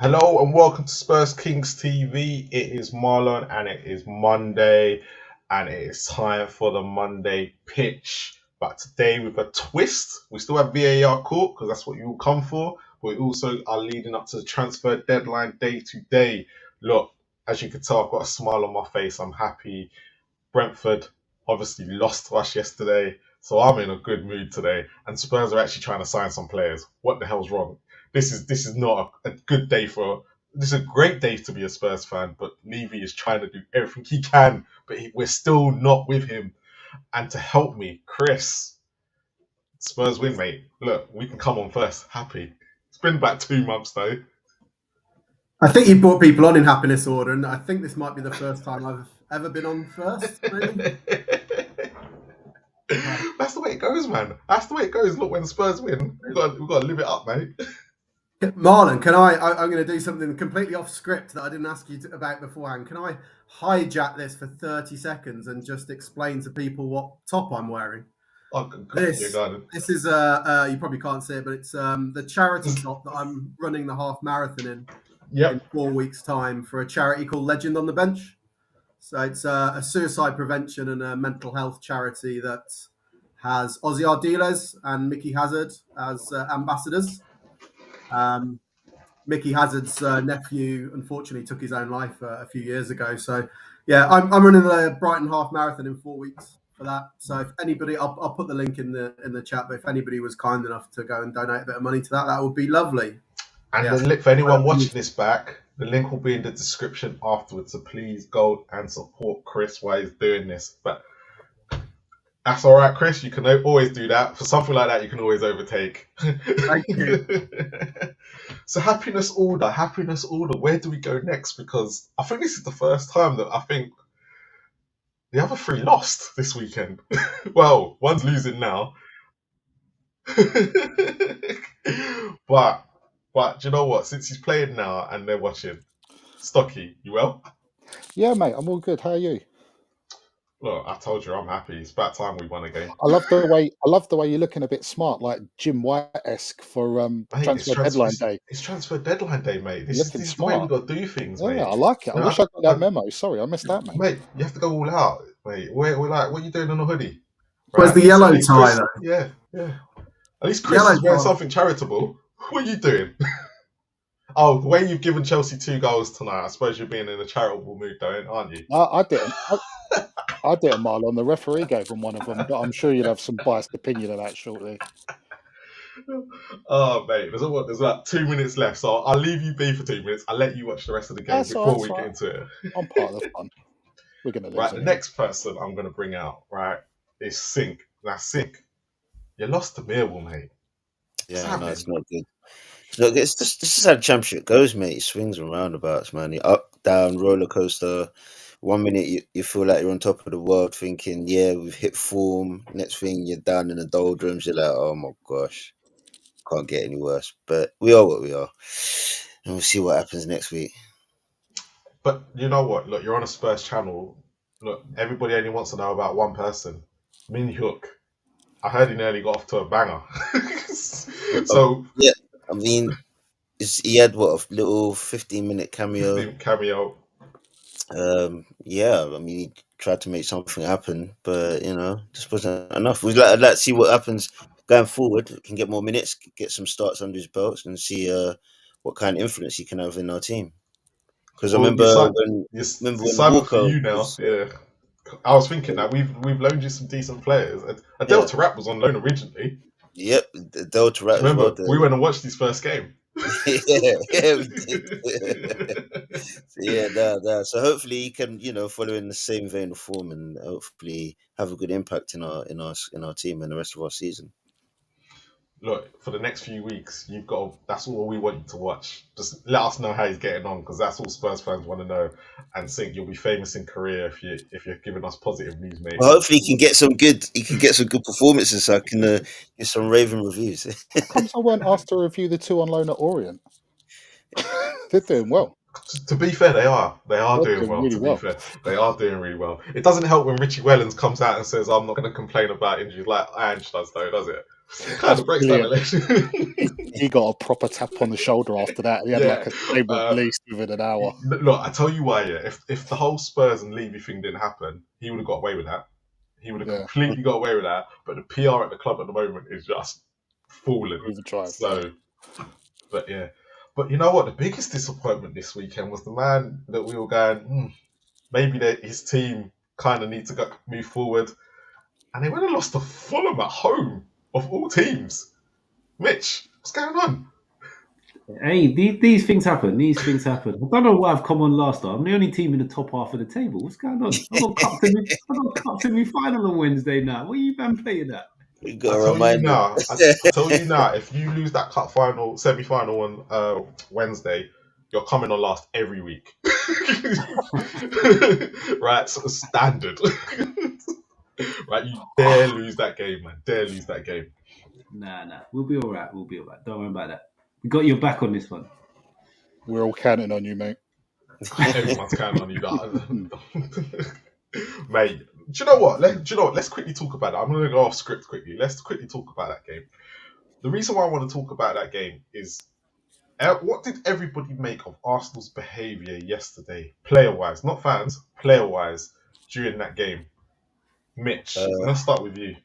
Hello and welcome to Spurs Kings TV. It is Marlon and it is Monday and it is time for the Monday pitch. But today with a twist, we still have VAR court because that's what you all come for. But we also are leading up to the transfer deadline day today. Look, as you can tell, I've got a smile on my face. I'm happy. Brentford obviously lost to us yesterday, so I'm in a good mood today. And Spurs are actually trying to sign some players. What the hell's wrong? This is not a good day for. This is a great day to be a Spurs fan, but Levy is trying to do everything he can, but we're still not with him. And to help me, Chris, Spurs win, mate. Look, we can come on first. Happy. It's been about 2 months though. I think you brought people on in happiness order, and I think this might be the first time I've ever been on first. Maybe. That's the way it goes, man. That's the way it goes. Look, when Spurs win, we've got to live it up, mate. Marlon, I'm going to do something completely off script that I didn't ask you about beforehand. Can I hijack this for 30 seconds and just explain to people what top I'm wearing? This is you probably can't see it, but it's the charity top that I'm running the half marathon in 4 weeks' time for a charity called Legend on the Bench. So it's a suicide prevention and a mental health charity that has Ozzy Ardiles and Mickey Hazard as ambassadors. Mickey Hazard's nephew unfortunately took his own life a few years ago. So yeah, I'm running the Brighton half marathon in 4 weeks for that. So if anybody, I'll put the link in the chat. But if anybody was kind enough to go and donate a bit of money to that would be lovely. And the link for anyone watching this back, the link will be in the description afterwards. So please go and support Chris while he's doing this. But that's all right, Chris. You can always do that. For something like that, you can always overtake. Thank you. So happiness order. Where do we go next? Because I think this is the first time that I think the other three lost this weekend. Well, one's losing now. But do you know what? Since he's playing now and they're watching, Stocky, you well? Yeah, mate, I'm all good. How are you? Look, I told you I'm happy. It's about time we won a game. I love the way you're looking a bit smart, like Jim White-esque for transfer deadline day. It's transfer deadline day, mate. This is the way we got to do things, mate. Yeah, I like it. I wish I got that memo. Sorry, I missed that, mate. Mate, you have to go all out, mate. We're like, what are you doing on a hoodie? Where's the yellow tie, though? Yeah. At least Chris is wearing something charitable. What are you doing? Oh, the way you've given Chelsea 2 goals tonight, I suppose you're being in a charitable mood, though, aren't you? I didn't. I didn't, Marlon. The referee gave him one of them, but I'm sure you'd have some biased opinion of that shortly. Oh, mate, there's about 2 minutes left, so I'll leave you be for 2 minutes. I'll let you watch the rest of the game before we get into it. I'm part of the fun. We're going to lose. Right, the next person I'm going to bring out, right, is Sink. Now, Sink, you lost to Millwall, mate. Yeah, no, it's not good. Look, this is how the championship goes, mate. It swings and roundabouts, man. You're up, down, roller coaster. 1 minute you feel like you're on top of the world, thinking, yeah, we've hit form. Next thing you're down in the doldrums. You're like, oh my gosh, can't get any worse. But we are what we are, and we'll see what happens next week. But you know what? Look, you're on a Spurs channel. Look, everybody only wants to know about one person, Min Hook. I heard he nearly got off to a banger. So yeah. I mean, he had a little 15-minute cameo. Yeah, I mean, he tried to make something happen, but just wasn't enough. We'd like to see what happens going forward. We can get more minutes, get some starts under his belt, and see what kind of influence he can have in our team. Because I remember when Walker for you now. Yeah, I was thinking that we've loaned you some decent players. Adel Taarabt was on loan originally. Yep, Delta Rat. Remember, we went and watched his first game. yeah, we did. So hopefully he can, follow in the same vein of form and hopefully have a good impact in our team and the rest of our season. Look, for the next few weeks, that's all we want you to watch. Just let us know how he's getting on, because that's all Spurs fans want to know. And Sink, you'll be famous in Korea if you're giving us positive news, mate. Well, hopefully he can get some good performances, so I can get some raving reviews. How comes I weren't asked to review the 2 on loan at Orient? They're doing well. To be fair, they are doing well. Really well. They are doing really well. It doesn't help when Richie Wellens comes out and says, "I'm not going to complain about injuries," like Ange does, though, does it? Kind of breaks down the leg. He got a proper tap on the shoulder after that. He had like a stable release within an hour. Look, I tell you why. Yeah, if the whole Spurs and Levy thing didn't happen, he would have got away with that. He would have completely got away with that. But the PR at the club at the moment is just falling. So, but yeah. But you know what? The biggest disappointment this weekend was the man that we were going, maybe his team kind of need to move forward. And they went and lost to Fulham at home, of all teams. Mitch, what's going on? Hey, these things happen. These things happen. I don't know why I've come on last time. I'm the only team in the top half of the table. What's going on? I got cup semi-final on Wednesday night. What are you man playing at? I tell you now, if you lose that cup final, semi-final on Wednesday, you're coming on last every week. Right, sort of standard. Right, you dare lose that game, man. Dare lose that game. Nah. We'll be all right. Don't worry about that. We got your back on this one. We're all counting on you, mate. Everyone's counting on you, mate. Do you know what? Let's quickly talk about it. I'm going to go off script quickly. Let's quickly talk about that game. The reason why I want to talk about that game is what did everybody make of Arsenal's behaviour yesterday, player-wise, not fans, player-wise, during that game? Mitch, let's start with you.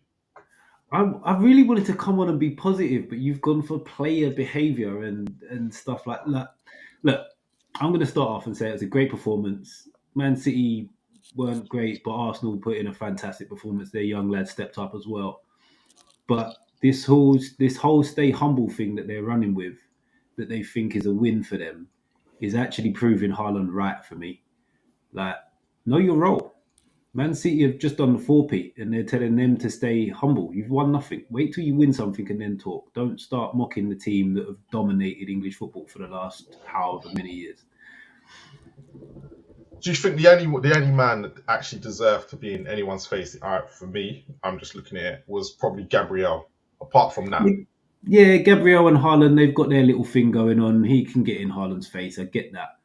I really wanted to come on and be positive, but you've gone for player behaviour and stuff like that. Look, I'm going to start off and say it was a great performance. Man City weren't great, but Arsenal put in a fantastic performance. Their young lads stepped up as well. But this whole stay humble thing that they're running with, that they think is a win for them, is actually proving Haaland right for me. Like, know your role. Man City have just done the 4P and they're telling them to stay humble. You've won nothing. Wait till you win something and then talk. Don't start mocking the team that have dominated English football for the last however many years. Do you think the only man that actually deserved to be in anyone's face, for me, I'm just looking at it, was probably Gabriel. Apart from that. Yeah, Gabriel and Haaland, they've got their little thing going on. He can get in Haaland's face. I get that.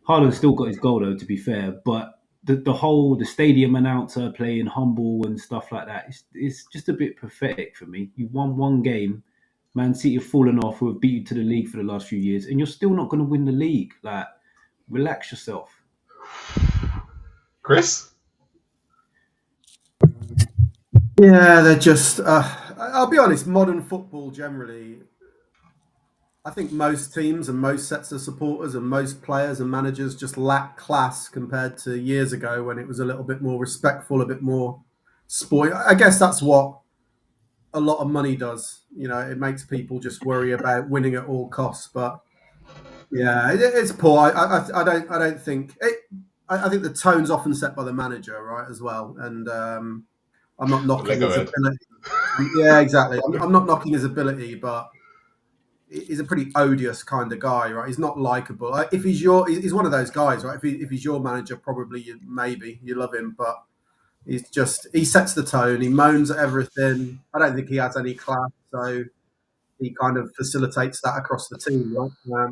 Haaland's still got his goal though, to be fair. But the stadium announcer playing humble and stuff like that, it's just a bit pathetic for me. You've won one game. Man City have fallen off, who have beat you to the league for the last few years, and you're still not going to win the league. Like, relax yourself. Chris? Yeah, they're just... I'll be honest, modern football generally, I think most teams and most sets of supporters and most players and managers just lack class compared to years ago when it was a little bit more respectful, a bit more spoiled. I guess that's what a lot of money does. You know, it makes people just worry about winning at all costs. But yeah, it's poor. I don't think it. I think the tone's often set by the manager, right, as well. And I'm not knocking his ability. Yeah, exactly. I'm not knocking his ability, but he's a pretty odious kind of guy, right? He's not likable. If he's one of those guys, right? If he's your manager, probably you love him, but he sets the tone. He moans at everything. I don't think he has any class, so he kind of facilitates that across the team, right?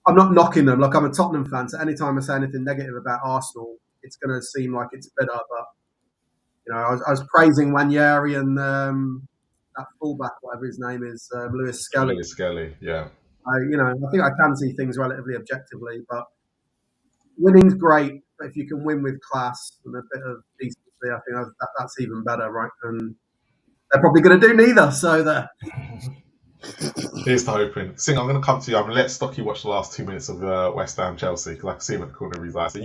I'm not knocking them. Like, I'm a Tottenham fan, so anytime I say anything negative about Arsenal, it's going to seem like it's bitter. But you know, I was praising Wanyeri and that fullback, whatever his name is, Lewis Skelly. Lewis Skelly, yeah. I think I can see things relatively objectively, but winning's great. But if you can win with class and a bit of decency, I think that's even better, right? And they're probably going to do neither. So there. Here's the hoping. Sing, I'm going to come to you. I'm going to let Stocky watch the last 2 minutes of West Ham Chelsea because I can see him at the corner of his eye. So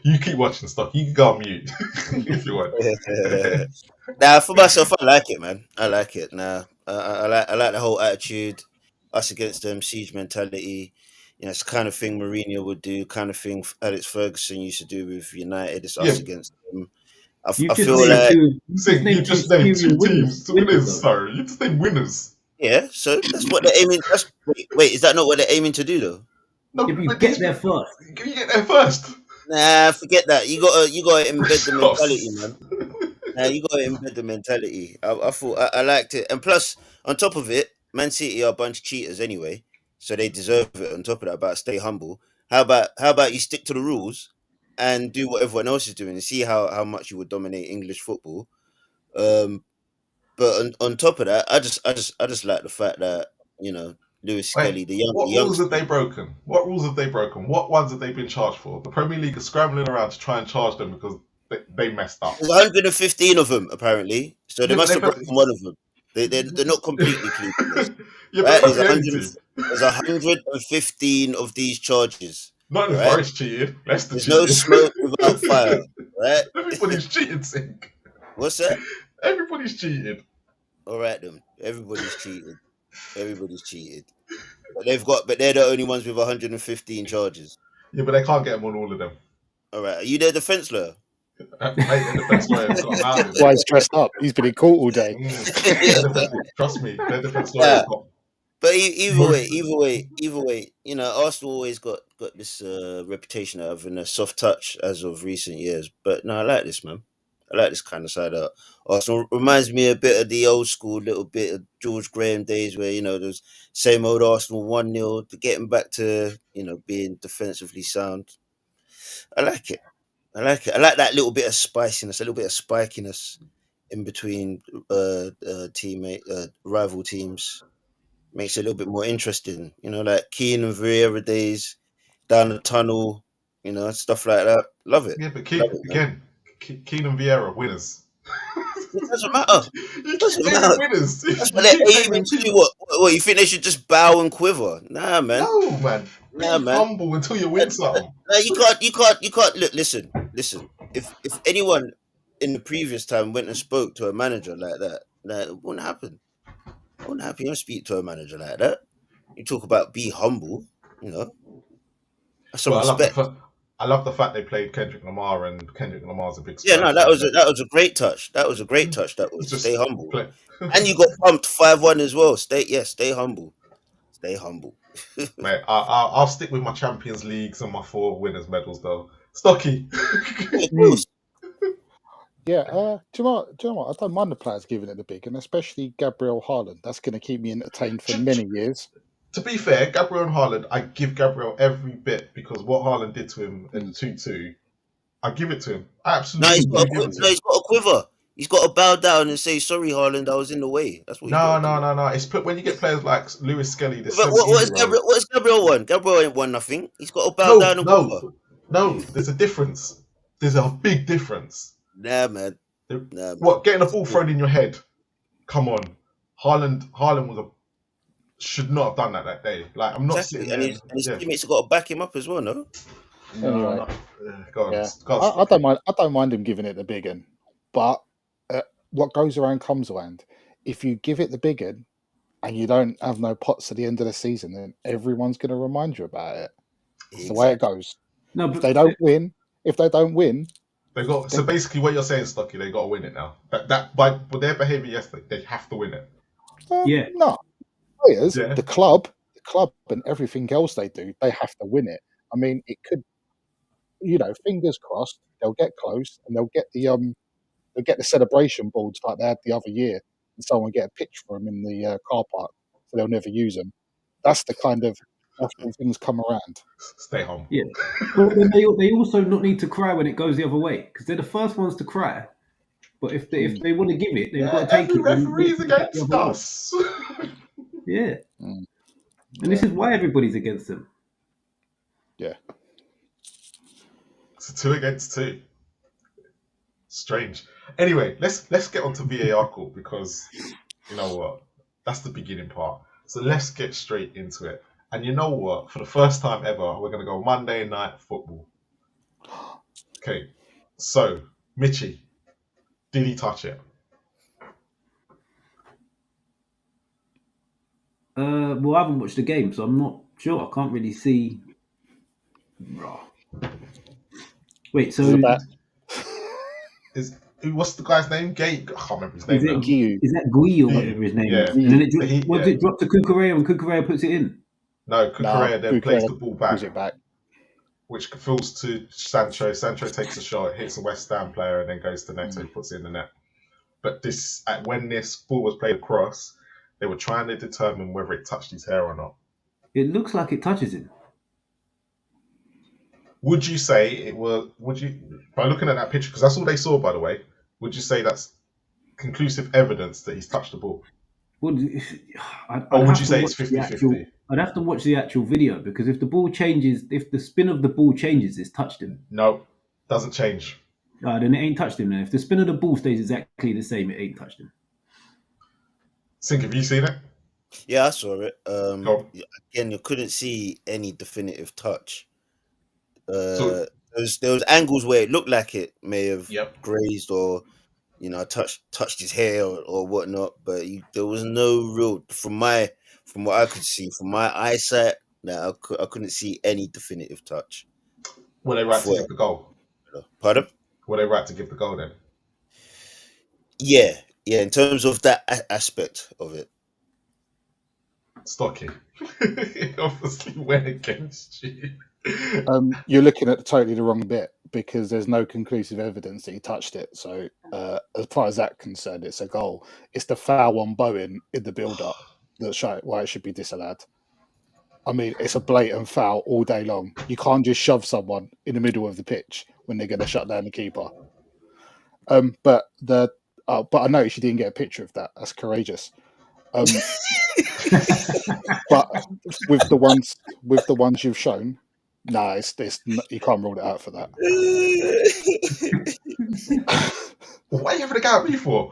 you keep watching, Stocky. You can go on mute if you want. Nah, for myself, I like it, man. I like it. Nah, I like the whole attitude, us against them, siege mentality. You know, it's the kind of thing Mourinho would do, kind of thing Alex Ferguson used to do with United. It's us against them. I feel like you just named two teams, winners. Sorry, you just named winners. Yeah, so that's what they're aiming. Wait, is that not what they're aiming to do though? No, if you get there first. You get there first. Nah, forget that. You gotta embed the mentality, man. Nah, you gotta embed the mentality. I thought I liked it, and plus, on top of it, Man City are a bunch of cheaters anyway, so they deserve it. On top of that, about stay humble. How about you stick to the rules and do what everyone else is doing and see how much you would dominate English football. But on top of that, I just like the fact that Lewis Skelly, Wait, what rules have they broken? What rules have they broken? What ones have they been charged for? The Premier League is scrambling around to try and charge them because they messed up. There's 115 of them apparently, so they Yeah, must but have broken one of them. They're not completely clean. yeah, Right? but There's 115 of these charges. not if right? Forest cheated. Leicester There's cheated. no smoke without fire, right? Everybody's cheated, Sink. What's that? Everybody's cheated. All right, then. Everybody's cheated. Everybody's cheated. But they're the only ones with 115 charges. Yeah, but they can't get them on all of them. All right. Are you their defense lawyer? Mate, the defense lawyer's got out. Why he's dressed up? He's been in court all day. Trust me, their defense lawyer's got. But either way, Arsenal always got this reputation of having a soft touch as of recent years. But no, I like this, man. I like this kind of side of Arsenal. Reminds me a bit of the old school, little bit of George Graham days where, those same old Arsenal 1-0 to getting back to, being defensively sound. I like it. I like that little bit of spiciness, a little bit of spikiness in between rival teams. Makes it a little bit more interesting, like Keane and Vieira days, down the tunnel, stuff like that. Love it. Yeah, but Keane and Vieira winners. It doesn't matter. It doesn't matter. Winners. That's what they're aiming to do. What you think they should just bow and quiver? Nah, man. No, man. Nah, man. Humble until you win something. Nah, you can't. Look, listen. If anyone in the previous time went and spoke to a manager like that, it wouldn't happen. You don't speak to a manager like that. You talk about be humble, That's some respect. I love the fact they played Kendrick Lamar, and Kendrick Lamar's a big. Yeah, no, that was a great touch. That was a great touch. That was Just stay humble. And you got pumped 5-1 as well. Stay humble. Stay humble. Mate, I'll stick with my Champions Leagues and my 4 winners medals though. Stocky. Yeah, do you know what? I don't mind the players giving it the big, and especially Gabriel Haaland. That's going to keep me entertained for many years. To be fair, Gabriel and Haaland, I give Gabriel every bit because what Haaland did to him in 2-2, I give it to him. Absolutely. He's got a quiver. He's got to bow down and say, "Sorry, Haaland, I was in the way." That's what. No. It's when you get players like Lewis Skelly. What is Gabriel won? Gabriel ain't won nothing. He's got to bow down and quiver. No, there's a difference. There's a big difference. Nah, man. What, getting a ball thrown in your head? Come on. Haaland should not have done that day. Like, I'm not sitting there. And his teammates have got to back him up as well, no? Anyway. Go on. Yeah. I don't mind him giving it the big one, but what goes around comes around. If you give it the big one and you don't have no pots at the end of the season, then everyone's going to remind you about it. It's the way it goes. No, but if they don't win, so basically what you're saying, Stocky, they got to win it now. That by their behaviour yesterday, they have to win it. No. Players, the club and everything else they do, they have to win it. I mean, it could, fingers crossed, they'll get close and they'll get the celebration boards like they had the other year, and someone get a pitch for them in the car park, so they'll never use them. That's the kind of when things come around. Stay home. Yeah, but then they also not need to cry when it goes the other way, because they're the first ones to cry. But if they want to give it, they've got to take it. Referees against us. Yeah. And this is why everybody's against them. Yeah. It's a 2 against 2. Strange. Anyway, let's get on to VAR call, because you know what? That's the beginning part. So let's get straight into it. And you know what? For the first time ever, we're going to go Monday Night Football. Okay. So, Mitchie, did he touch it? Well, I haven't watched the game, so I'm not sure. I can't really see. Wait, so what's the guy's name? Gay? I can't remember his name. Is that Gui or whatever his name is? And then it dropped to Cucurella, and Cucurella puts it in. No, Cucurella then plays the ball back, which falls to Sancho. Sancho takes a shot, hits a West Ham player, and then goes to Neto, puts it in the net. But when this ball was played across, they were trying to determine whether it touched his hair or not. It looks like it touches him. Would you say it was? By looking at that picture, because that's all they saw, by the way, would you say that's conclusive evidence that he's touched the ball? Well, Or would you say it's 50-50? I'd have to watch the actual video, because if the ball changes, if the spin of the ball changes, it's touched him. No, doesn't change. Then it ain't touched him. Then if the spin of the ball stays exactly the same, it ain't touched him. Sink, have you seen it? Yeah, I saw it. Go on. Again, you couldn't see any definitive touch. There was angles where it looked like it may have grazed or, you know, touched his hair or whatnot, but there was no real, from what I could see, from my eyesight, I couldn't see any definitive touch. Were they right to give the goal? Pardon? Were they right to give the goal then? Yeah, in terms of that aspect of it. Stocky. It obviously went against you. You're looking at totally the wrong bit, because there's no conclusive evidence that he touched it. So as far as that's concerned, it's a goal. It's the foul on Bowen in the build-up that's why it should be disallowed. I mean, it's a blatant foul all day long. You can't just shove someone in the middle of the pitch when they're going to shut down the keeper. But I noticed you didn't get a picture of that. That's courageous. But with the ones you've shown, no, you can't rule it out for that. What are you having a go at me for?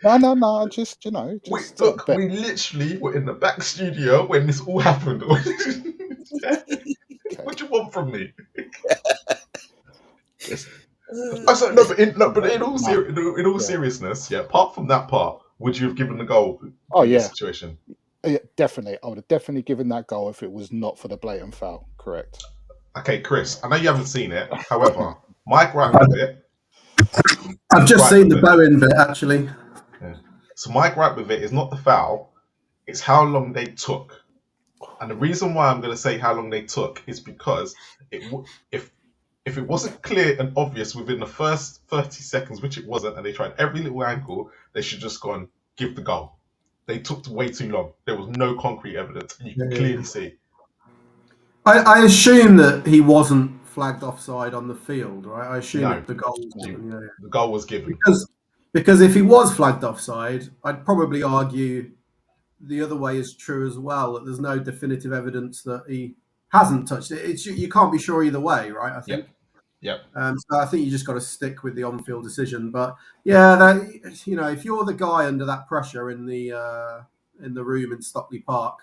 No. Just look, we literally were in the back studio when this all happened. Okay. What do you want from me? But in all seriousness, apart from that part, would you have given the goal? Oh yeah, situation. Yeah, definitely. I would have definitely given that goal if it was not for the blatant foul. Correct. Okay, Chris, I know you haven't seen it. However, my gripe with it. I've just seen the Bowen bit, actually. Yeah. So my gripe with it is not the foul; it's how long they took. And the reason why I'm going to say how long they took is because if it wasn't clear and obvious within the first 30 seconds, which it wasn't, and they tried every little angle, they should just gone give the goal. They took way too long. There was no concrete evidence, and you can clearly see. I assume that he wasn't flagged offside on the field, right? I assume that the goal was given. Yeah. The goal was given. Because if he was flagged offside, I'd probably argue the other way is true as well, that there's no definitive evidence that he hasn't touched it. You can't be sure either way, right? I think. Yep. So I think you just got to stick with the on-field decision. But yeah, if you're the guy under that pressure in the room in Stockley Park,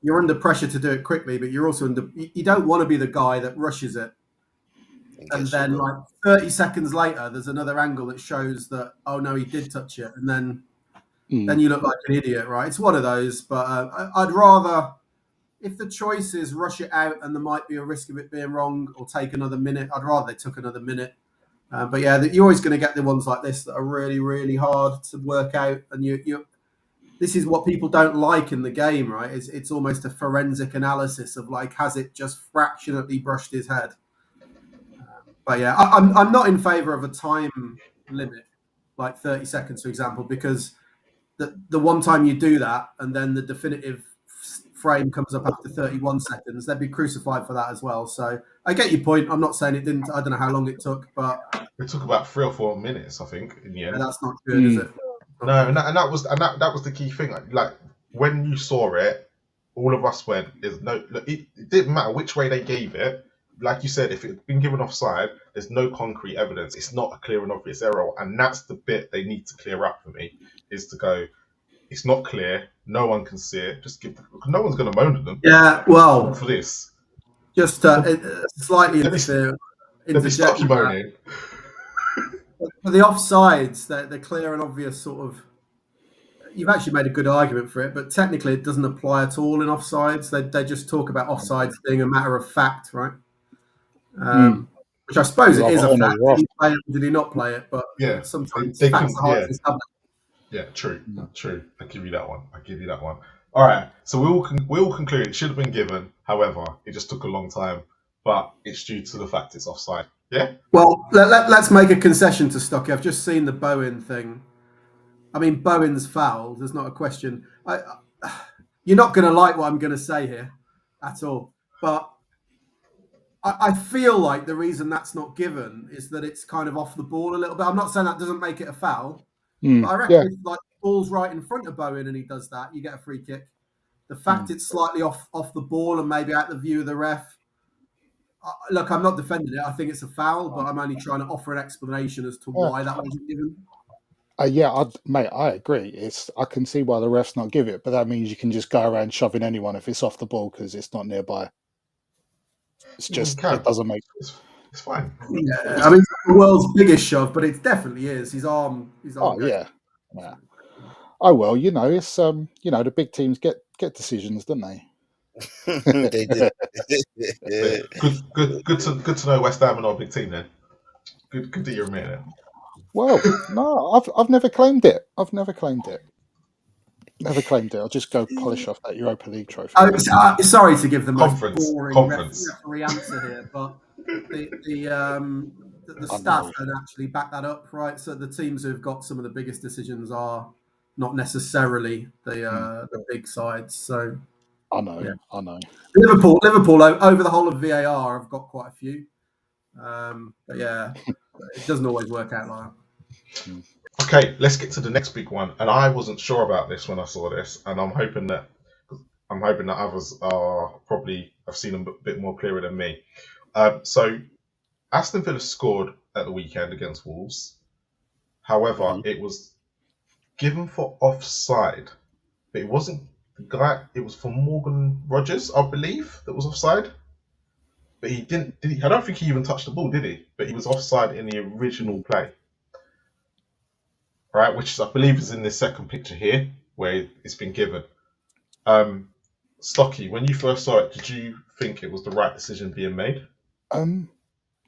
you're under pressure to do it quickly, but you're also you don't want to be the guy that rushes it. And then like 30 seconds later, there's another angle that shows that, oh no, he did touch it. And then you look like an idiot, right? It's one of those, but I'd rather, if the choice is rush it out and there might be a risk of it being wrong or take another minute, I'd rather they took another minute. But yeah, you're always going to get the ones like this that are really, really hard to work out. And this is what people don't like in the game, right? It's almost a forensic analysis of like, has it just fractionally brushed his head? But yeah, I'm not in favour of a time limit, like 30 seconds, for example, because the one time you do that and then the definitive frame comes up after 31 seconds, they'd be crucified for that as well. So I get your point. I'm not saying it didn't. I don't know how long it took, but it took about 3 or 4 minutes, I think, in the end. And that's not good, is it? No, and that was the key thing. Like when you saw it, all of us went, "There's no." Look, it didn't matter which way they gave it. Like you said, if it had been given offside, there's no concrete evidence. It's not a clear and obvious error, and that's the bit they need to clear up for me. Is to go, it's not clear. No one can see it. Just give. No one's going to moan at them. Yeah, well, for this, just slightly interject. Moaning. For the offsides, they're clear and obvious sort of. You've actually made a good argument for it, but technically it doesn't apply at all in offsides. They just talk about offsides being a matter of fact, right? Which I suppose it is a fact. Did he play it or did he not play it? But yeah, sometimes facts are hard to establish. Yeah, true. I give you that one. All right, so we all conclude it should have been given. However, it just took a long time, but it's due to the fact it's offside. Yeah. Well, let's make a concession to Stocky. I've just seen the Bowen thing. I mean, Bowen's fouled. There's not a question. You're not going to like what I'm going to say here at all. But I feel like the reason that's not given is that it's kind of off the ball a little bit. I'm not saying that doesn't make it a foul, But I reckon if like ball's right in front of Bowen and he does that, you get a free kick. The fact it's slightly off the ball and maybe out the view of the ref. Look, I'm not defending it. I think it's a foul, but I'm only trying to offer an explanation as to why that wasn't given. Mate, I agree. I can see why the refs not give it, but that means you can just go around shoving anyone if it's off the ball because it's not nearby. It's just it doesn't make. It's fine. Yeah, I mean, it's the world's biggest shove, but it definitely is. His arm. Oh yeah. Oh well, it's the big teams get decisions, don't they? They do. Good to know West Ham are not a big team then. Good that you're admitting it. Well, no, I've never claimed it. Never claimed it. I'll just go polish off that Europa League trophy. Sorry to give the most boring conference referee answer here, but the stats don't actually back that up, right? So the teams who've got some of the biggest decisions are not necessarily the big sides. So I know. Liverpool over the whole of VAR have got quite a few, but yeah, it doesn't always work out like that. Okay, let's get to the next big one. And I wasn't sure about this when I saw this, and I'm hoping that others are probably have seen a bit more clearer than me. So Aston Villa scored at the weekend against Wolves. However, it was given for offside, but it wasn't the guy. It was for Morgan Rogers, I believe, that was offside. But he didn't. I don't think he even touched the ball, did he? But he was offside in the original play. Right, which I believe is in this second picture here, where it's been given. Stocky, when you first saw it, did you think it was the right decision being made?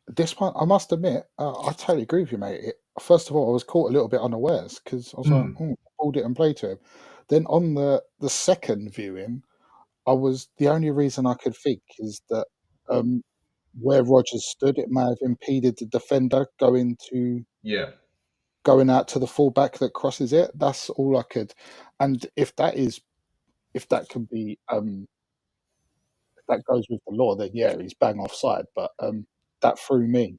This one, I must admit, I totally agree with you, mate. First of all, I was caught a little bit unawares because I was like, ball didn't play to him. Then on the second viewing, the only reason I could think is that where Rogers stood, it may have impeded the defender going out to the fullback that crosses it. That's all I could. And if that can be, if that goes with the law, then yeah, he's bang offside. But that threw me.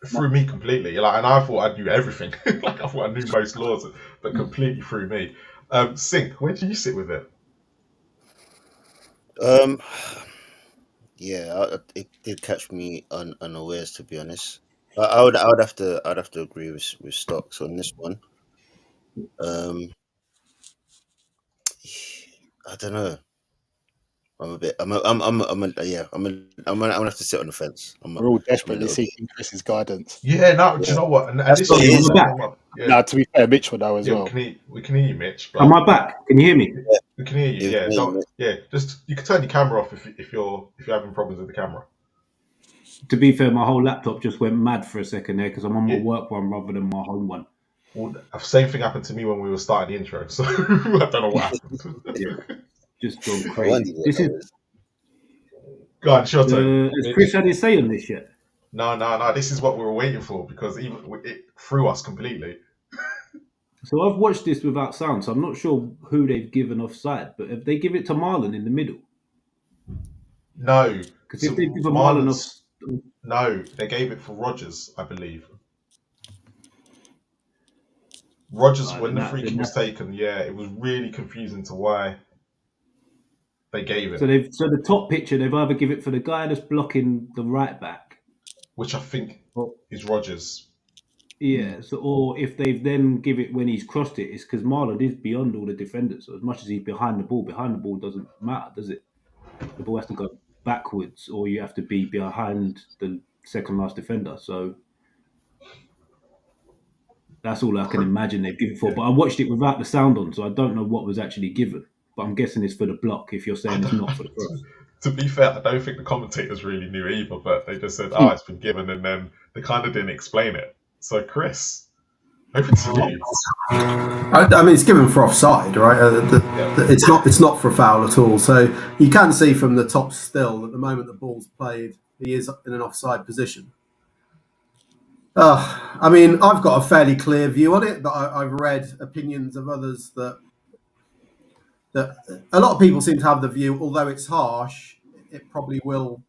Threw me completely. And I thought I knew everything. I thought I knew most laws, but completely threw me. Sink, where do you sit with it? Yeah, it did catch me unawares, to be honest. I'd have to agree with Stocks on this one. I don't know. I'm gonna have to sit on the fence. We're all desperately seeking Chris's guidance. Yeah, no, do you know what? And this is back. No, to be fair, Mitch will know as well. We can hear you, Mitch. Am I back? Can you hear me? Yeah, we can hear you. Just you can turn your camera off if you're having problems with the camera. To be fair, my whole laptop just went mad for a second there because I'm on my work one rather than my home one. Well, the same thing happened to me when we were starting the intro, so I don't know what happened. Just gone crazy. This is. Go on, sure turn. Has Chris had his say on this yet? No. This is what we were waiting for because it threw us completely. So I've watched this without sound, so I'm not sure who they've given offside. But if they give it to Marlon in the middle, no, because if they give Marlon off, no, they gave it for Rogers, I believe. Rogers, when the free kick was taken, it was really confusing to why they gave it. So the top picture, they've either give it for the guy that's blocking the right back, which I think is Rogers. Yeah. So, or if they've then give it when he's crossed it, it's because Marlon is beyond all the defenders. So as much as he's behind the ball doesn't matter, does it? The ball has to go backwards, or you have to be behind the second last defender. So that's all I can imagine they've given it for. But I watched it without the sound on, so I don't know what was actually given. But I'm guessing it's for the block if you're saying it's not for the cross. To be fair, I don't think the commentators really knew either, but they just said, it's been given, and then they kind of didn't explain it. So, Chris, over to you. I mean, it's given for offside, right? It's not for a foul at all. So you can see from the top still that the moment the ball's played, he is in an offside position. I mean, I've got a fairly clear view on it, but I've read opinions of others that a lot of people seem to have the view, although it's harsh, it probably will,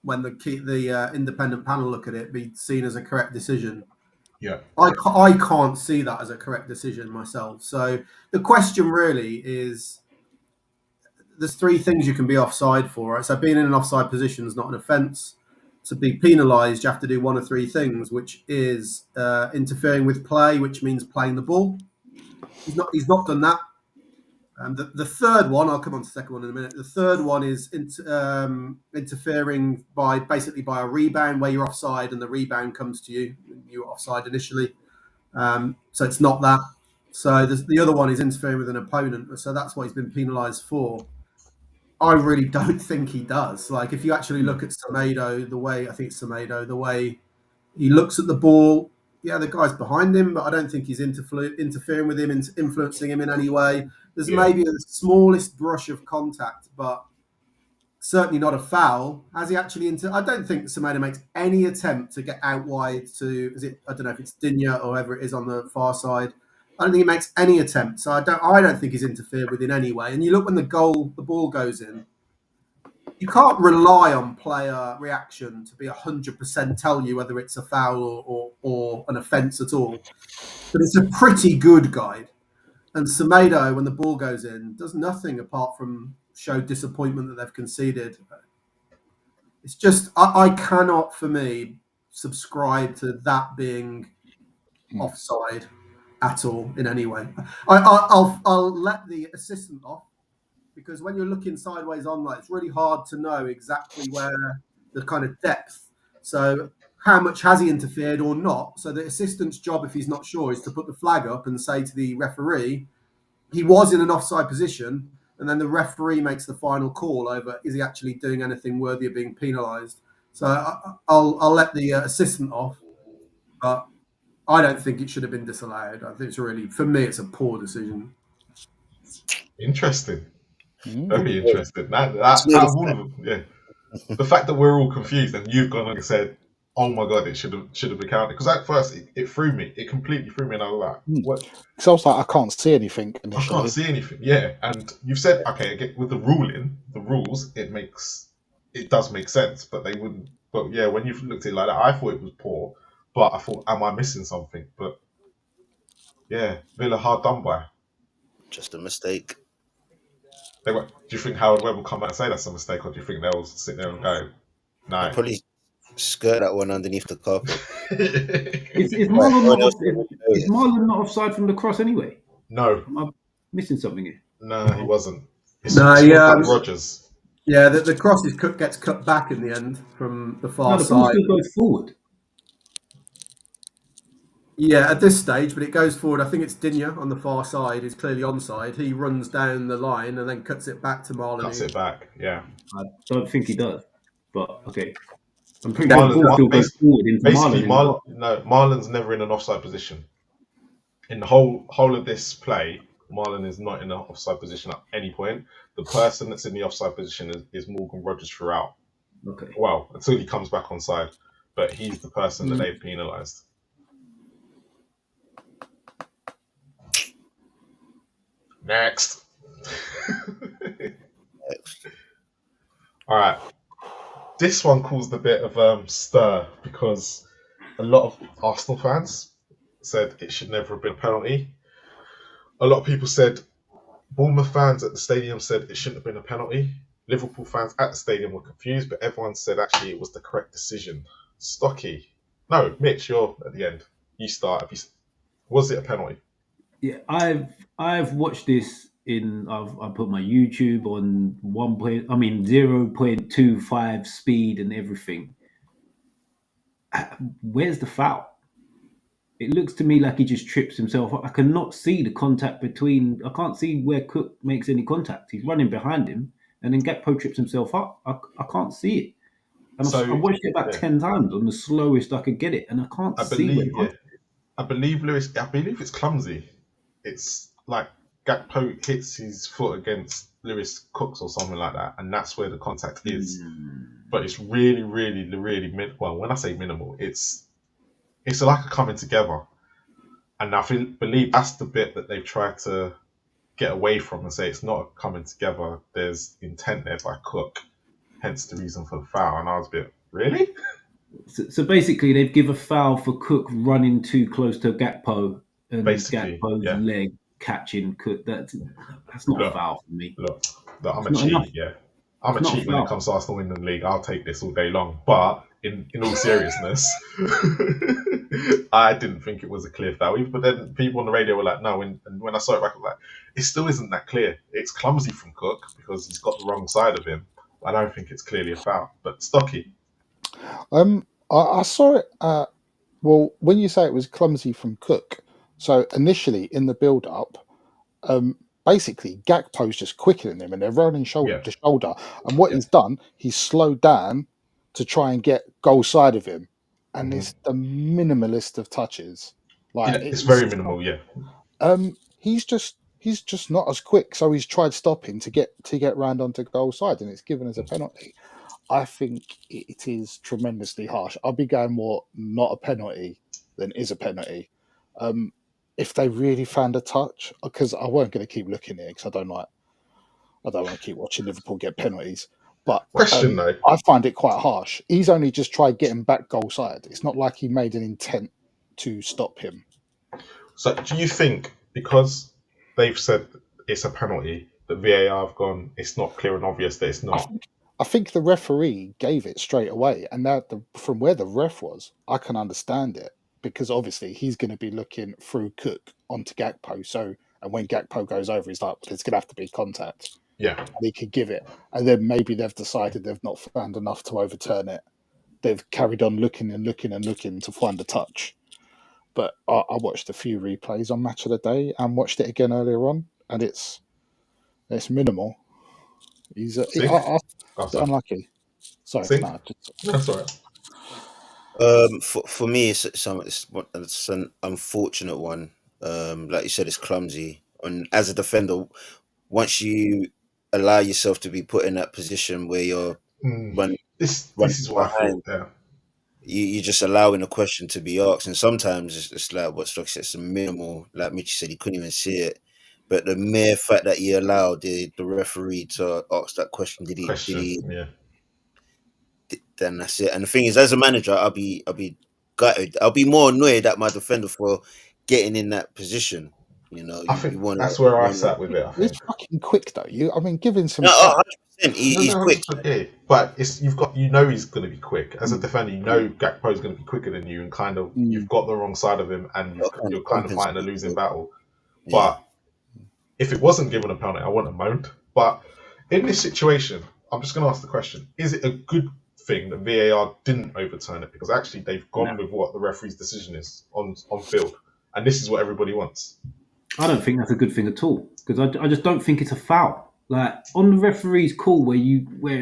when the independent panel look at it, be seen as a correct decision. Yeah. I can't see that as a correct decision myself. So the question really is, there's three things you can be offside for, right? So being in an offside position is not an offence. To be penalised, you have to do one of three things, which is interfering with play, which means playing the ball. He's not done that. The third one, I'll come on to the second one in a minute. The third one is interfering by a rebound where you're offside and the rebound comes to you. You were offside initially. So it's not that. So the other one is interfering with an opponent. So that's what he's been penalised for. I really don't think he does. Like, if you actually look at Semedo, the way he looks at the ball, yeah, the guy's behind him, but I don't think he's interfering with him, influencing him in any way. There's maybe the smallest brush of contact, but certainly not a foul. Has he actually I don't think Semedo makes any attempt to get out wide to, I don't know if it's Digne or whoever it is on the far side. I don't think he makes any attempt. So I don't think he's interfered with in any way. And you look when the ball goes in, you can't rely on player reaction to be 100% tell you whether it's a foul or an offence at all. But it's a pretty good guide. And Semedo, when the ball goes in, does nothing apart from show disappointment that they've conceded. It's just, I cannot, for me, subscribe to that being offside at all in any way. I'll let the assistant off, because when you're looking sideways on, like, it's really hard to know exactly where the kind of depth. So how much has he interfered or not? So the assistant's job, if he's not sure, is to put the flag up and say to the referee, he was in an offside position, and then the referee makes the final call over, is he actually doing anything worthy of being penalised? So I'll let the assistant off, but I don't think it should have been disallowed. I think for me, it's a poor decision. Interesting. Very interesting. That all of them, yeah. The fact that we're all confused and you've gone and said, "Oh my god, it should have been counted," because at first it threw me. It completely threw me, and I was like, "What?" So I was like, I can't see anything initially. I can't see anything. Yeah, and you've said, okay, again, with the rules, it does make sense, but they wouldn't. But yeah, when you've looked at it like that, I thought it was poor, but I thought, am I missing something? But yeah, Villa hard done by. Just a mistake. Do you think Howard Webb will come out and say that's a mistake, or do you think they'll sit there and go, no? I'll probably skirt that one underneath the carpet. Is Marlon not offside from the cross anyway? No. Am I missing something here? No, he wasn't. Rogers. Yeah, the cross gets cut back in the end from the far side. Ball still goes forward. Yeah, at this stage, but it goes forward. I think it's Digne on the far side is clearly onside. He runs down the line and then cuts it back to Marlon. Cuts it back, yeah. I don't think he does, but okay. I'm pretty sure the ball still goes forward into Marlon. Marlon's never in an offside position. In the whole of this play, Marlon is not in an offside position at any point. The person that's in the offside position is Morgan Rogers throughout. Okay. Well, until he comes back onside, but he's the person that they've penalised. Next. All right. This one caused a bit of stir because a lot of Arsenal fans said it should never have been a penalty. A lot of people said, Bournemouth fans at the stadium said it shouldn't have been a penalty. Liverpool fans at the stadium were confused, but everyone said actually it was the correct decision. Mitch, you're at the end. You start. Was it a penalty? Yeah, I've watched this I put my YouTube on 0.25 speed and everything. Where's the foul? It looks to me like he just trips himself up. I cannot see the contact between. I can't see where Cook makes any contact. He's running behind him, and then Gakpo trips himself up. I can't see it. And I watched it about 10 times on the slowest I could get it, and I can't see where. I believe it's clumsy. It's like Gakpo hits his foot against Lewis Cook's or something like that, and that's where the contact is. But it's really, really, really when I say minimal, it's like a coming together, and I believe that's the bit that they've tried to get away from and say it's not a coming together. There's intent there by Cook, hence the reason for the foul. And I was a bit, really? So basically, they've give a foul for Cook running too close to Gakpo and Basically, Gakpo's yeah. leg catching Cook. That's not a Look, foul for me. look, I'm It's a not cheat, enough. yeah. I'm It's a not a cheat when it foul. comes to Arsenal winning the league. I'll take this all day long. But in all seriousness, I didn't think it was a clear foul. But then people on the radio were like, no. And when I saw it back, I was like, it still isn't that clear. It's clumsy from Cook because he's got the wrong side of him. I don't think it's clearly a foul. But Stocky. I saw it. Well, when you say it was clumsy from Cook, so initially in the build-up, basically Gakpo's just quicker than him, and they're running shoulder to shoulder. And what he's done, he's slowed down to try and get goal side of him, and it's the minimalist of touches. Like it's very minimal, yeah. He's just not as quick, so he's tried stopping to get round onto goal side, and it's given as a penalty. I think it is tremendously harsh. I'll be going more not a penalty than is a penalty. If they really found a touch, because I weren't going to keep looking here because I don't want to keep watching Liverpool get penalties. But Question though, I find it quite harsh. He's only just tried getting back goal side. It's not like he made an intent to stop him. So do you think because they've said it's a penalty that VAR have gone, it's not clear and obvious that it's not? I think the referee gave it straight away, and now from where the ref was, I can understand it because obviously he's going to be looking through Cook onto Gakpo. So, and when Gakpo goes over, he's like, "There's going to have to be contact." Yeah, and he could give it, and then maybe they've decided they've not found enough to overturn it. They've carried on looking and looking and looking to find a touch. But I watched a few replays on Match of the Day and watched it again earlier on, and it's minimal. He's unlucky. Sorry, no, that's all right. For me, it's an unfortunate one. Like you said, it's clumsy. And as a defender, once you allow yourself to be put in that position where you're this is what behind, I thought. Yeah. you're just allowing a question to be asked, and sometimes it's like what Stock said, it's a minimal. Like Mitch said, he couldn't even see it. But the mere fact that he allowed the referee to ask that question, did he? Yeah. Then that's it. And the thing is, as a manager, I'll be gutted. I'll be more annoyed at my defender for getting in that position. You know, I think that's where I sat with it. I think he's fucking quick though. Give him some time. time. 100%. He's quick. Yeah. But he's going to be quick. As a defender, you know Gakpo's going to be quicker than you, and kind of you've got the wrong side of him, and you're kind of fighting a losing battle. Yeah. But if it wasn't given a penalty, I wouldn't have moaned. But in this situation, I'm just going to ask the question: is it a good thing that VAR didn't overturn it? Because actually, they've gone with what the referee's decision is on field, and this is what everybody wants. I don't think that's a good thing at all because I just don't think it's a foul. Like on the referee's call where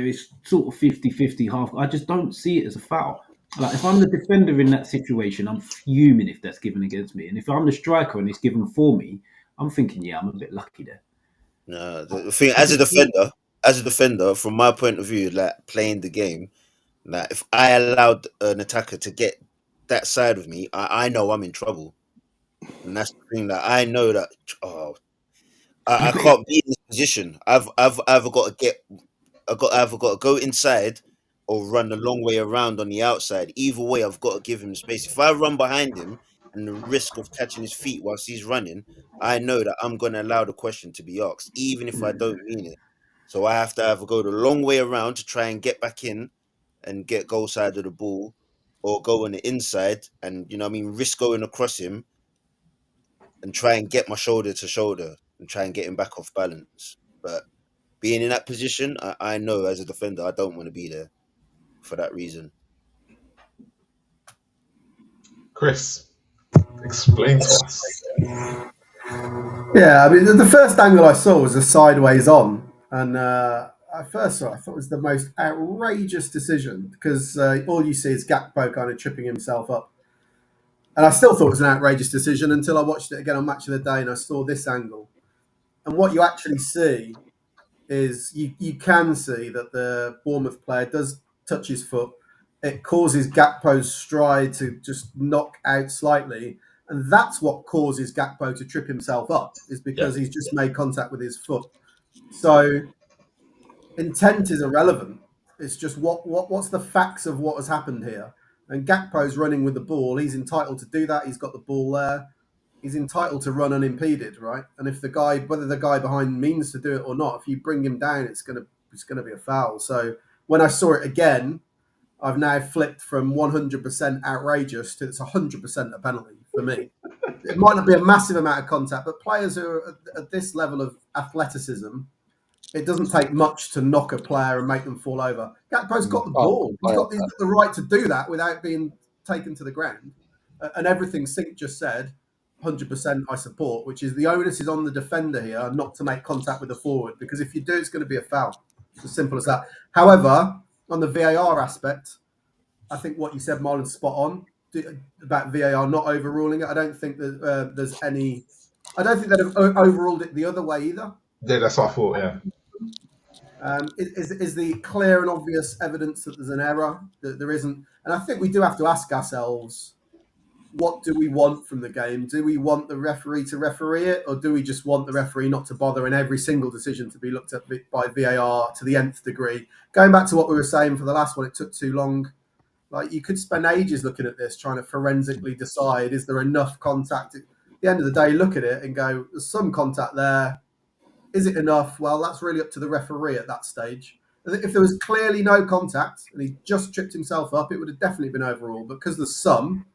it's sort of 50-50 half, I just don't see it as a foul. Like if I'm the defender in that situation, I'm fuming if that's given against me, and if I'm the striker and it's given for me, I'm thinking, yeah, I'm a bit lucky there. No, the thing as a defender, from my point of view, like playing the game, like if I allowed an attacker to get that side of me, I know I'm in trouble. And that's the thing that I know that I can't be in this position. I've either got to go inside or run the long way around on the outside. Either way, I've got to give him space. If I run behind him and the risk of catching his feet whilst he's running, I know that I'm going to allow the question to be asked, even if I don't mean it. So I have to either go the long way around to try and get back in and get goal side of the ball, or go on the inside and risk going across him and try and get my shoulder to shoulder and try and get him back off balance. But being in that position, I know as a defender, I don't want to be there for that reason. Chris, explain to us. Yeah, I mean, the first angle I saw was a sideways on, and I first saw it, I thought it was the most outrageous decision because all you see is Gakpo kind of tripping himself up. And I still thought it was an outrageous decision until I watched it again on Match of the Day and I saw this angle. And what you actually see is you can see that the Bournemouth player does touch his foot. It causes Gakpo's stride to just knock out slightly. And that's what causes Gakpo to trip himself up, is because he's just made contact with his foot. So intent is irrelevant. It's just what's the facts of what has happened here. And Gakpo's running with the ball. He's entitled to do that. He's got the ball there. He's entitled to run unimpeded, right? And if the guy, whether the guy behind means to do it or not, if you bring him down, it's gonna be a foul. So when I saw it again, I've now flipped from 100% outrageous to it's 100% a penalty for me. It might not be a massive amount of contact, but players who are at this level of athleticism, it doesn't take much to knock a player and make them fall over. Gakpo's got the ball. He's got the right to do that without being taken to the ground. And everything Sink just said, 100% I support, which is the onus is on the defender here not to make contact with the forward, because if you do, it's going to be a foul. It's as simple as that. However, on the VAR aspect, I think what you said, Marlon's spot on about VAR not overruling it. I don't think that there's any. I don't think they've overruled it the other way either. Yeah, that's what I thought. Yeah. Is the clear and obvious evidence that there's an error, that there isn't? And I think we do have to ask ourselves, what do we want from the game? Do we want the referee to referee it, or do we just want the referee not to bother and every single decision to be looked at by VAR to the nth degree? Going back to what we were saying for the last one, it took too long. Like, you could spend ages looking at this, trying to forensically decide, is there enough contact? At the end of the day, look at it and go, there's some contact there. Is it enough? Well, that's really up to the referee at that stage. If there was clearly no contact and he just tripped himself up, it would have definitely been overruled. But because there's some,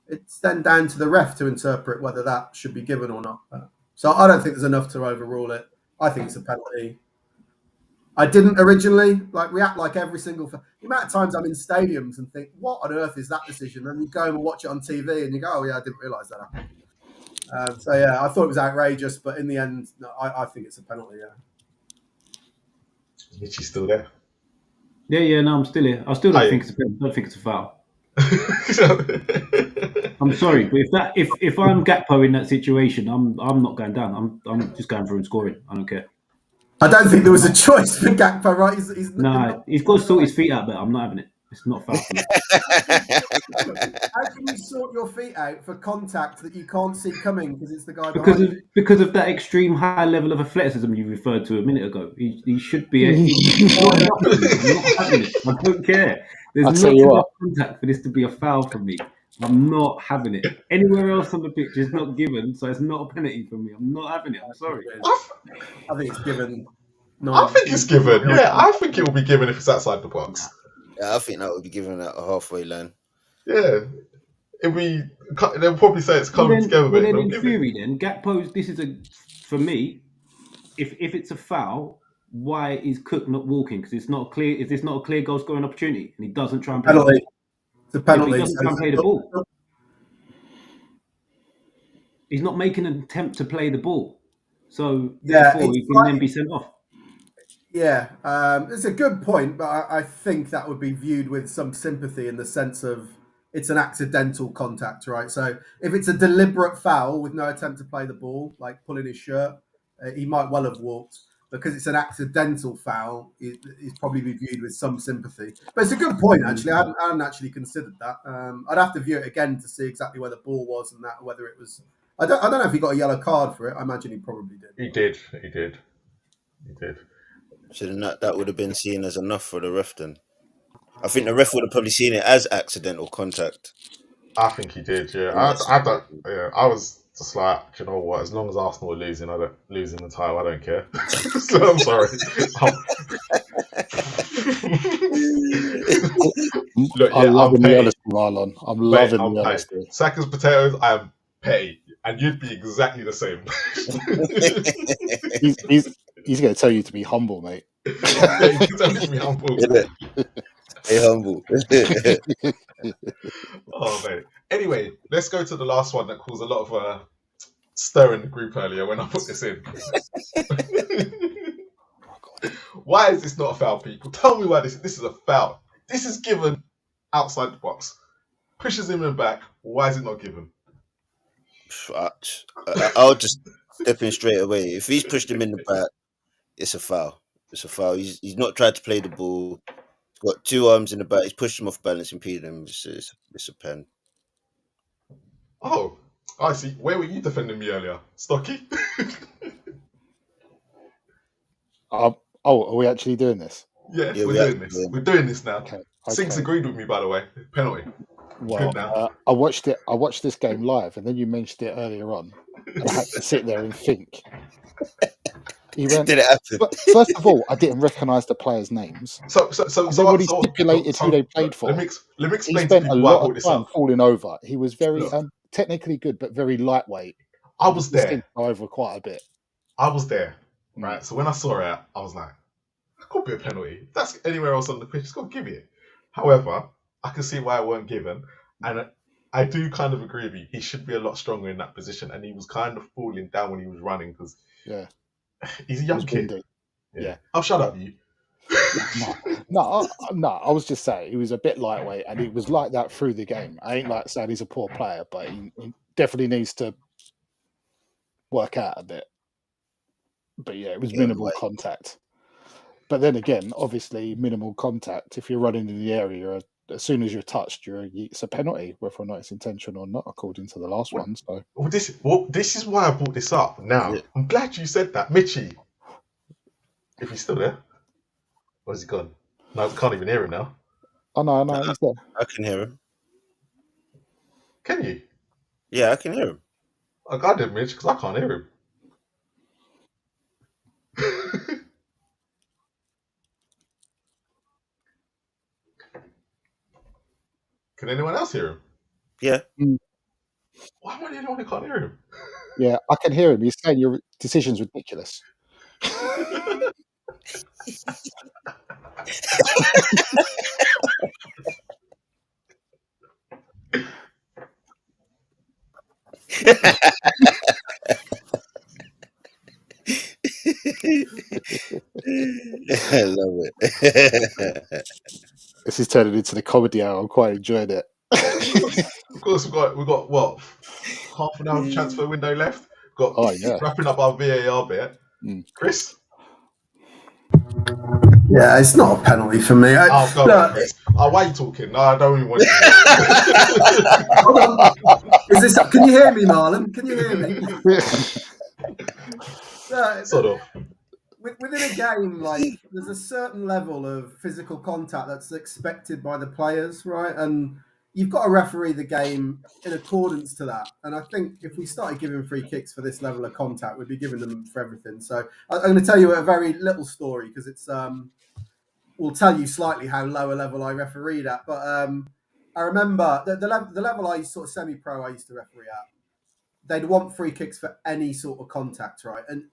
it's then down to the ref to interpret whether that should be given or not. So I don't think there's enough to overrule it. I think it's a penalty. I didn't originally react like every single. The amount of times I'm in stadiums and think, what on earth is that decision? And you go and watch it on TV and you go, oh yeah, I didn't realise that happened. So yeah, I thought it was outrageous, but in the end, no, I think it's a penalty. Yeah. Mitchie's still there. Yeah, no, I'm still here. I still don't think it's a penalty. I don't think it's a foul. I'm sorry, but if I'm Gakpo in that situation, I'm not going down. I'm just going for him scoring. I don't care. I don't think there was a choice for Gakpo, right? He's got to sort his feet out, but I'm not having it. It's not foul. How can you sort your feet out for contact that you can't see coming because it's the guy behind you? Because of that extreme high level of athleticism you referred to a minute ago. He should be. I'm not having it. I don't care. There's not enough contact for this to be a foul for me. I'm not having it. Anywhere else on the pitch is not given, so it's not a penalty for me. I'm not having it. I'm sorry. I think it's given. I think it's given. Yeah, I think it will be given if it's outside the box. Yeah, I think that would be given at a halfway line. Yeah. They'll probably say it's coming together. Well, then in theory, then Gakpo's. This is for me. If it's a foul, why is Cook not walking? Because it's not clear. Is this not a clear goal scoring opportunity? And he doesn't try and play penalty. It's a penalty. He doesn't try and play the ball. He's not making an attempt to play the ball, so therefore he can then be sent off. Yeah, it's a good point, but I think that would be viewed with some sympathy in the sense of it's an accidental contact, right? So if it's a deliberate foul with no attempt to play the ball, like pulling his shirt, he might well have walked. Because it's an accidental foul, it's probably be viewed with some sympathy. But it's a good point, actually. I hadn't actually considered that. I'd have to view it again to see exactly where the ball was and that, whether it was. I don't know if he got a yellow card for it. I imagine he probably did. He did. So then that would have been seen as enough for the ref then. I think the ref would have probably seen it as accidental contact. I think he did, yeah. I don't. Yeah, I was just like, do you know what? As long as Arsenal are losing, losing the title, I don't care. So I'm sorry. Look, I'm loving the honesty, Marlon. I'm loving the honesty. Saka's potatoes, I am petty, and you'd be exactly the same. He's going to tell you to be humble, mate. Yeah, he's going to be humble. Stay humble. Oh, mate. Anyway, let's go to the last one that caused a lot of stir in the group earlier when I put this in. Why is this not a foul, people? Tell me why this is a foul. This is given outside the box. Pushes him in the back. Why is it not given? I'll just step in straight away. If he's pushed him in the back, it's a foul. It's a foul. He's not tried to play the ball. He's got two arms in the back. He's pushed him off balance, impeded him. It's a pen. Oh, I see. Where were you defending me earlier? Stocky? Are we actually doing this? Yeah, we're doing this. We're doing this now. Okay. Six agreed with me, by the way. Penalty. Well, I watched this game live, and then you mentioned it earlier on, and I had to sit there and think. He went. Did it happen? But first of all, I didn't recognise the players' names. So when he stipulated who they played for, let me explain. He spent to a people why I lot brought of this time up. falling over. He was very technically good, but very lightweight. I was there. Over quite a bit. I was there, right? So when I saw it, I was like, "That could be a penalty. If that's anywhere else on the pitch, it's got to give it." However, I can see why it weren't given, and I do kind of agree with you. He should be a lot stronger in that position, and he was kind of falling down when he was running because he's a young kid. Yeah. I'll shut up, you. No, I was just saying he was a bit lightweight, and he was like that through the game. I ain't like saying he's a poor player, but he definitely needs to work out a bit. But yeah, it was minimal contact. But then again, obviously, minimal contact. If you're running in the area, as soon as you're touched, it's a penalty, whether or not it's intentional or not, according to the last one. So, this is why I brought this up. Now, I'm glad you said that, Mitchie. If he's still there, where's he gone? No, I can't even hear him now. Oh no, he's there. I can hear him. Can you? Yeah, I can hear him. I got him, Mitch, because I can't hear him. Can anyone else hear him? Yeah. Why am I the only one who can't hear him? Yeah, I can hear him. He's saying your decision's ridiculous. I love it. This is turning into the comedy hour. I'm quite enjoying it. Of course, we've got what, half an hour of transfer window left. Wrapping up our VAR bit. Chris. Yeah, it's not a penalty for me. Chris. Why are you talking? No, I don't even want to. Is this? Can you hear me, Marlon? Can you hear me? Sort of. Within a game, like there's a certain level of physical contact that's expected by the players, right? And you've got to referee the game in accordance to that. And I think if we started giving free kicks for this level of contact, we'd be giving them for everything. So I'm going to tell you a very little story because it's will tell you slightly how low a level I refereed at. But I remember the level I sort of semi-pro I used to referee at, they'd want free kicks for any sort of contact, right? And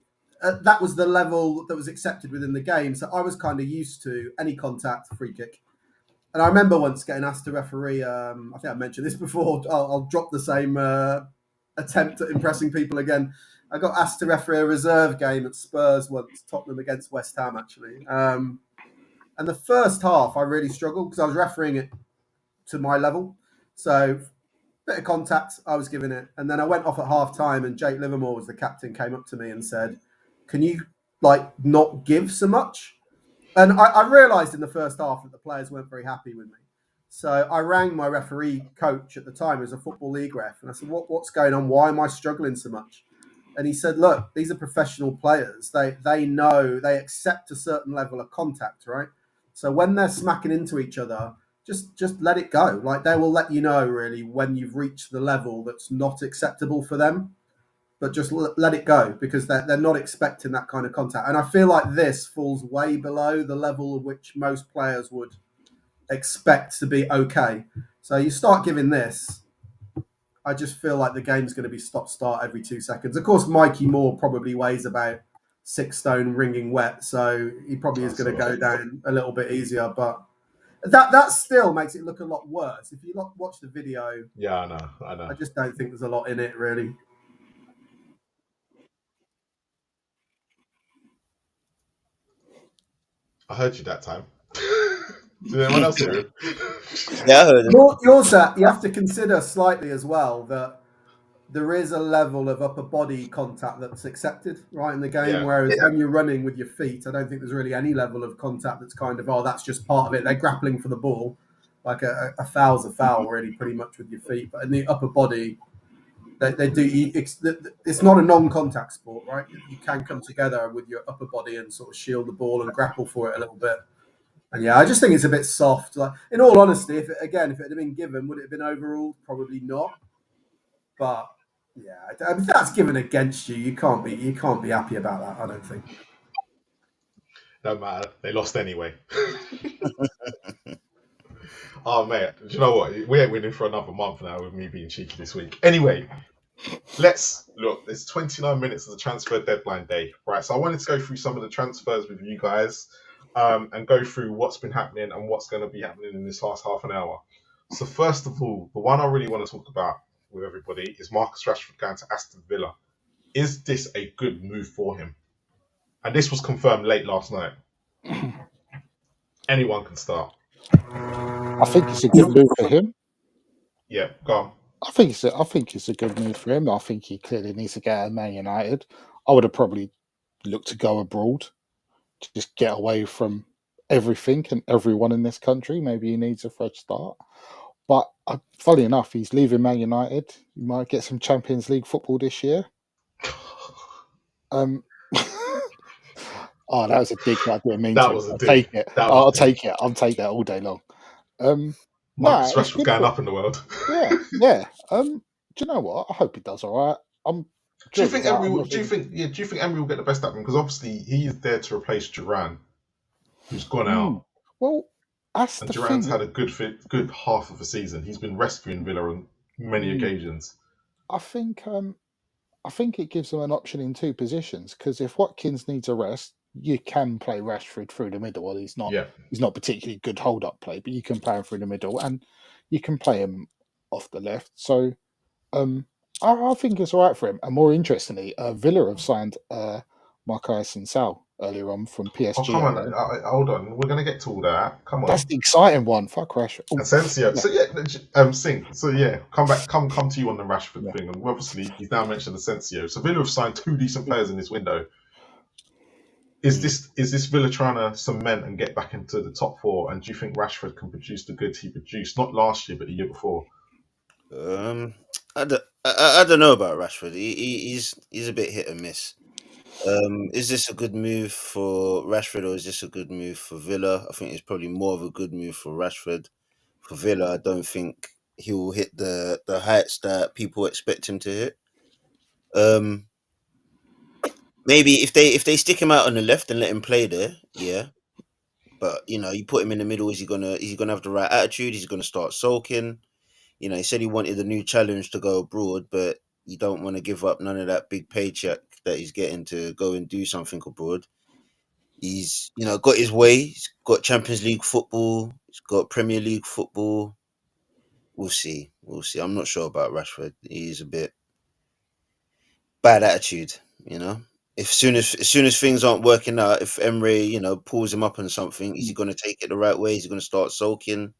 that was the level that was accepted within the game. So I was kind of used to any contact, free kick. And I remember once getting asked to referee, I think I mentioned this before, I'll drop the same attempt at impressing people again. I got asked to referee a reserve game at Spurs once, Tottenham against West Ham, actually. And the first half, I really struggled because I was refereeing it to my level. So bit of contact, I was giving it. And then I went off at half time and Jake Livermore was the captain, came up to me and said, can you not give so much? And I realised in the first half that the players weren't very happy with me. So I rang my referee coach at the time, who was a Football League ref, and I said, what's going on? Why am I struggling so much? And he said, look, these are professional players. They know, they accept a certain level of contact, right? So when they're smacking into each other, just let it go. Like they will let you know really when you've reached the level that's not acceptable for them. But just let it go because they're not expecting that kind of contact. And I feel like this falls way below the level of which most players would expect to be okay. So you start giving this, I just feel like the game's going to be stop-start every 2 seconds. Of course, Mikey Moore probably weighs about 6 stone wringing wet, so he probably is going to go down a little bit easier. But that still makes it look a lot worse. If you watch the video, yeah, I know. I just don't think there's a lot in it, really. I heard you that time. Did anyone else hear him? Yeah, I heard him. You have to consider slightly as well that there is a level of upper body contact that's accepted, right, in the game. Whereas when you're running with your feet, I don't think there's really any level of contact that's kind of, that's just part of it. They're grappling for the ball. Like a foul's a foul, really, pretty much with your feet. But in the upper body, they do. It's not a non-contact sport, right? You can come together with your upper body and sort of shield the ball and grapple for it a little bit. And yeah, I just think it's a bit soft. Like, in all honesty, if it had been given, would it have been overruled? Probably not. But yeah, I mean, that's given against you. You can't be happy about that. I don't think. No matter, they lost anyway. Oh mate, do you know what? We ain't winning for another month now with me being cheeky this week. Anyway, let's look. There's 29 minutes of the transfer deadline day, right? So I wanted to go through some of the transfers with you guys, and go through what's been happening and what's going to be happening in this last half an hour. So first of all, the one I really want to talk about with everybody is Marcus Rashford going to Aston Villa. Is this a good move for him? And this was confirmed late last night. Anyone can start. I think it's a good move for him. Yeah, go on. I think it's a good move for him. I think he clearly needs to get out of Man United. I would have probably looked to go abroad, to just get away from everything and everyone in this country. Maybe he needs a fresh start. But funny enough, he's leaving Man United. He might get some Champions League football this year. Oh, that was a dig that I didn't mean That to. was a I'll dig. take it. That was I'll a dig. take it. I'll take that all day long. Marcus it's Rashford good going for- up in the world. Yeah, yeah. Do you know what? I hope he does all right. Do you think Emery will get the best out of him? Because obviously he is there to replace Duran, who's gone out. Well, that's And the Duran's thing. had a good half of a season. He's been rescuing Villa on many occasions. I think it gives them an option in two positions, because if Watkins needs a rest, you can play Rashford through the middle. Well, he's not particularly good hold-up play, but you can play him through the middle, and you can play him off the left. So I think it's all right for him. And more interestingly, Villa have signed Marcus Sal earlier on from PSG. Oh, come on. Hold on. We're going to get to all that. Come on. That's the exciting one. Fuck Rashford. Asensio. So yeah, come to you on the Rashford thing. And obviously, he's now mentioned Asensio. So Villa have signed two decent players in this window. Is this Villa trying to cement and get back into the top four? And do you think Rashford can produce the goods he produced, not last year, but the year before? I don't know about Rashford. He's a bit hit and miss. Is this a good move for Rashford, or is this a good move for Villa? I think it's probably more of a good move for Rashford. For Villa, I don't think he will hit the heights that people expect him to hit. Maybe if they stick him out on the left and let him play there, yeah. But you put him in the middle. Is he gonna have the right attitude? Is he gonna start sulking? He said he wanted a new challenge to go abroad, but you don't want to give up none of that big paycheck that he's getting to go and do something abroad. He's got his way. He's got Champions League football. He's got Premier League football. We'll see. I'm not sure about Rashford. He's a bit bad attitude. As soon as things aren't working out, if Emery pulls him up on something, is he going to take it the right way? Is he going to start sulking?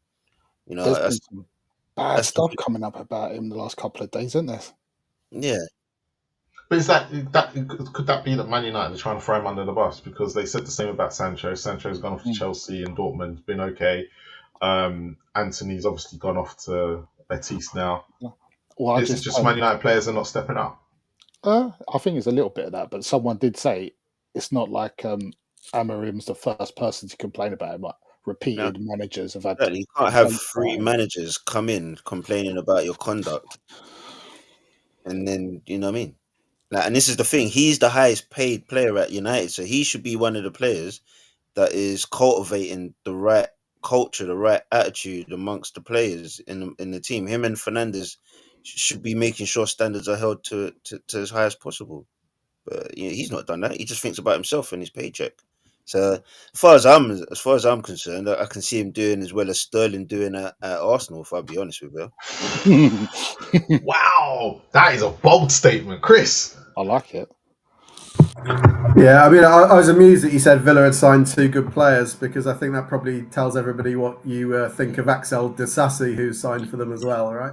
There's been some bad stuff coming up about him the last couple of days, isn't there? Yeah. But is could that be that Man United are trying to throw him under the bus? Because they said the same about Sancho. Sancho's gone off to Chelsea and Dortmund's been okay. Anthony's obviously gone off to Betis now. Well, Is it just Man United players are not stepping up? I think it's a little bit of that, but someone did say it's not like Amorim's the first person to complain about him. Like, repeated managers have had. You can't have three managers come in complaining about your conduct, and then you know what I mean. And this is the thing: he's the highest paid player at United, so he should be one of the players that is cultivating the right culture, the right attitude amongst the players in the team. Him and Fernandes should be making sure standards are held to as high as possible. But he's not done that. He just thinks about himself and his paycheck. So as far as I'm concerned, I can see him doing as well as Sterling doing at Arsenal. If I'll be honest with you. Wow, that is a bold statement, Chris. I like it. Yeah, I mean, I was amused that you said Villa had signed two good players, because I think that probably tells everybody what you think of Axel Disasi, who's signed for them as well, right?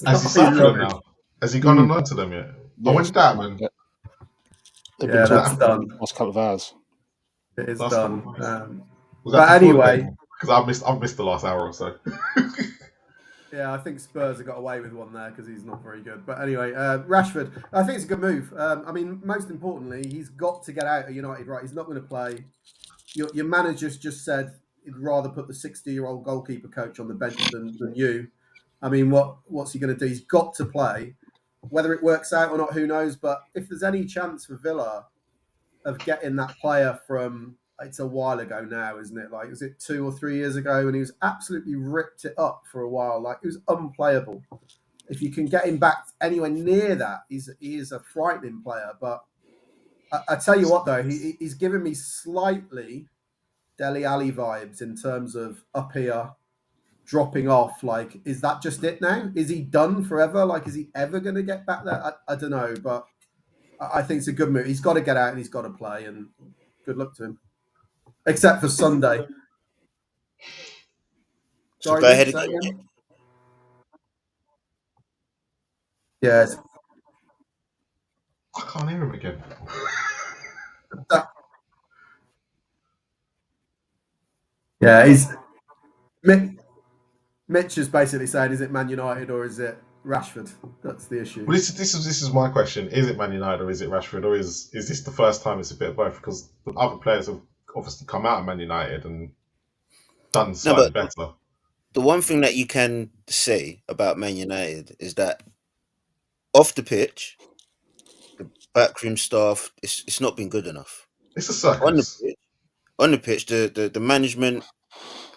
Has he signed for them now? Has he gone on to them yet? Yeah, when did that happen? Yeah, that's done. Last couple of hours. It is done. But anyway, because I've missed the last hour or so. Yeah, I think Spurs have got away with one there because he's not very good. But anyway, Rashford, I think it's a good move. I mean, most importantly, he's got to get out of United, right? He's not going to play. Your manager's just said he'd rather put the 60-year-old goalkeeper coach on the bench than you. I mean, what's he going to do? He's got to play. Whether it works out or not, who knows? But if there's any chance for Villa of getting that player from, it's a while ago now, isn't it? Like, was it 2 or 3 years ago? And he was absolutely ripped it up for a while. Like, he was unplayable. If you can get him back anywhere near that, he is a frightening player. But I tell you what, though, he's given me slightly Dele Alli vibes in terms of up here, dropping off. Like, is that just it now? Is he done forever? Like, is he ever going to get back there? I don't know, but I think it's a good move. He's got to get out and he's got to play, and good luck to him. Except for Sunday. So go ahead again. Yes. I can't hear him again. Yeah, Mitch is basically saying, is it Man United or is it Rashford? That's the issue. Well, this is my question. Is it Man United or is it Rashford, or is this the first time it's a bit of both? Because the other players have obviously come out of Man United and done slightly better. The one thing that you can say about Man United is that off the pitch, the backroom staff, it's not been good enough. It's a circus. On the pitch, the management.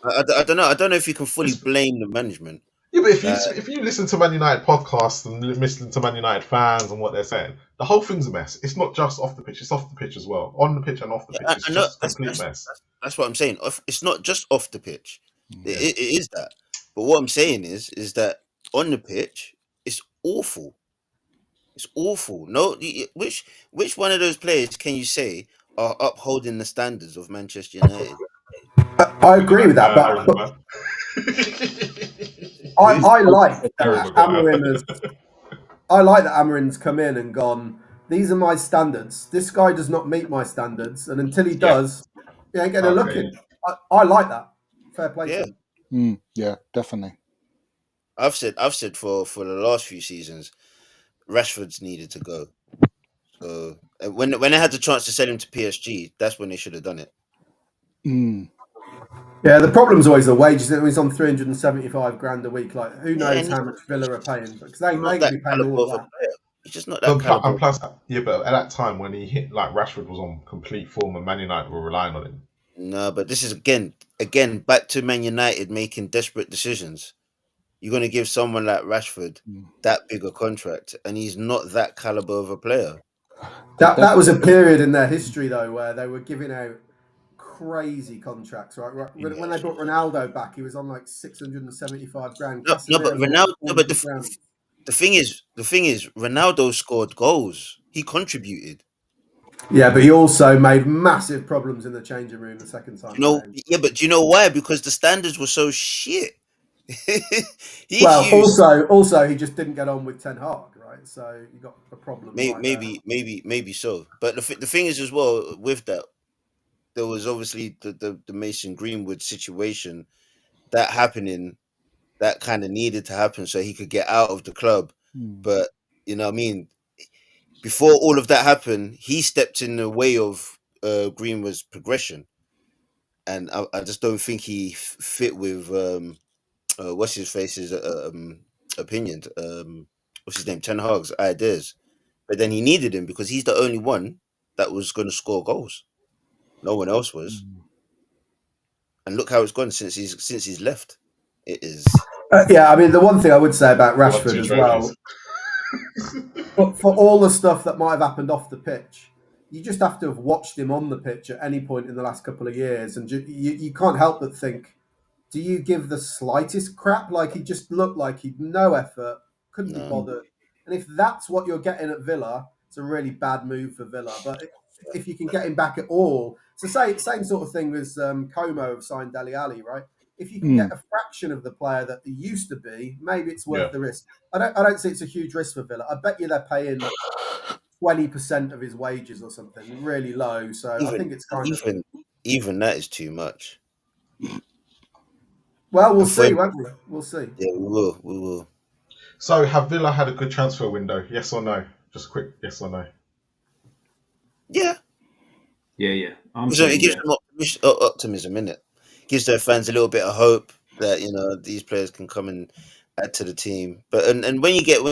I don't know. I don't know if you can fully blame the management. Yeah, but if you listen to Man United podcasts and listen to Man United fans and what they're saying, the whole thing's a mess. It's not just off the pitch; it's off the pitch as well. On the pitch and off the pitch, it's just a complete mess. That's what I'm saying. It's not just off the pitch. Yeah. It is that. But what I'm saying is that on the pitch, it's awful. It's awful. No, which one of those players can you say are upholding the standards of Manchester United? I agree with that, but I like that Amarin's come in and gone, these are my standards. This guy does not meet my standards, and until he does, he ain't going to look in. I like that. Fair play to him. Yeah, definitely. I've said for the last few seasons, Rashford's needed to go. So when they had the chance to sell him to PSG, that's when they should have done it. Yeah, the problem's always the wages. He's on 375 grand a week. Like, who knows how much Villa are paying? Because they may be paying all of that. He's just not that caliber. And plus, but at that time when he hit, like, Rashford was on complete form and Man United were relying on him. No, but this is again back to Man United making desperate decisions. You're going to give someone like Rashford that big a contract, and he's not that caliber of a player. That was a period in their history, though, where they were giving out crazy contracts, right? When they brought Ronaldo back, he was on like 675 grand. But Ronaldo. But the thing is, Ronaldo scored goals. He contributed. Yeah, but he also made massive problems in the changing room the second time. But do you know why? Because the standards were so shit. Also, he just didn't get on with Ten Hag, right? So you got a problem. Maybe so. But the thing is as well with that, there was obviously the Mason Greenwood situation that happening, that kind of needed to happen so he could get out of the club. But you know what I mean. Before all of that happened, he stepped in the way of Greenwood's progression, and I just don't think he fit with what's his face's opinions. What's his name? Ten Hag's ideas. But then he needed him because he's the only one that was going to score goals. No one else was. And look how it's gone since he's left. It is. Yeah, I mean, the one thing I would say about Rashford as well, but for all the stuff that might have happened off the pitch, you just have to have watched him on the pitch at any point in the last couple of years, and you can't help but think, do you give the slightest crap? Like, he just looked like he'd no effort, couldn't be bothered. And if that's what you're getting at Villa, it's a really bad move for Villa. But if you can get him back at all, it's the same sort of thing with Como have signed Dele Alli, right? If you can get a fraction of the player that he used to be, maybe it's worth the risk. I don't see it's a huge risk for Villa. I bet you they're paying 20% of his wages or something, really low. So I think it's even that is too much. Well, we'll see, won't we? We'll see. Yeah, we will. So, have Villa had a good transfer window? Yes or no? Just a quick yes or no. Yeah. Yeah. So it gives them optimism, innit? gives their fans a little bit of hope that these players can come and add to the team. But and when you get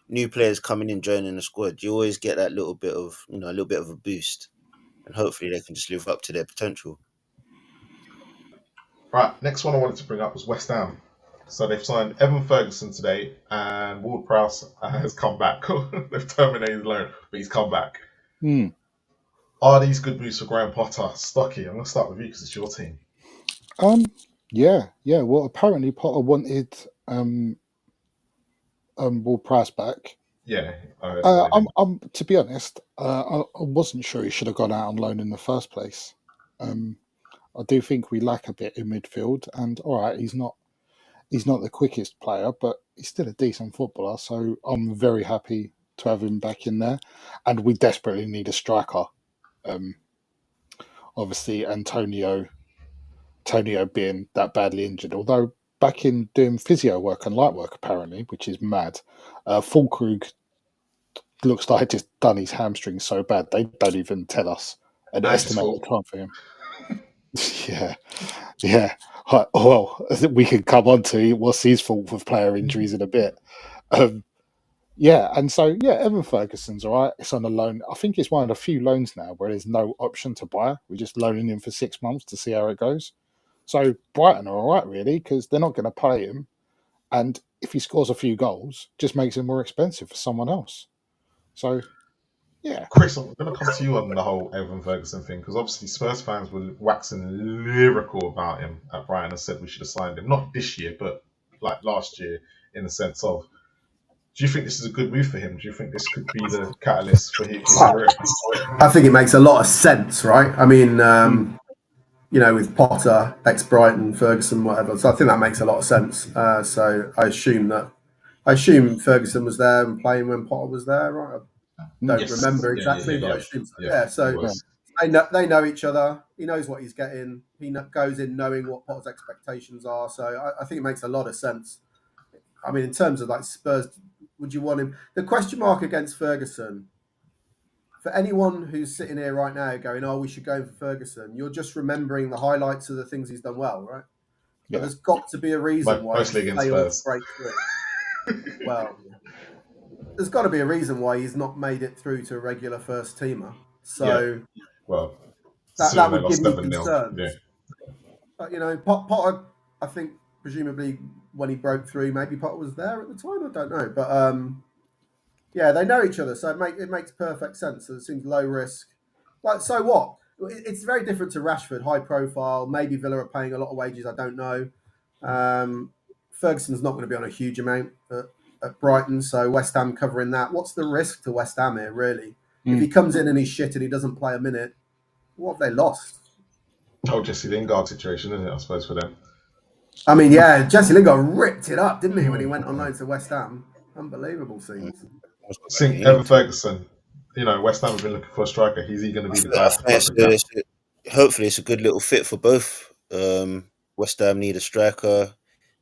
new players coming in joining the squad, you always get that little bit of a little bit of a boost, and hopefully they can just live up to their potential. Right, next one I wanted to bring up was West Ham. So they've signed Evan Ferguson today, and Ward Prowse has come back. They've terminated his loan, but he's come back. Are these good moves for Graham Potter? Stocky, I'm going to start with you because it's your team. Yeah. Well, apparently Potter wanted Ward Prowse back. Yeah. To be honest, I wasn't sure he should have gone out on loan in the first place. I do think we lack a bit in midfield, and all right, he's not the quickest player, but he's still a decent footballer. So I'm very happy to have him back in there, and we desperately need a striker. Obviously, Antonio being that badly injured, although back in doing physio work and light work apparently, which is mad. Fulkrug looks like just done his hamstring so bad they don't even tell us an estimated time for him. Yeah. Well, we can come on to what's his fault with player injuries in a bit. And so Evan Ferguson's all right. It's on a loan. I think it's one of the few loans now where there's no option to buy. We're just loaning him for 6 months to see how it goes. So Brighton are all right, really, because they're not going to pay him. And if he scores a few goals, just makes him more expensive for someone else. So, yeah. Chris, I'm going to come to you on the whole Evan Ferguson thing, because obviously Spurs fans were waxing lyrical about him at Brighton and said we should have signed him. Not this year, but like last year, in the sense of, do you think this is a good move for him? Do you think this could be the catalyst for his career? I think it makes a lot of sense, right? I mean, with Potter, ex-Brighton, Ferguson, whatever. So I think that makes a lot of sense. So I assume Ferguson was there and playing when Potter was there, right? I don't remember exactly, but I assume so. So they know each other. He knows what he's getting. He goes in knowing what Potter's expectations are. So I think it makes a lot of sense. I mean, in terms of like Spurs, would you want him? The question mark against Ferguson, for anyone who's sitting here right now going, oh, we should go for Ferguson, you're just remembering the highlights of the things he's done well, right? But there's got to be a reason why mostly he's against failed Spurs. to break through. Well, there's got to be a reason why he's not made it through to a regular first teamer. So that would give me concerns. Yeah. But Potter, I think presumably when he broke through, maybe Potter was there at the time. I don't know, but they know each other, so it makes perfect sense. So it seems low risk. Like, so what? It's very different to Rashford, high profile. Maybe Villa are paying a lot of wages. I don't know. Ferguson's not going to be on a huge amount at Brighton, so West Ham covering that. What's the risk to West Ham here, really? If he comes in and he's shit and he doesn't play a minute, what have they lost? Oh, Jesse Lingard situation, isn't it? I suppose for them. I mean, Jesse Lingard ripped it up, didn't he, when he went on loan to West Ham? Unbelievable scenes. Evan Ferguson, West Ham have been looking for a striker. Is he going to be the guy to plug the gap? Hopefully, it's a good little fit for both. West Ham need a striker.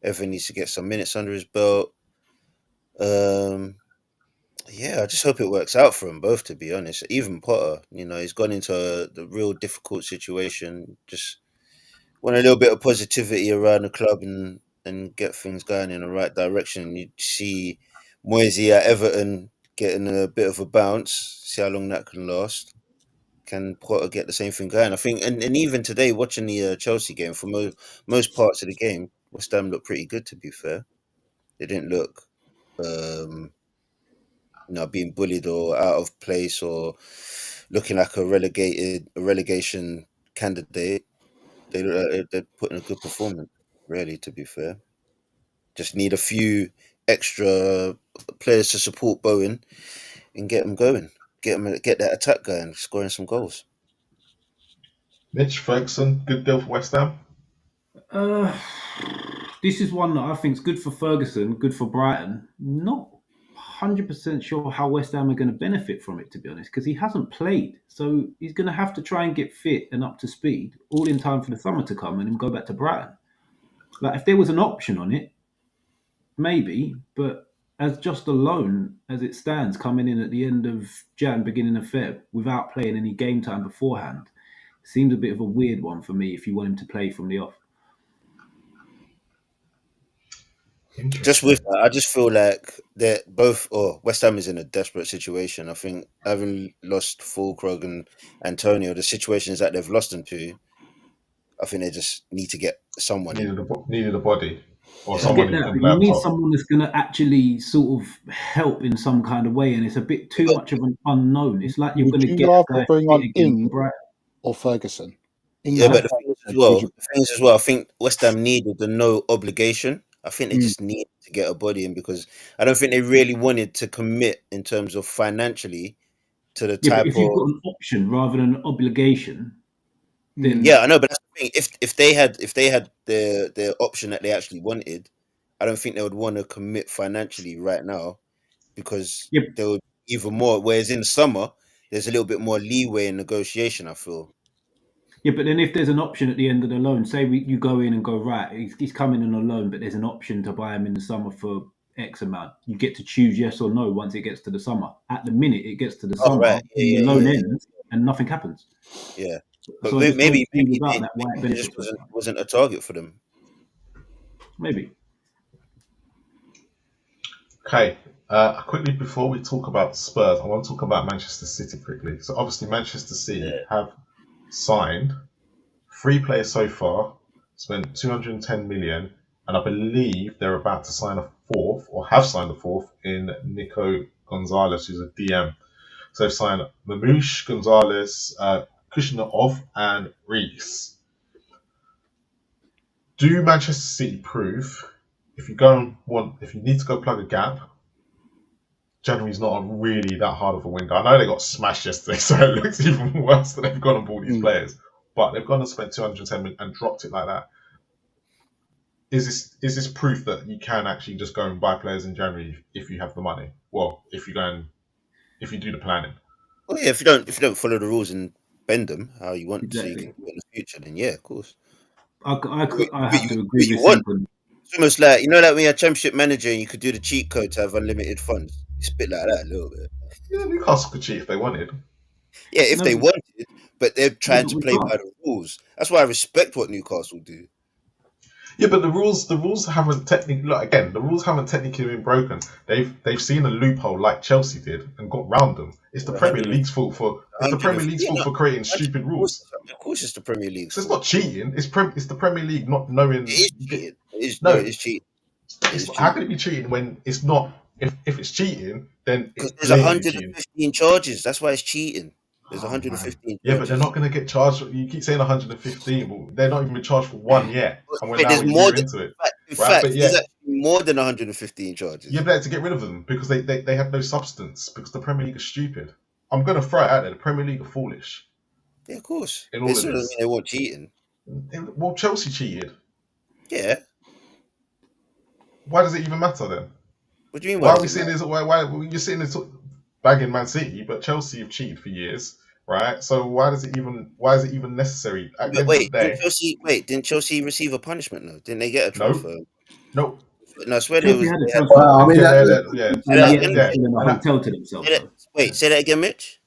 Evan needs to get some minutes under his belt. I just hope it works out for them both, to be honest. Even Potter, he's gone into the real difficult situation. Just want a little bit of positivity around the club and get things going in the right direction. You see Moisey at Everton getting a bit of a bounce. See how long that can last. Can Potter get the same thing going? I think, and even today, watching the Chelsea game, for most parts of the game, West Ham looked pretty good, to be fair. They didn't look being bullied or out of place or looking like a relegation candidate. They're putting a good performance, really, to be fair. Just need a few extra players to support Bowen and get them going. Get that attack going, scoring some goals. Mitch, Ferguson, good deal for West Ham? This is one that I think is good for Ferguson, good for Brighton. Not 100% sure how West Ham are going to benefit from it, to be honest, because he hasn't played. So he's going to have to try and get fit and up to speed, all in time for the summer to come and then go back to Brighton. Like, if there was an option on it, maybe, but as just a loan, as it stands, coming in at the end of Jan, beginning of Feb, without playing any game time beforehand, seems a bit of a weird one for me if you want him to play from the off. Just with that, I just feel like they're both, or West Ham is in a desperate situation. I think having lost Fulkrug and Antonio, the situations that they've lost them to, I think they just need to get someone in. Needed a body or I someone get who that, can but play you up need top. someone that's going to actually sort of help in some kind of way, and it's a bit too much of an unknown. It's like you're Would going to you get rather a guy bring fit on against Ing Brighton. or Ferguson? Ings Yeah, or but the Ferguson? things as well, I think West Ham needed the no obligation. I think they Mm. just need to get a body in because I don't think they really wanted to commit in terms of financially to the Yeah, but type if you've of. got an option rather than an obligation, then Yeah, I know, but that's the thing. If they had the option that they actually wanted, I don't think they would want to commit financially right now because Yep. they would even more. Whereas in the summer, there's a little bit more leeway in negotiation. I feel. yeah, but then if there's an option at the end of the loan, say you go in and go right, he's coming on a loan, but there's an option to buy him in the summer for X amount. You get to choose yes or no once it gets to the summer. At the minute it gets to the Oh summer, right, the loan ends and nothing happens. yeah. But So I just don't see without maybe that why it it just benefits us. wasn't a target for them. Maybe. Okay, quickly before we talk about Spurs, I want to talk about Manchester City quickly. So obviously Manchester City have signed 3 players so far, spent 210 million, and I believe they're about to sign a 4th, or have signed a 4th, in Nico Gonzalez, who's a DM. So they've signed Mamouche, Gonzalez, Kushnov, and Reese. Do Manchester City prove if you need to go plug a gap, January's not really that hard of a window. I know they got smashed yesterday, so it looks even worse that they've gone and bought these players. But they've gone and spent 210 million and dropped it like that. Is this proof that you can actually just go and buy players in January if you have the money? Well, if you do the planning. Well, yeah, if you don't follow the rules and bend them how you want, so you Exactly. can do it in the future, then yeah, of course. I But have to agree you with want. Simple. It's almost like like when you're a championship manager and you could do the cheat code to have unlimited funds. It's a bit like that a little bit. Yeah, Newcastle could cheat if they wanted. Yeah, if they wanted, but they're trying to we play can't. by the rules. That's why I respect what Newcastle do. Yeah, but the rules haven't technically. Look, again, the rules haven't technically been broken. They've seen a loophole like Chelsea did and got round them. It's the Premier League's fault for creating stupid rules. Of course, it's the Premier League. So it's not cheating. It's the Premier League not knowing. It is cheating. It is cheating. How can it be cheating when it's not? If it's cheating, then because it's there's 115 charges. That's why it's cheating. There's 115. Yeah, but they're not going to get charged. You keep saying 115, but they're not even been charged for one yet. And we're there's now more into it. In fact, there's actually more than 115 charges. Yeah, but they had to get rid of them because they have no substance. Because the Premier League is stupid. I'm going to throw it out there. The Premier League are foolish. Yeah, of course. In all of this, they weren't cheating. Well, Chelsea cheated. Yeah. Why does it even matter then? What do you mean? Why are we seeing this? Why you're sitting there bagging Man City, but Chelsea have cheated for years, right? So why is it even necessary? Didn't Chelsea receive a punishment though? Didn't they get a transfer? No. No, I swear they was. Had a transfer. In a hotel to themselves. Say that again, Mitch.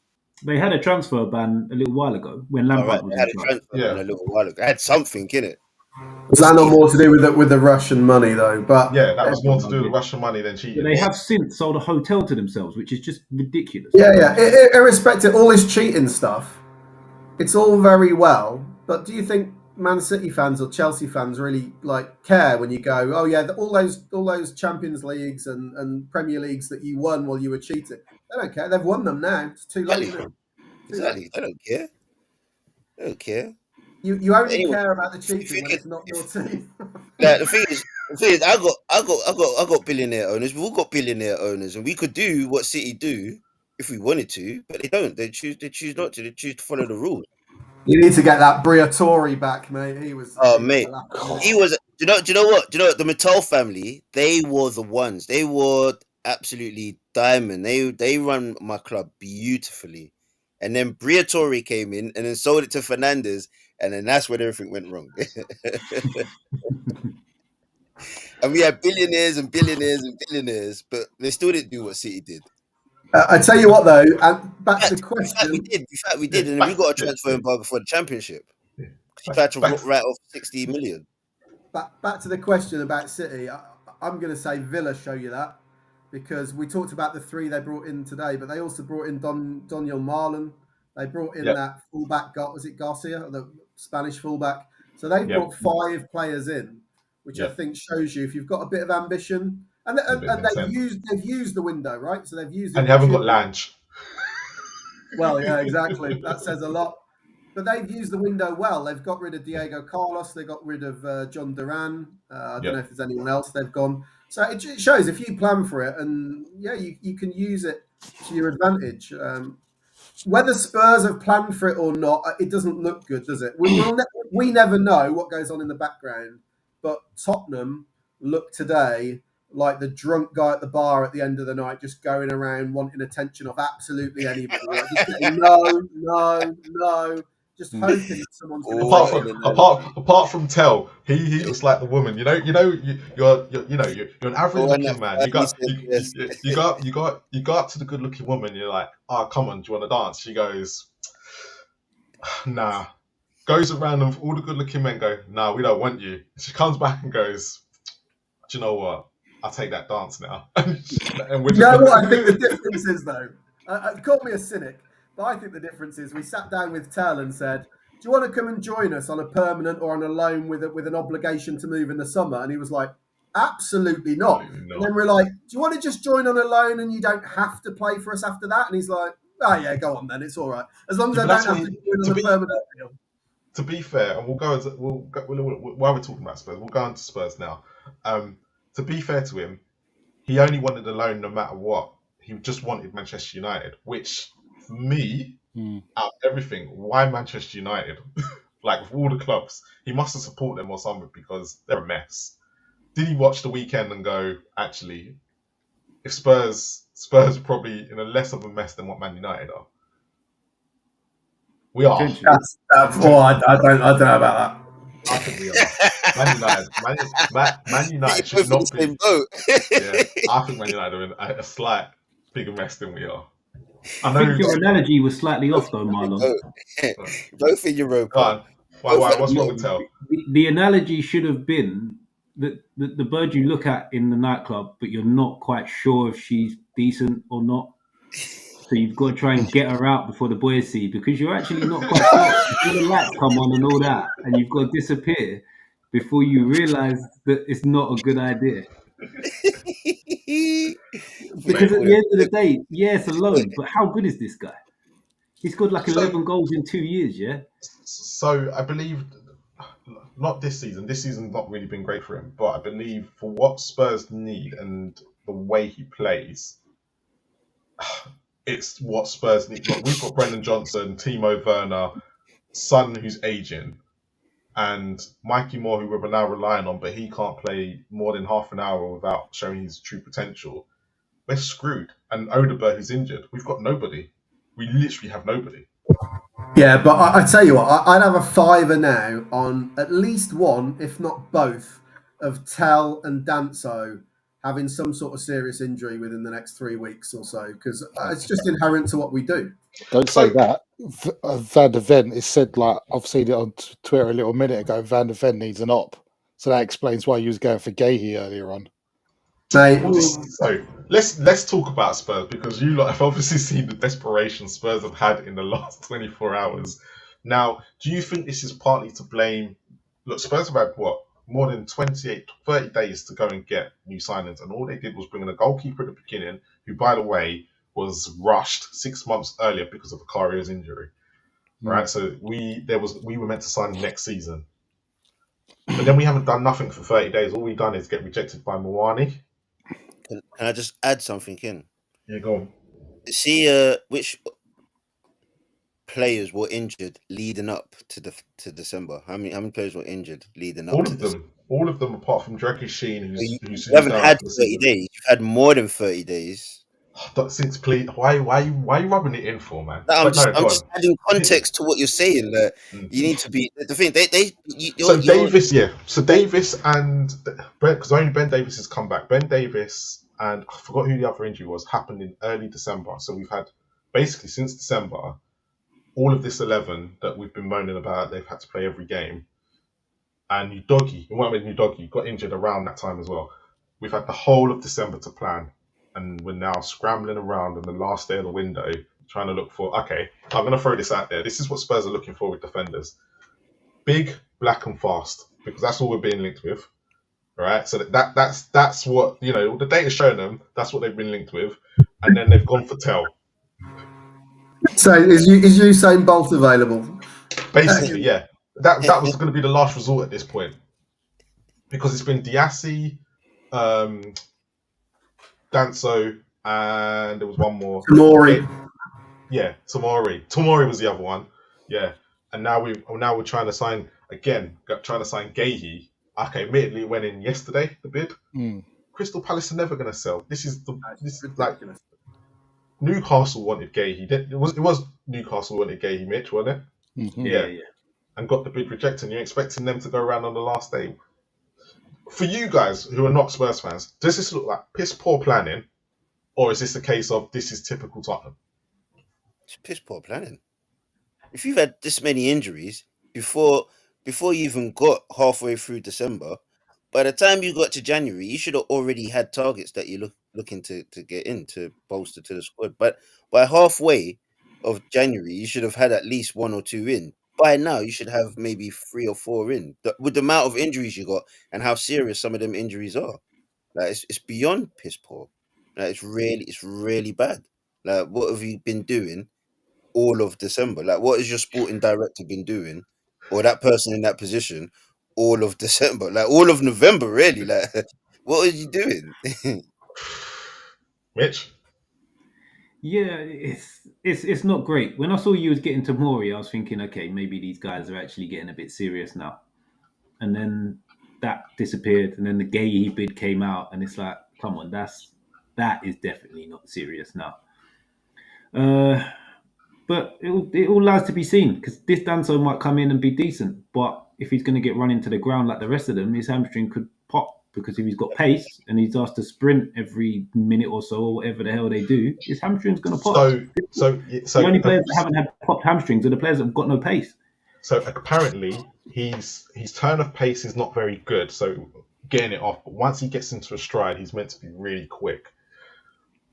They had a transfer ban a little while ago when Lampard was had a transfer ban a little while ago. I had something in it. Was that not more to do with the Russian money though? But yeah, that was more to do with Russian money than cheating. But they have since sold a hotel to themselves, which is just ridiculous. Yeah. Irrespective, all this cheating stuff, it's all very well. But do you think Man City fans or Chelsea fans really care when you go, oh yeah, all those Champions Leagues and Premier Leagues that you won while you were cheating? They don't care. They've won them now. It's too late. Exactly. They don't care. They don't care. You only care about the cheating when it's not your team. The thing is, I got billionaire owners. We've all got billionaire owners, and we could do what City do if we wanted to, but they don't. They choose not to. They choose to follow the rules. You need to get that Briatore back, mate. He was. Oh, mate, he was. Do you know what? The Mattel family. They were the ones. They were absolutely diamond. They run my club beautifully, and then Briatore came in and then sold it to Fernandez. And then that's where everything went wrong. And we had billionaires and billionaires and billionaires, but they still didn't do what City did. I tell you what, though, and back to the question. In fact, we did, and we got a transfer embargo for the Championship. He tried to write off 60 million. Back to the question about City. I'm going to say Villa show you that, because we talked about the 3 they brought in today, but they also brought in Daniel Marlon. They brought in that fullback, was it Garcia, the Spanish fullback? So they brought 5 players in, which I think shows you if you've got a bit of ambition. And they've used the window, right? So they've used it. And you haven't got Lange. Well, yeah, exactly. That says a lot. But they've used the window well. They've got rid of Diego Carlos. They got rid of John Duran. I don't know if there's anyone else they've gone. So it shows if you plan for it, and you can use it to your advantage. Whether Spurs have planned for it or not, it doesn't look good, does it? We never know what goes on in the background. But Tottenham look today like the drunk guy at the bar at the end of the night, just going around wanting attention of absolutely anybody. Right? Just saying, no. Just hoping that someone's going to apart from Tell, he looks like the woman. You're an average looking man. You go up to the good looking woman. You're like, come on, do you want to dance? She goes, nah. Goes around and all the good looking men go, nah, we don't want you. She comes back and goes, do you know what? I'll take that dance now. And you know what I think the difference is, though? Call me a cynic, but I think the difference is we sat down with Tell and said, do you want to come and join us on a permanent or on a loan with an obligation to move in the summer? And he was like, absolutely not. And then we're like, do you want to just join on a loan and you don't have to play for us after that? And he's like, oh, yeah, go on then. It's all right. As long as I don't have to join on a permanent deal. To be fair, and while we're talking about Spurs, we'll go on to Spurs now. To be fair to him, he only wanted a loan no matter what. He just wanted Manchester United, which for me, out of everything, why Manchester United? Like with all the clubs, he must have supported them or something because they're a mess. Did he watch the weekend and go, actually, if Spurs are probably in a less of a mess than what Man United are? We are. I don't know about that. I think we are. Man United should not be. I think Man United are in a slight bigger mess than we are. I think your analogy was slightly off, though, Marlon. Both in Europa. What's wrong with Tell? The analogy should have been that the bird you look at in the nightclub, but you're not quite sure if she's decent or not. So you've got to try and get her out before the boys see, because you're actually not quite sure. Before the lights come on and all that, and you've got to disappear before you realise that it's not a good idea. Because at the end of the day, it's a loan, but how good is this guy? He scored like 11 goals in 2 years, yeah? So I believe, not this season. This season's not really been great for him, but I believe for what Spurs need and the way he plays, it's what Spurs need. Like, we've got Brendan Johnson, Timo Werner, Son, who's aging, and Mikey Moore, who we're now relying on, but he can't play more than half an hour without showing his true potential. We're screwed. And Odegaard, who's injured, we've got nobody. We literally have nobody. Yeah, but I tell you what, I'd have a fiver now on at least one, if not both, of Tell and Danso having some sort of serious injury within the next 3 weeks or so, because it's just inherent to what we do. Don't say that. Van der Ven is said, like, I've seen it on Twitter a little minute ago, Van der Ven needs an op. So that explains why you was going for Gahey earlier on. So let's talk about Spurs, because you lot have obviously seen the desperation Spurs have had in the last 24 hours. Now, do you think this is partly to blame? Look, Spurs have had more than 30 days to go and get new signings, and all they did was bring in a goalkeeper at the beginning, who, by the way, was rushed 6 months earlier because of Vicario's injury. Right? So we were meant to sign him next season. But then we haven't done nothing for 30 days. All we've done is get rejected by Mawani. Can I just add something in? Yeah, go on. See, which players were injured leading up to December? How many players were injured leading up? All of them, apart from Drake Sheen, who's you haven't had 30 days. You've had more than 30 days. Since please, why are you rubbing it in for, man? No, I'm just adding context to what you're saying. That you need to be the thing. So Davis and because only Ben Davis has come back. Ben Davis and I forgot who the other injury was, happened in early December. So we've had, basically since December, all of this 11 that we've been moaning about, they've had to play every game. And Udogie got injured around that time as well. We've had the whole of December to plan, and we're now scrambling around on the last day of the window trying to look for, okay, I'm going to throw this out there. This is what Spurs are looking for with defenders. Big, black and fast, because that's all we're being linked with. Right? So that's what, the data's showing them, that's what they've been linked with. And then they've gone for Tell. So is Usain Bolt available? Basically, yeah. That was going to be the last resort at this point. Because it's been Diassi, Danso, and there was one more. Tomori. Yeah, Tomori. Tomori was the other one. Yeah. And now we're trying to sign Gahey. Okay, admittedly it went in yesterday, the bid. Crystal Palace are never going to sell. This is like Newcastle wanted Gahey. It was Newcastle wanted Gahey, Mitch, wasn't it? Mm-hmm. Yeah. And got the bid rejected. And you're expecting them to go around on the last day. For you guys who are not Spurs fans, does this look like piss poor planning, or is this a case of this is typical Tottenham? It's piss poor planning. If you've had this many injuries before you even got halfway through December, by the time you got to January, you should have already had targets that you're looking to get in to bolster to the squad. But by halfway of January, you should have had at least 1 or 2 in. By now, you should have maybe 3 or 4 in. With the amount of injuries you got and how serious some of them injuries are, like it's beyond piss poor. Like it's really bad. Like, what have you been doing all of December? Like, what has your sporting director been doing, or that person in that position, all of December? Like, all of November, really? Like, what are you doing? Mitch? Yeah, it's not great. When I saw you was getting Tomori, I was thinking, okay, maybe these guys are actually getting a bit serious now. And then that disappeared, and then the Gahey bid came out, and it's like, come on, that is definitely not serious now. But it all lies to be seen, because this Danso might come in and be decent, but if he's going to get run into the ground like the rest of them, his hamstring could pop, because if he's got pace and he's asked to sprint every minute or so, or whatever the hell they do, his hamstring's going to pop. So the only players that haven't had popped hamstrings are the players that have got no pace. So apparently his turn of pace is not very good, so getting it off, but once he gets into a stride, he's meant to be really quick.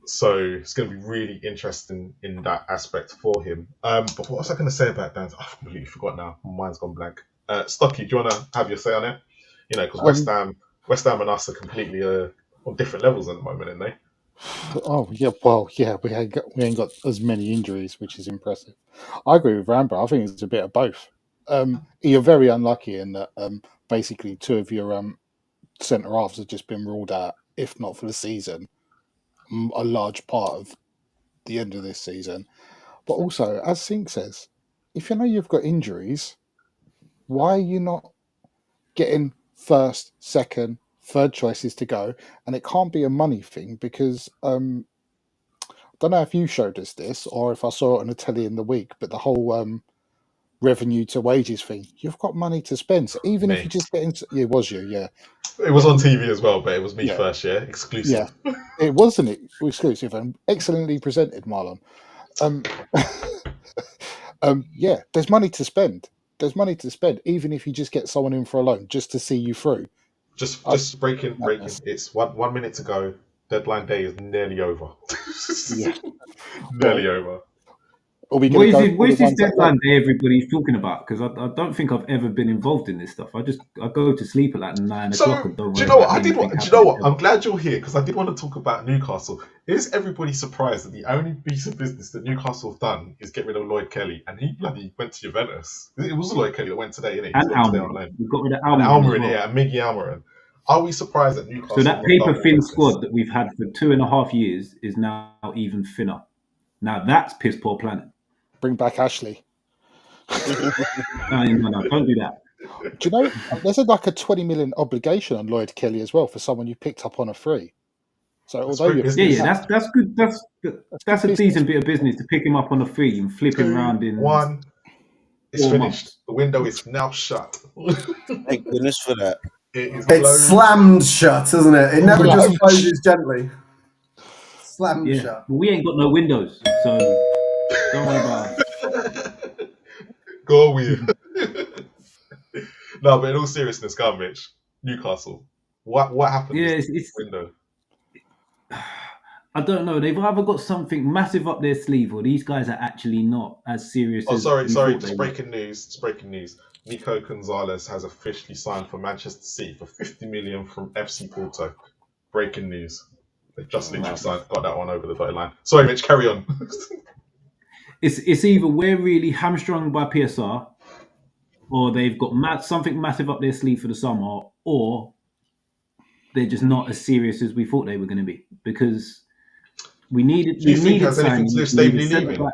So it's going to be really interesting in that aspect for him. But what was I going to say about Dan? I've completely forgot now. My mind's gone blank. Stocky, do you want to have your say on it? Because West Ham and us are completely on different levels at the moment, aren't they? Oh yeah, well yeah, we ain't got as many injuries, which is impressive. I agree with Rambo. I think it's a bit of both. You're very unlucky in that basically 2 of your centre halves have just been ruled out, if not for the season, a large part of the end of this season. But also, as Sink says, if you know you've got injuries, why are you not getting first, second, third choices to go? And it can't be a money thing, because I don't know if you showed us this or if I saw it on the telly in the week, but the whole revenue to wages thing, you've got money to spend. So even if you just get into it was you, yeah. It was on TV as well, but it was me first, yeah? Exclusive. Yeah, it wasn't it exclusive and excellently presented, Marlon. Yeah, there's money to spend. There's money to spend, even if you just get someone in for a loan, just to see you through. Just breaking. It's 1 minute to go. Deadline day is nearly over. Yeah. Nearly over. What is this deadline day everybody's talking about? Because I don't think I've ever been involved in this stuff. I go to sleep at like 9 o'clock and don't. Do you know what? Do you know what? I'm glad you're here, because I did want to talk about Newcastle. Is everybody surprised that the only piece of business that Newcastle have done is get rid of Lloyd Kelly, and he bloody went to Juventus? It was Lloyd Kelly that went today, innit? And Almiron. We've got rid of Almiron, yeah, and Miggy Almiron. Are we surprised that Newcastle? So that paper thin squad that we've had for 2.5 years is now even thinner. Now that's piss poor planning. Bring back Ashley. No, don't do that. Do you know there's like a 20 million obligation on Lloyd Kelly as well for someone you picked up on a free? So although that's good. That's a decent bit of business to pick him up on a free and flip him around in 1. It's finished. Months. The window is now shut. Thank goodness for that. It's slammed shut, isn't it? It never just closes gently. Slam Yeah, shut. but we ain't got no windows, so don't worry about us. Go with. No, but in all seriousness, go on, Mitch. Newcastle. What happened Yeah, this window? I don't know. They've either got something massive up their sleeve, or these guys are actually not as serious as Sorry. we thought It's they breaking news. It's breaking news. Nico Gonzalez has officially signed for Manchester City for 50 million from FC Porto. Breaking news. They just literally signed, got that one over the dotted line. Sorry, Mitch, carry on. It's either we're really hamstrung by PSR, or they've got something massive up their sleeve for the summer, or they're just not as serious as we thought they were going to be. Because we needed. Do you think it has anything signings, to do with Staveley centre leaving? back.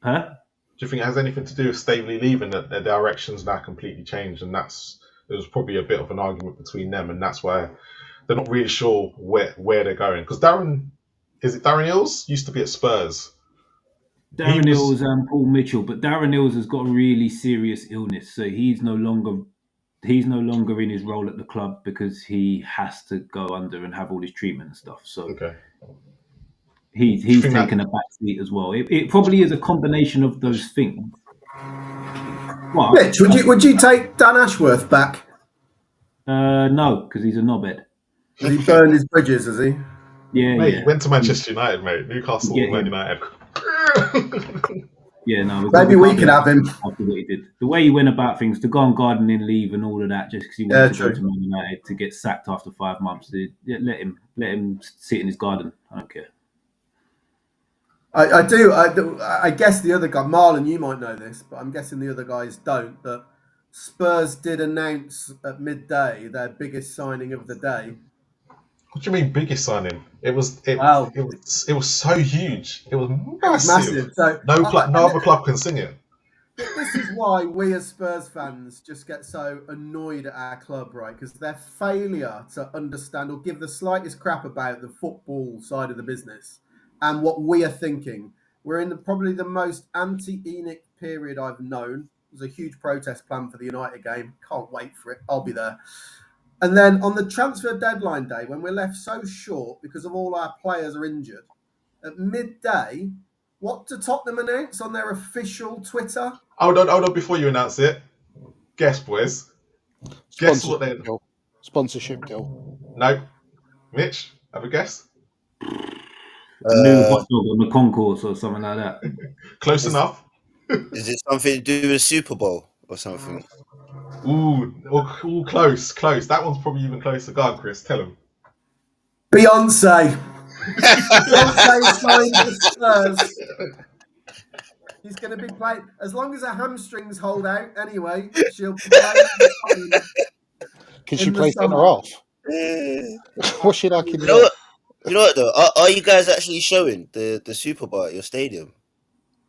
Huh? Do you think it has anything to do with Staveley leaving, that their directions now completely changed, and there was probably a bit of an argument between them, and that's why they're not really sure where they're going? Because Darren Hills used to be at Spurs. Darren Hills and Paul Mitchell, but Darren Hills has got a really serious illness, so he's no longer in his role at the club because he has to go under and have all his treatment and stuff. So okay. He's taken a back seat as well. It probably is a combination of those things. Well, Mitch, would you take Dan Ashworth back? No, because he's a knobhead. Has he burned his bridges, has he? Yeah, mate, yeah. He went to Manchester United, mate. Newcastle, Man United. Yeah, no. Maybe we can have him. After what he did, the way he went about things, to go on gardening leave and all of that, just because he wanted to go to Man United, to get sacked after 5 months. Let him sit in his garden. I don't care. I do. I guess the other guy, Marlon, you might know this, but I'm guessing the other guys don't. That Spurs did announce at midday their biggest signing of the day. What do you mean biggest signing? It was so huge. It was massive. So no other club can sing it. This is why we as Spurs fans just get so annoyed at our club, right? Because their failure to understand or give the slightest crap about the football side of the business and what we are thinking. We're in probably the most anti-ENIC period I've known. There's a huge protest plan for the United game. Can't wait for it. I'll be there. And then on the transfer deadline day, when we're left so short because of all our players are injured, at midday, what do Tottenham announce on their official Twitter? Hold on, before you announce it. Guess, boys. Guess what they... Sponsorship deal. No. Mitch, have a guess? New hot dog on the concourse or something like that. Close enough. Is it something to do with Super Bowl or something? Ooh, close. That one's probably even closer. Go on, Chris, tell him. Beyonce. Beyonce signed the Spurs. He's going to be playing, as long as her hamstrings hold out anyway, she'll be playing. Can she play centre off? What's she like in You know what though? Are you guys actually showing the Super Bowl at your stadium?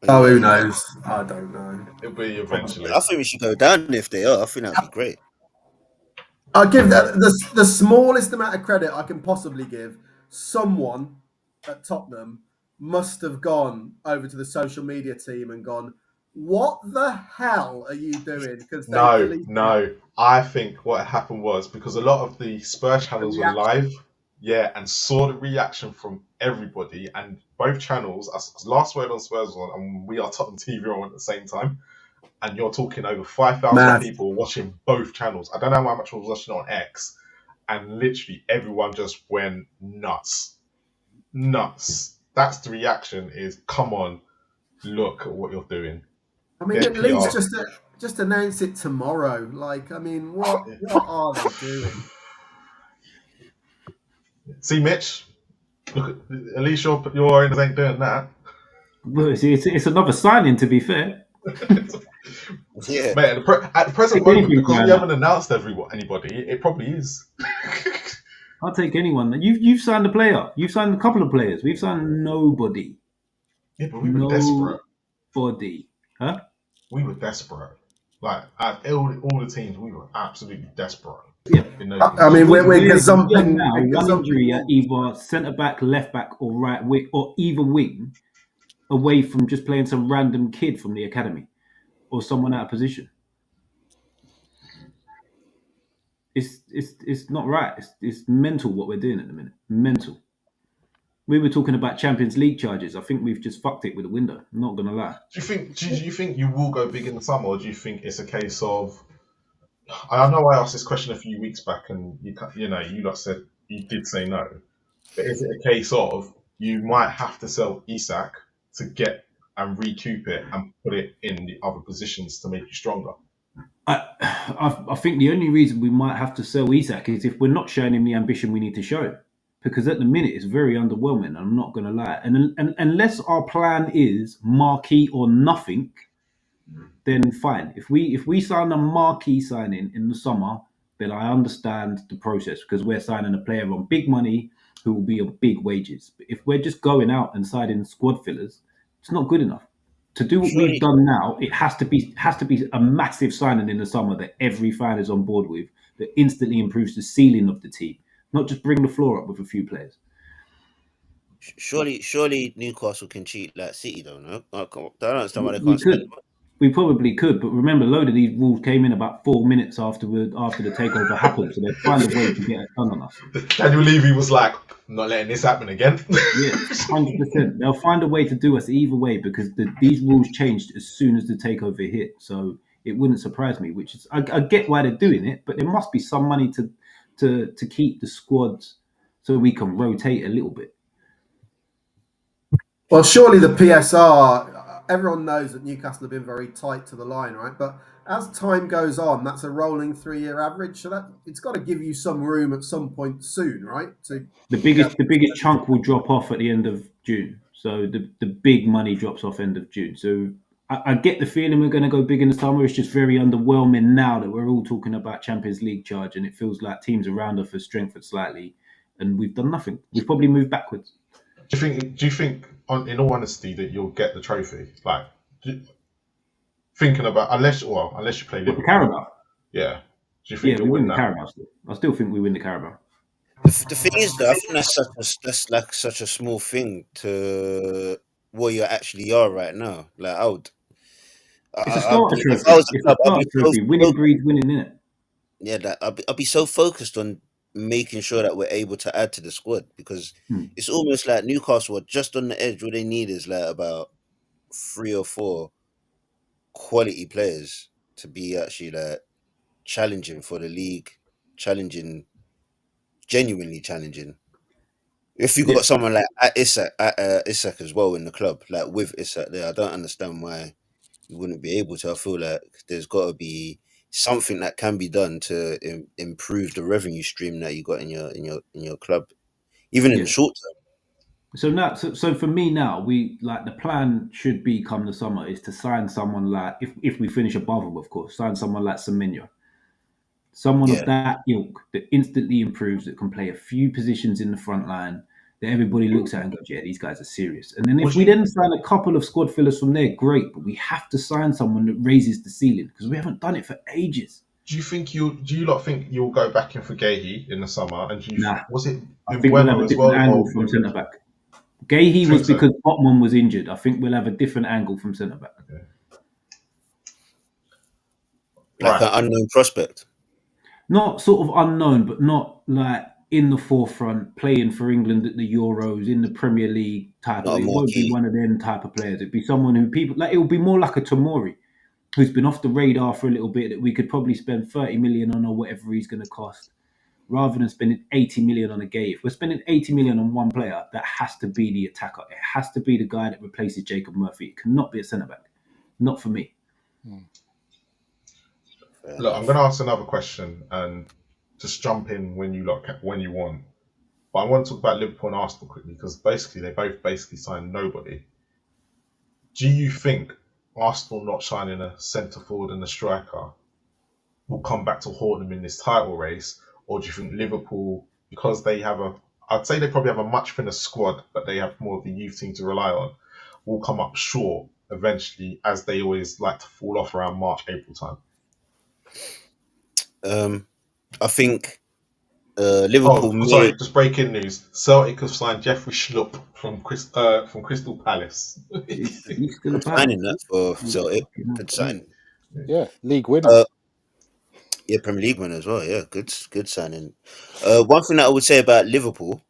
Oh, who knows? I don't know. It'll be eventually. I think we should go down if they are. I think that'd be great. I'll give the smallest amount of credit I can possibly give. Someone at Tottenham must have gone over to the social media team and gone, "What the hell are you doing?" Because no. I think what happened was because a lot of the Spurs channels were live, and saw the reaction from everybody, and both channels. Last Word on Spurs on, and we are Tottenham TV on at the same time. And you're talking over 5,000 people watching both channels. I don't know how much was watching on X, and literally everyone just went nuts. That's the reaction. Is come on, look at what you're doing. I mean, at least just announce it tomorrow. Like, I mean, what are they doing? See, Mitch, look, at least your owners ain't doing that. Well, it's another signing, to be fair. Yeah, mate. At the present moment, because we haven't announced anybody, it probably is. I'll take anyone. You've signed a player. You've signed a couple of players. We've signed nobody. Yeah, but we were desperate. Nobody, huh? We were desperate. Like at all the teams, we were absolutely desperate. Yeah, I mean, we're something now. One injury at either centre back, left back, or right wing, or either wing, away from just playing some random kid from the academy or someone out of position. It's not right. It's mental what we're doing at the minute. Mental. We were talking about Champions League charges. I think we've just fucked it with the window. I'm not gonna lie. Do you think you will go big in the summer, or do you think it's a case of? I know I asked this question a few weeks back, and you lot said you did say no. But is it a case of you might have to sell Isak to get and recoup it and put it in the other positions to make you stronger? I think the only reason we might have to sell Isak is if we're not showing him the ambition we need to show. Because at the minute it's very underwhelming. I'm not going to lie. And unless our plan is marquee or nothing, then fine. If we sign a marquee signing in the summer, then I understand the process because we're signing a player on big money who will be on big wages. But if we're just going out and signing squad fillers, it's not good enough. To do what we've done now, it has to be a massive signing in the summer that every fan is on board with, that instantly improves the ceiling of the team, not just bring the floor up with a few players. Surely Newcastle can cheat like City, though. No, I don't understand why they can't. We probably could, but remember, a load of these rules came in about 4 minutes after the takeover happened, so they'd find a way to get it done on us. Daniel Levy was like, not letting this happen again. Yeah, 100%. They'll find a way to do us either way because these rules changed as soon as the takeover hit. So it wouldn't surprise me. Which is, I get why they're doing it, but there must be some money to keep the squads so we can rotate a little bit. Well, surely the PSR. Everyone knows that Newcastle have been very tight to the line, right? But as time goes on, that's a rolling 3-year average. So that it's got to give you some room at some point soon, right? The biggest chunk will drop off at the end of June. So the big money drops off end of June. So I get the feeling we're going to go big in the summer. It's just very underwhelming now that we're all talking about Champions League charge, and it feels like teams around us have strengthened slightly, and we've done nothing. We've probably moved backwards. Do you think, in all honesty, that you'll get the trophy? Like, thinking about unless you play Liverpool. The Carabao. Yeah. Do you think we win the Carabao still? I still think we win the Carabao. The thing is, though, I think that's like such a small thing to what you actually are right now. Like, it's a starter trophy. It's a starter trophy. Winning breeds winning, innit? Yeah, I'll be so focused on making sure that we're able to add to the squad because it's almost like Newcastle are just on the edge. What they need is like about 3 or 4 quality players to be actually like challenging for the league, genuinely challenging. If you got someone like Isak as well in the club, like with Isak there, I don't understand why you wouldn't be able to. I feel like there's got to be something that can be done to improve the revenue stream that you got in your club, even in the short term. So for me now, we like the plan should be come the summer is to sign someone like if we finish above them, of course, sign someone like Semenyo, someone of that ilk that instantly improves, that can play a few positions in the front line, that everybody looks at and goes, yeah, these guys are serious. And then if we then sign a couple of squad fillers from there, great. But we have to sign someone that raises the ceiling because we haven't done it for ages. Do you lot think you'll go back in for Gahey in the summer? And was it? I think we'll have a different angle from centre back. Gahey was because Botman was injured. I think we'll have a different angle from centre back. Okay. Like an unknown prospect. Not sort of unknown, but not like in the forefront, playing for England at the Euros, in the Premier League type. It won't be one of them type of players. It'd be someone who people like. It would be more like a Tomori, who's been off the radar for a little bit. That we could probably spend 30 million on or whatever he's going to cost, rather than spending 80 million on a Gay. If we're spending 80 million on one player, that has to be the attacker. It has to be the guy that replaces Jacob Murphy. It cannot be a centre back. Not for me. Look, I'm going to ask another question and just jump in when you want. But I want to talk about Liverpool and Arsenal quickly because basically they both signed nobody. Do you think Arsenal not signing a centre forward and a striker will come back to haunt them in this title race, or do you think Liverpool, because I'd say they probably have a much thinner squad, but they have more of the youth team to rely on, will come up short eventually, as they always like to fall off around March, April time? I think Liverpool. Sorry, just breaking news: Celtic have signed Jeffrey Schlupp from Crystal Palace. He's still signing that for Celtic. Good sign. Yeah, league winner. Premier League winner as well. Yeah, good signing. One thing that I would say about Liverpool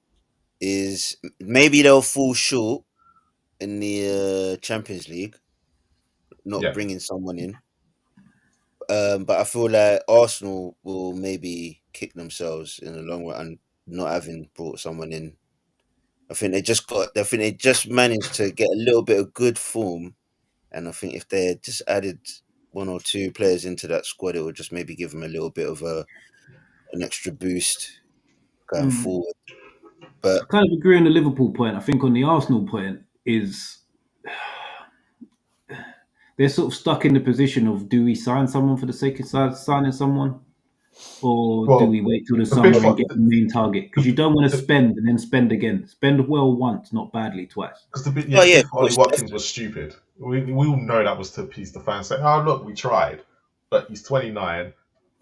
is maybe they'll fall short in the Champions League, not bringing someone in. But I feel like Arsenal will maybe kick themselves in the long run, not having brought someone in. I think they just managed to get a little bit of good form, and I think if they had just added one or two players into that squad, it would just maybe give them a little bit of an extra boost going forward. But I kind of agree on the Liverpool point. I think on the Arsenal point is they're sort of stuck in the position of, do we sign someone for the sake of signing someone, or do we wait till the summer and get the main target? Because you don't want to spend and then spend again. Spend well once, not badly twice. Because Ollie Watkins was stupid. We all know that was to appease the fans. Saying, "Oh look, we tried," but he's 29.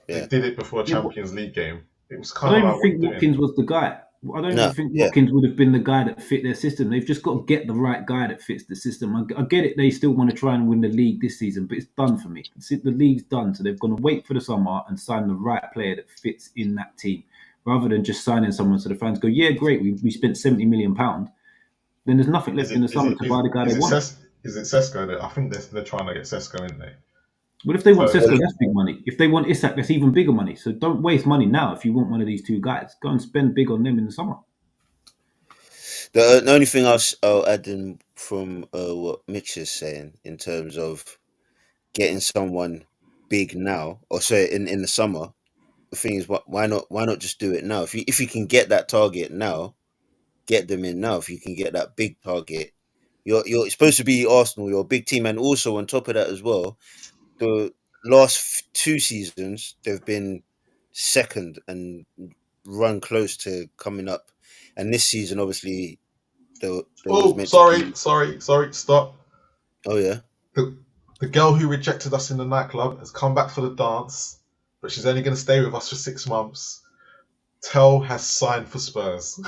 They did it before a Champions League game. It was kind I of. don't think Watkins was the guy. I don't even think Watkins would have been the guy that fit their system. They've just got to get the right guy that fits the system. I get it. They still want to try and win the league this season, but it's done for me. The league's done, so they've got to wait for the summer and sign the right player that fits in that team, rather than just signing someone so the fans go, "Yeah, great, we spent £70 million." Then there's nothing left in the summer to buy the guy they want. Is it Sesko? I think they're trying to get Sesko in there. But if they want Sesko, that's big money. If they want Isak, that's even bigger money. So don't waste money now if you want one of these two guys. Go and spend big on them in the summer. The only thing I'll add in from what Mitch is saying in terms of getting someone big now, or say in the summer, the thing is, why not just do it now? If you can get that target now, get them in now. If you can get that big target, you're supposed to be Arsenal, you're a big team, and also on top of that as well, the last 2 seasons they've been second and run close to coming up, and this season obviously sorry, stop. Oh yeah, the girl who rejected us in the nightclub has come back for the dance, but she's only going to stay with us for 6 months. Tel has signed for Spurs.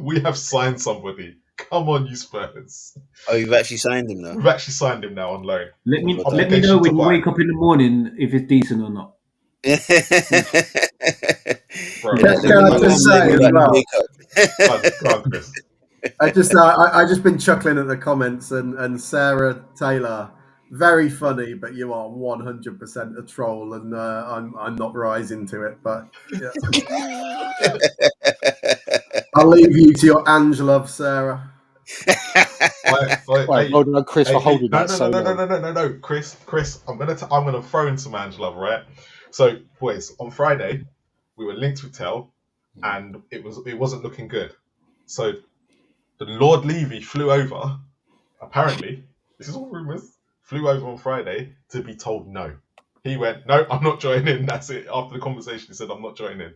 We have signed somebody. Come on, you Spurs. Oh, you've actually signed him now? We've actually signed him now on loan. Let me know when you wake up in the morning if it's decent or not. Bro, Can I just say as well? Go on, Chris. I just been chuckling at the comments, and Sarah Taylor, very funny, but you are 100% a troll, and I'm not rising to it. But yeah. I'll leave you to your Angela, Sarah. Hold on, Chris, for holding that. No, Chris. I'm gonna throw in some Angela, right? So, boys, on Friday we were linked with Tel, and it wasn't looking good. So, the Lord Levy flew over. Apparently, this is all rumours. Flew over on Friday to be told no. He went, "No, I'm not joining." That's it. After the conversation, he said, "I'm not joining."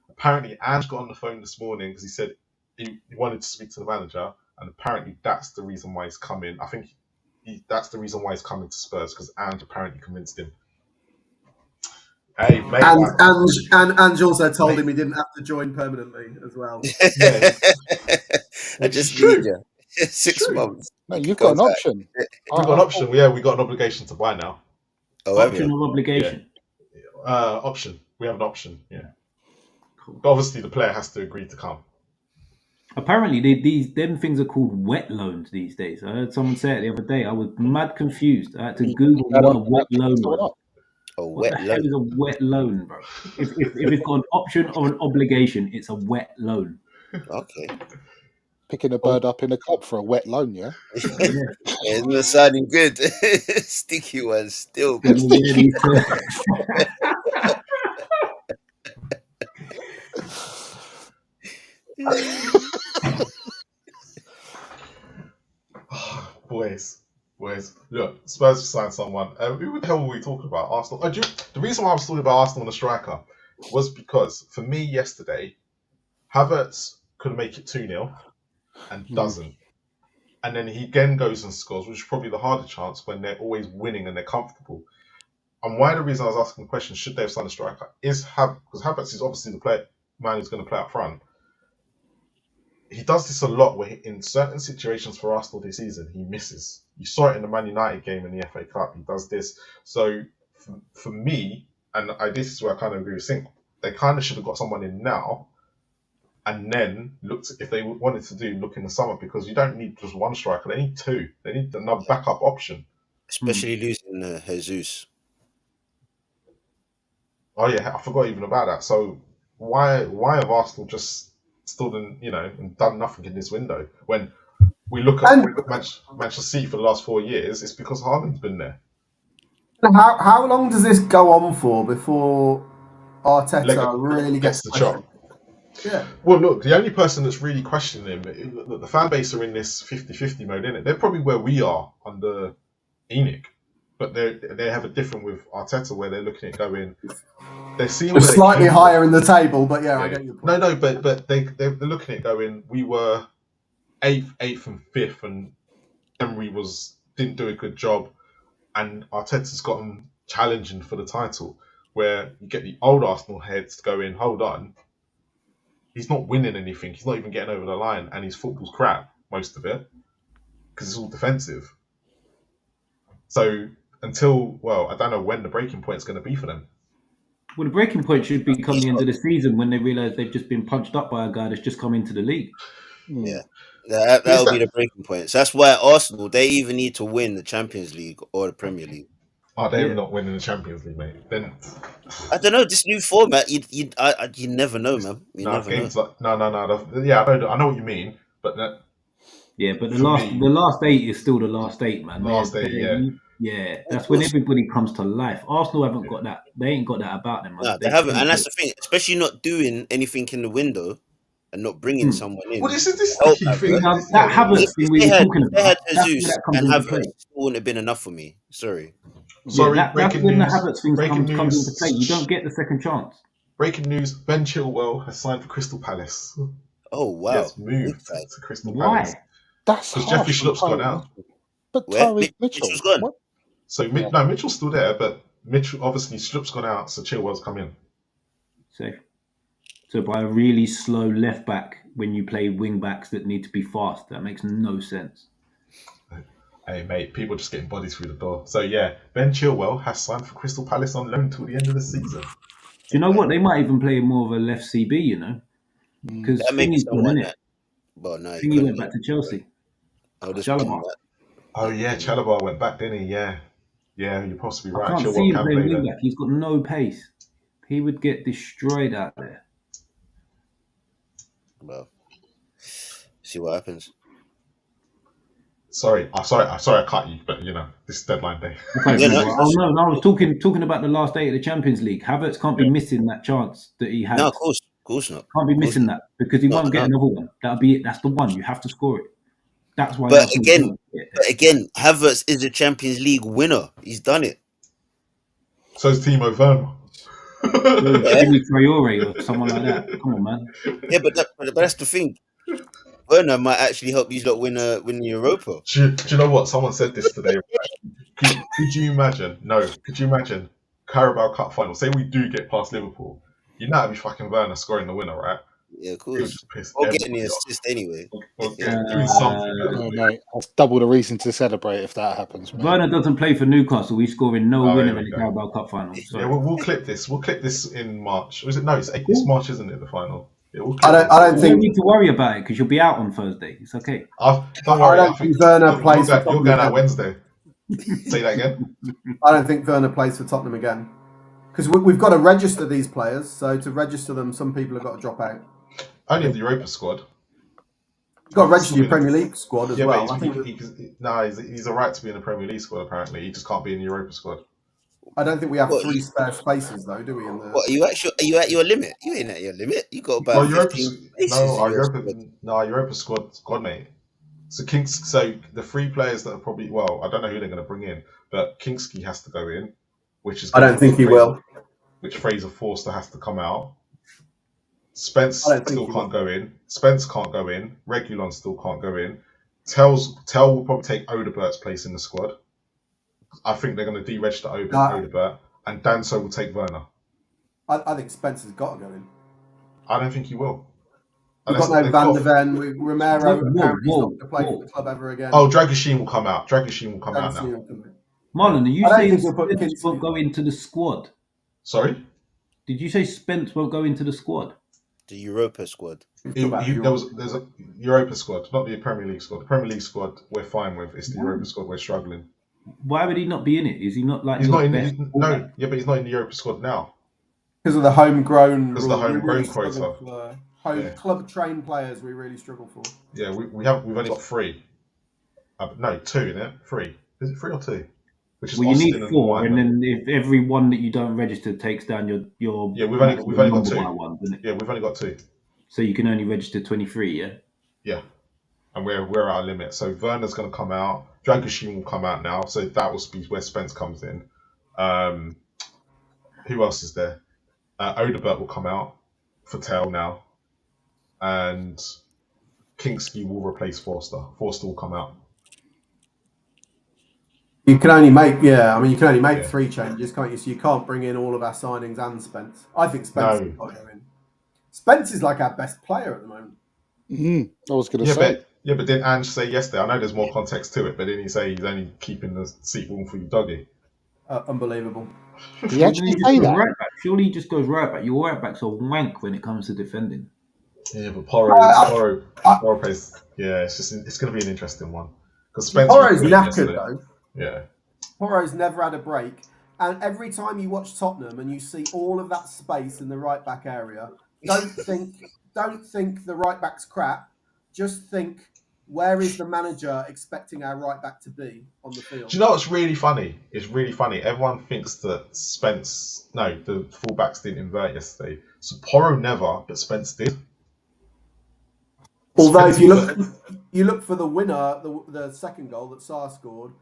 Apparently, Ange got on the phone this morning because he said he wanted to speak to the manager, and apparently that's the reason why he's coming. I think that's the reason why he's coming to Spurs, because Ange apparently convinced him. Hey, mate, and Ange also told him he didn't have to join permanently as well. Yeah. I just need you. 6 months. No, you've got an option. We've got an option. Yeah, we got an obligation to buy now. Oh, option or obligation? Yeah. Option. We have an option. Yeah. Cool. But obviously, the player has to agree to come. Apparently, them things are called wet loans these days. I heard someone say it the other day. I was mad confused. I had to Google what a wet loan was. What the hell is a wet loan, bro? If it's got an option or an obligation, it's a wet loan. Okay. Picking a bird up in a cup for a wet loan, yeah? It's not sounding good. Sticky one still. Boys, look, Spurs have signed someone. Who the hell were we talking about? Arsenal. The reason why I was talking about Arsenal and the striker was because, for me yesterday, Havertz could make it 2-0 and doesn't. And then he again goes and scores, which is probably the harder chance when they're always winning and they're comfortable. And why the reason I was asking the question, should they have signed a striker, is because Havertz is obviously the man who's going to play up front. He does this a lot where in certain situations for Arsenal this season, he misses. You saw it in the Man United game in the FA Cup. He does this. So for me, and this is where I kind of agree with Sink, they kind of should have got someone in now and then looked if they wanted to look in the summer, because you don't need just one striker; they need two. They need another backup option. Especially losing Jesus. Oh yeah, I forgot even about that. So why have Arsenal just stood and done nothing in this window? When we look at Manchester City for the last 4 years, it's because Haaland's been there. How long does this go on for before Arteta really gets the chop? Yeah. Well, look, the only person that's really questioning him, the fan base are in this 50-50 mode, innit? They're probably where we are under ENIC, but they have a different with Arteta, where they're looking at going. They're seeing slightly higher in the table, but yeah, I get your point. No, but they're looking at going. We were eighth and fifth, and Emery didn't do a good job, and Arteta's got them challenging for the title. Where you get the old Arsenal heads going, hold on, he's not winning anything. He's not even getting over the line, and his football's crap, most of it, because it's all defensive. So I don't know when the breaking point is going to be for them. Well, the breaking point should be come the end of the season, when they realise they've just been punched up by a guy that's just come into the league. Yeah, that'll be the breaking point. So that's why Arsenal, they either need to win the Champions League or the Premier League. Oh, they're not winning the Champions League, mate. Then I don't know, this new format. You never know, man. No. Yeah, I know what you mean, but that. Yeah, but the last 8 is still the last 8, man. Last 8, yeah. Yeah, that's when everybody comes to life. Arsenal haven't got that. They ain't got that about them. Man. No, they haven't, and that's the thing. Especially not doing anything in the window and not bringing someone in. Well, this is this thing. That Havertz thing we were talking about. They had Jesus and Havertz, it wouldn't have been enough for me. Sorry. That's when the Havertz thing comes into play. You don't get the second chance. Breaking news: Ben Chilwell has signed for Crystal Palace. Oh wow! Yes, moved to Crystal Palace. Why? That's because Jeffrey Schlupp's gone out. But Tyreek Mitchell's gone. What? So Mitchell's still there, but Mitchell obviously Schlupp's gone out, so Chilwell's come in. So by a really slow left back when you play wing backs that need to be fast, that makes no sense. Hey mate, people are just getting bodies through the door. So yeah, Ben Chilwell has signed for Crystal Palace on loan till the end of the season. Do you know what? They might even play more of a left CB, you know, because Thingy's gone in it. But no, Thingy went back to Chelsea. Chalobah. Oh yeah, Chalobah went back, didn't he? Yeah, you're possibly right. I can't see him playing wing back. He's got no pace. He would get destroyed out there. Well, see what happens. Sorry, I cut you, but this is deadline day. No, I was talking about the last 8 of the Champions League. Havertz can't be missing that chance that he had. No, of course not. Can't be missing that, because he won't get another one. That'll be it. That's the one. You have to score it. That's why. But again, Havertz is a Champions League winner. He's done it. So is Timo Werner. Jimmy Traore or someone like that. Come on, man. Yeah, but that's the thing. Werner might actually help you lot win the Europa. Do you know what? Someone said this today. Could you imagine? No. Could you imagine Carabao Cup final? Say we do get past Liverpool. You know, it'd be fucking Werner scoring the winner, right? Yeah, of course. Or getting the assist anyway. Doing something. No, mate, that's double the reason to celebrate if that happens. Mate. Werner doesn't play for Newcastle. He's scoring no winner in the Carabao Cup final. Sorry. Yeah, we'll clip this. We'll clip this in March. Or is it? No, it's March, isn't it? The final. Yeah, I don't think you need to worry about it, because you'll be out on Thursday. It's okay. Don't worry. I don't think Werner plays. You're going out Wednesday. Say that again. I don't think Werner plays for Tottenham again, because we've got to register these players. So to register them, some people have got to drop out. Only the Europa squad. You've got to register your Premier League squad as well. He's a right to be in the Premier League squad. Apparently, he just can't be in the Europa squad. I don't think we have 3 spare spaces though, do we? What, are you at your limit? You ain't at your limit. You got about 15 spaces. Europa squad, mate. So the 3 players that are probably, I don't know who they're going to bring in, but Kingsley has to go in, I don't think he will. Which Fraser Forster has to come out. Spence still can't go in. Spence can't go in. Reguilon still can't go in. Tell will probably take Odebert's place in the squad. I think they're going to deregister Odebert, and Danso will take Werner. I think Spence has got to go in. I don't think he will. We've got no Van der Ven. Romero apparently not going to play for the club ever again. Oh, Dragoshin will come out. Dragoshin will come out now. Marlon, are you saying Spence won't go into the squad? Sorry? Did you say Spence won't go into the squad? The Europa squad. There's a Europa squad, not the Premier League squad. The Premier League squad we're fine with. It's the Europa squad we're struggling. Why would he not be in it? Is he not like He's not in. best No, yeah, but he's not in the Europa squad now. Because of the homegrown Because of the homegrown quota. Club trained players we really struggle for. Yeah, we've only got 3. No, 2 in it. 3. Is it 3 or 2? Which is well, you Austin need 4, and then if every one that you don't register takes down your yeah, we've only got 2. One, yeah, we've only got 2. So you can only register 23, yeah. Yeah, and we're at our limit. So Werner's going to come out. Dragusin will come out now. So that will be where Spence comes in. Who else is there? Odebert will come out for Tel now, and Kingsley will replace Forster. Forster will come out. You can only make 3 changes, can't you? So you can't bring in all of our signings and Spence. I think Spence is not going in. Spence is like our best player at the moment. I was going to say. But didn't Ange say yesterday? I know there's more context to it, but didn't he say he's only keeping the seat warm for you, doggy? Unbelievable. Did he actually say that? Right back. Surely he just goes right back. Your right backs are wank when it comes to defending. Yeah, but Porro plays. Yeah, it's going to be an interesting one because Porro's knackered though. Yeah. Porro's never had a break, and every time you watch Tottenham and you see all of that space in the right back area, don't think the right back's crap. Just think, where is the manager expecting our right back to be on the field? Do you know what's really funny? It's really funny. Everyone thinks that the fullbacks didn't invert yesterday. So Porro never, but Spence did. Although if you look for the winner, the second goal that Sarr scored,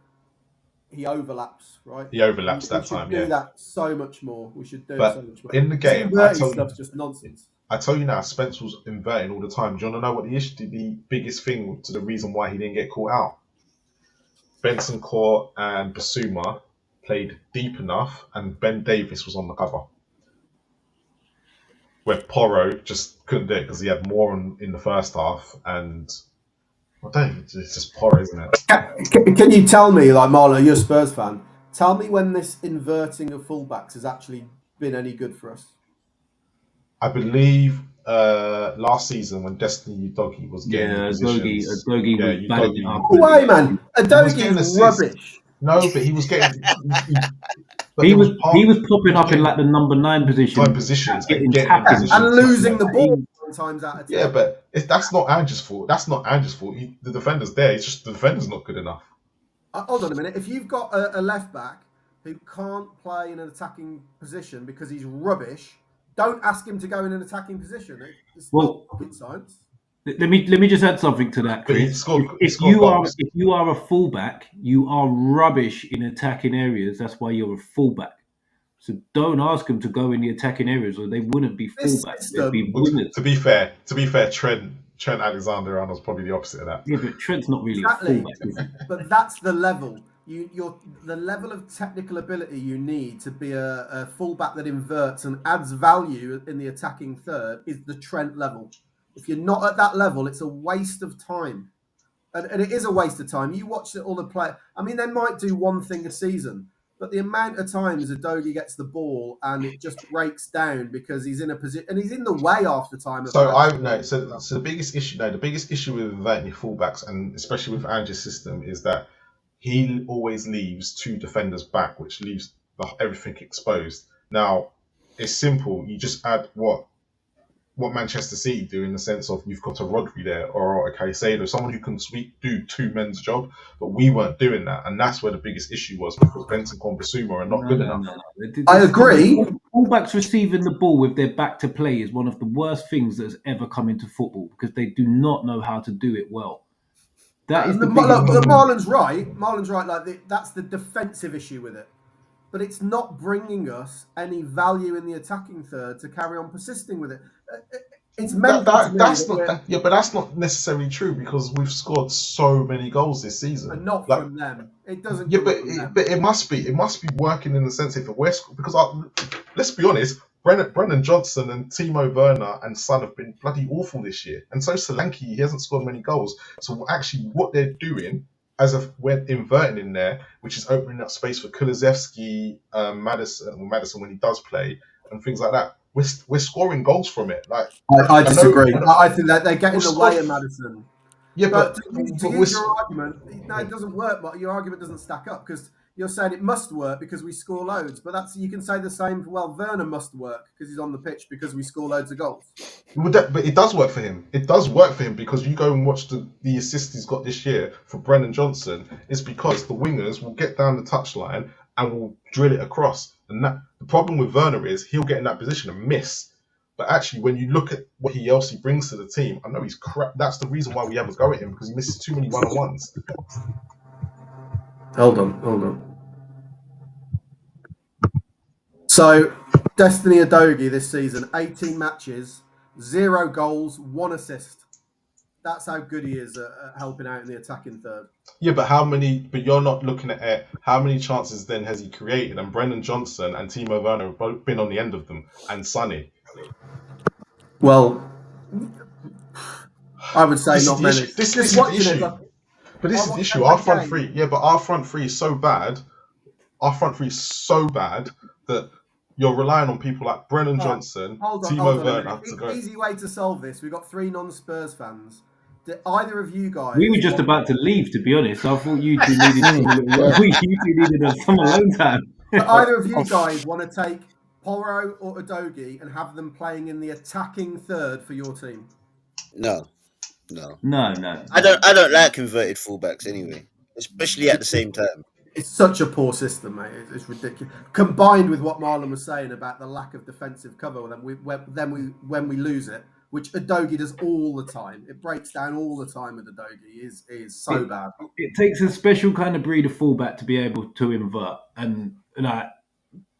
he overlaps, right? He overlaps that time, yeah. We should do that so much more. We should do but so much more. In the game, stuff's just nonsense. I tell you now, Spence was inverting all the time. Do you want to know what the biggest thing to the reason why he didn't get caught out? Benson Court and Basuma played deep enough, and Ben Davis was on the cover. Where Porro just couldn't do it because he had more in the first half, and it's just Porro, isn't it? Can you tell me, like Marlon, you're a Spurs fan, tell me when this inverting of fullbacks has actually been any good for us? I believe last season when Destiny Udogie was getting Udogie was batting up. Why, man? Udogie is rubbish. No, but he was getting. He was popping up in like the number 9 position. Getting and losing the ball times out of 10. Yeah, but that's not Ange's fault. That's not Ange's fault. The defender's there. It's just the defender's not good enough. Hold on a minute. If you've got a left back who can't play in an attacking position because he's rubbish, don't ask him to go in an attacking position. It's not rocket science. Let me just add something to that, Chris. If you are a fullback, you are rubbish in attacking areas. That's why you're a fullback. So don't ask them to go in the attacking areas, or they wouldn't be fullbacks. They'd be winners. To be fair, Trent Alexander-Arnold's probably the opposite of that. Yeah, but Trent's not really a fullback. But that's the level. The level of technical ability you need to be a fullback that inverts and adds value in the attacking third is the Trent level. If you're not at that level, it's a waste of time. And it is a waste of time. You watch all the play. I mean, they might do one thing a season, but the amount of times Udogie gets the ball and it just breaks down because he's in a position and he's in the way half the time. So the biggest issue with inverting your fullbacks, and especially with Ange's system, is that he always leaves 2 defenders back, which leaves everything exposed. Now, it's simple. You just add what Manchester City do in the sense of you've got a Rodri there or a Caicedo, someone who can do 2 men's job, but we weren't doing that, and that's where the biggest issue was because Benson and Basuma are not good enough. I agree. Fullbacks receiving the ball with their back to play is one of the worst things that's ever come into football because they do not know how to do it well. That is Marlon's right. That's the defensive issue with it. But it's not bringing us any value in the attacking third to carry on persisting with it. It's meant but that's not necessarily true because we've scored so many goals this season. And not from them. It doesn't. Yeah, but it must be working in the sense if we're because let's be honest, Brennan Johnson and Timo Werner and Son have been bloody awful this year, and so Solanke, he hasn't scored many goals. So actually, what they're doing, as if we're inverting in there, which is opening up space for Kulusevski, Madison when he does play, and things like that. we're scoring goals from it. Like I disagree. I know, I think that they get in the way of Maddison. Yeah, but to use your argument, no, it doesn't work. But your argument doesn't stack up because you're saying it must work because we score loads. But you can say the same for Werner must work because he's on the pitch because we score loads of goals. But it does work for him. It does work for him because you go and watch the assists he's got this year for Brennan Johnson. It's because the wingers will get down the touchline and will drill it across. And the problem with Werner is he'll get in that position and miss. But actually, when you look at what else he brings to the team, I know he's crap. That's the reason why we have a go at him, because he misses too many one-on-ones. Hold on. So, Destiny Udogie this season, 18 matches, 0 goals, 1 assist. That's how good he is at helping out in the attacking third. Yeah, but you're not looking at how many chances then has he created? And Brennan Johnson and Timo Werner have both been on the end of them, and Sonny. Well, I would say not many. This is the issue. But this is the issue. Our front three, but our front three is so bad. Our front three is so bad that you're relying on people like Brennan Johnson, Timo Werner to go. Easy way to solve this. We've got 3 non-Spurs fans. Did either of you guys? We were just about to leave, to be honest. I thought you two needed some alone time. But either of you guys want to take Porro or Udogie and have them playing in the attacking third for your team? No. I don't like inverted fullbacks anyway, especially at the same time. It's such a poor system, mate. It's ridiculous. Combined with what Marlon was saying about the lack of defensive cover, when we lose it, which Udogie does all the time. It breaks down all the time with Udogie. Is so bad. It takes a special kind of breed of fullback to be able to invert,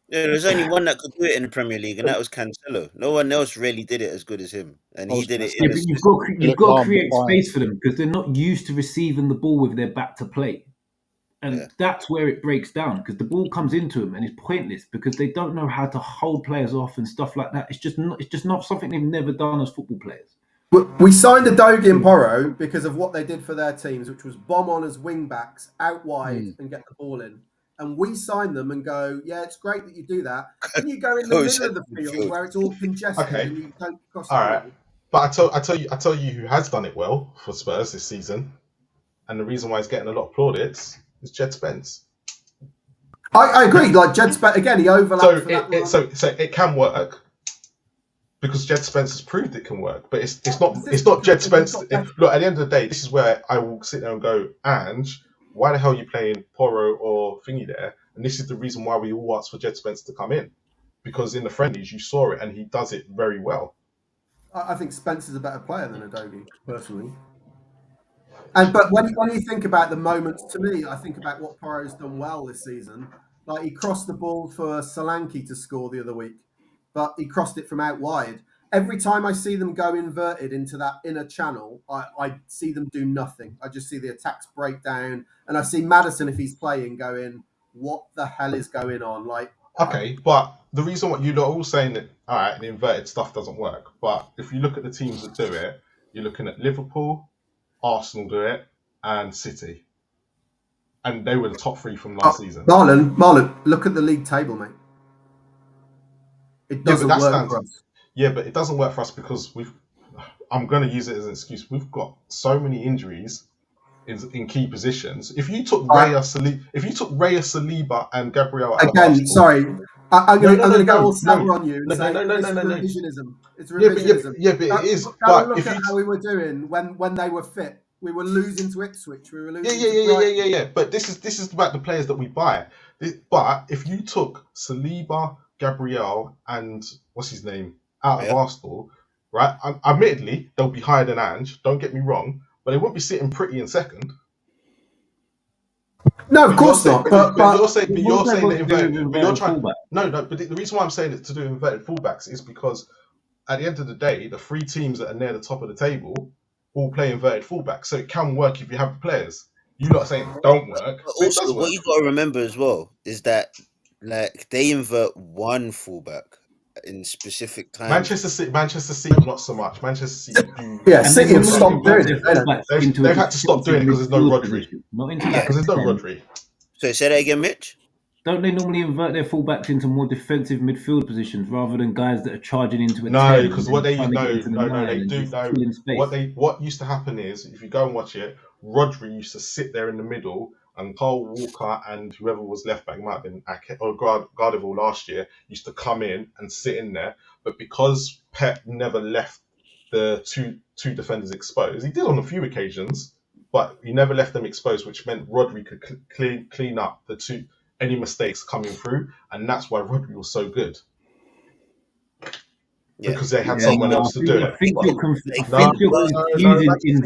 there's only one that could do it in the Premier League, and that was Cancelo. No one else really did it as good as him, and he did it. You've got to create space for them because they're not used to receiving the ball with their back to play, and that's where it breaks down because the ball comes into them and it's pointless because they don't know how to hold players off and stuff like that. It's just not something they've never done as football players. We signed Udogie and Porro because of what they did for their teams, which was bomb on as wing backs out wide and get the ball in. And we sign them and go, yeah, it's great that you do that. Then you go in the middle of the field where it's all congested and you don't cross the ball. Right. But I tell you who has done it well for Spurs this season, and the reason why he's getting a lot of plaudits is Jed Spence. I agree. Like Jed Spence again, he overlaps. So it can work because Jed Spence has proved it can work. But it's not Jed Spence. Look, at the end of the day, this is where I will sit there and go, Ange, why the hell are you playing Porro or Thingy there? And this is the reason why we all asked for Jed Spence to come in. Because in the friendlies, you saw it, and he does it very well. I think Spence is a better player than Udogie, personally. But when you think about the moments, to me, I think about what Porro's done well this season. Like, he crossed the ball for Solanke to score the other week, but he crossed it from out wide. Every time I see them go inverted into that inner channel, I see them do nothing. I just see the attacks break down. And I see Maddison, if he's playing, going, what the hell is going on? Okay, but the reason what you're all saying that, all right, the inverted stuff doesn't work. But if you look at the teams that do it, you're looking at Liverpool, Arsenal do it, and City. And they were the top 3 from last season. Marlon, look at the league table, mate. It doesn't work for us. Yeah, but it doesn't work for us because I'm going to use it as an excuse. We've got so many injuries in key positions. If you took Raya Saliba and Gabriel again, sorry, I'm going to go all sour on you and say it's revisionism. It's revisionism. Yeah, but it is. But look at how we were doing when they were fit. We were losing to Ipswich. We were losing. Yeah. But this is about the players that we buy. But if you took Saliba, Gabriel, and what's his name out of Arsenal, right? Admittedly, they'll be higher than Ange. Don't get me wrong, but they won't be sitting pretty in second. No, of course not. But you're saying that inverted. But you're trying. No. But the reason why I'm saying it to do inverted fullbacks is because at the end of the day, the 3 teams that are near the top of the table all play inverted fullbacks, so it can work if you have the players. You're not saying it don't work. But also, what you got to remember as well is that they invert one fullback in specific times. Manchester City, not so much. Manchester City do. Yeah, City have stopped doing it. They've had to stop doing it because there's no Rodri. Not into because there's no Rodri. So say that again, Mitch. don't they normally invert their fullbacks into more defensive midfield positions rather than guys that are charging into a No, 10 because and what they trying to get into the no, 9 they and do just know killing space? what used to happen is if you go and watch it, Rodri used to sit there in the middle, and Carl Walker and whoever was left back, might have been Ake or Gardival last year, used to come in and sit in there. But because Pep never left the two defenders exposed, he did on a few occasions, but he never left them exposed, which meant Rodri could clean up any mistakes coming through, and that's why Rodri was so good. Yeah. Because they had someone else to do it. I think you're No, confusing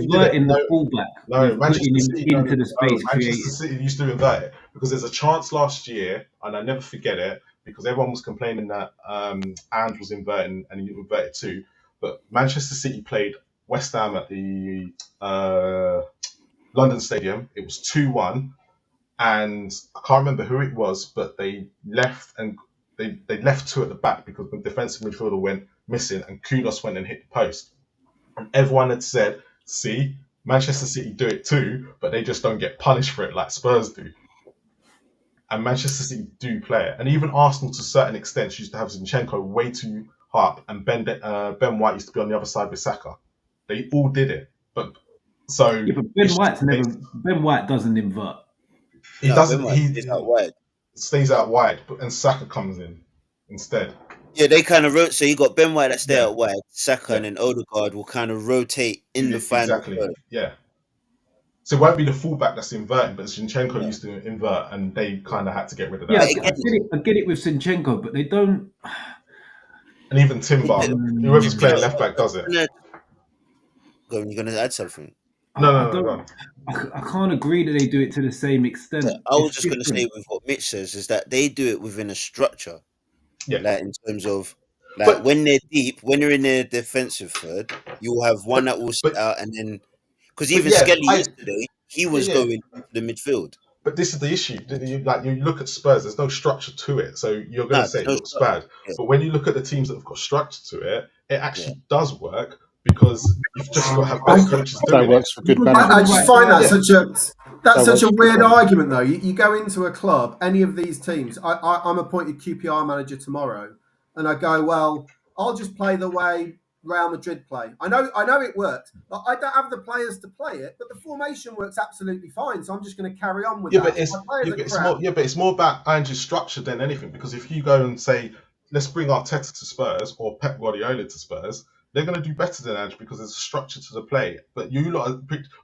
inverting the fullback with Manchester putting him City, into the space Manchester created. City used to invert it because there's a chance last year, and I never forget it because everyone was complaining that Ange was inverting and he inverted too. But Manchester City played West Ham at the London Stadium. It was 2-1, and I can't remember who it was, but they left and they left two at the back because the defensive midfielder went missing and Kudos went and hit the post. And everyone had said, see, Manchester City do it too, but they just don't get punished for it like Spurs do. And Manchester City do play it. And even Arsenal, to a certain extent, used to have Zinchenko way too hard, and Ben White used to be on the other side with Saka. They all did it. But Ben White doesn't invert. He doesn't. He stays out wide. Stays out wide, and Saka comes in instead. Yeah, they kind of rotate. So you got Ben White that stay out wide, Saka, and then Odegaard will kind of rotate in the final. Exactly. Third. Yeah. So it won't be the fullback that's inverting, but Zinchenko used to invert, and they kind of had to get rid of that. Yeah, I get it with Zinchenko, but they don't. And even Timber, whoever's playing left back, does it. You're gonna add something? No. I can't agree that they do it to the same extent. Yeah, I was just going to say with what Mitch says is that they do it within a structure. Yeah. Like in terms of when they're deep, when they're in their defensive third, you'll have one that will sit out, and then because even Skelly yesterday, he was going to the midfield. But this is the issue. You look at Spurs, there's no structure to it, so you're going to say it looks bad. Yeah. But when you look at the teams that have got structure to it, it actually does work. Because you've just got to have better coaches doing it. For good management. I just find that such a weird argument, though. You go into a club, any of these teams. I'm appointed QPR manager tomorrow, and I go, well, I'll just play the way Real Madrid play. I know it works. I don't have the players to play it, but the formation works absolutely fine. So I'm just going to carry on with that. But it's more about Ange's structure than anything. Because if you go and say, let's bring Arteta to Spurs or Pep Guardiola to Spurs, they're going to do better than Ange because there's a structure to the play. But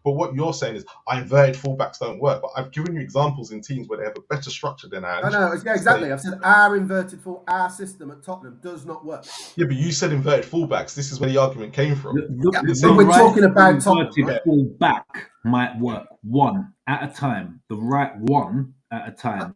what you're saying is, inverted fullbacks don't work. But I've given you examples in teams where they have a better structure than Ange. No, exactly. I've said our system at Tottenham does not work. Yeah, but you said inverted fullbacks. This is where the argument came from. But we're talking about Tottenham. Right? Fullback might work one at a time. The right one at a time.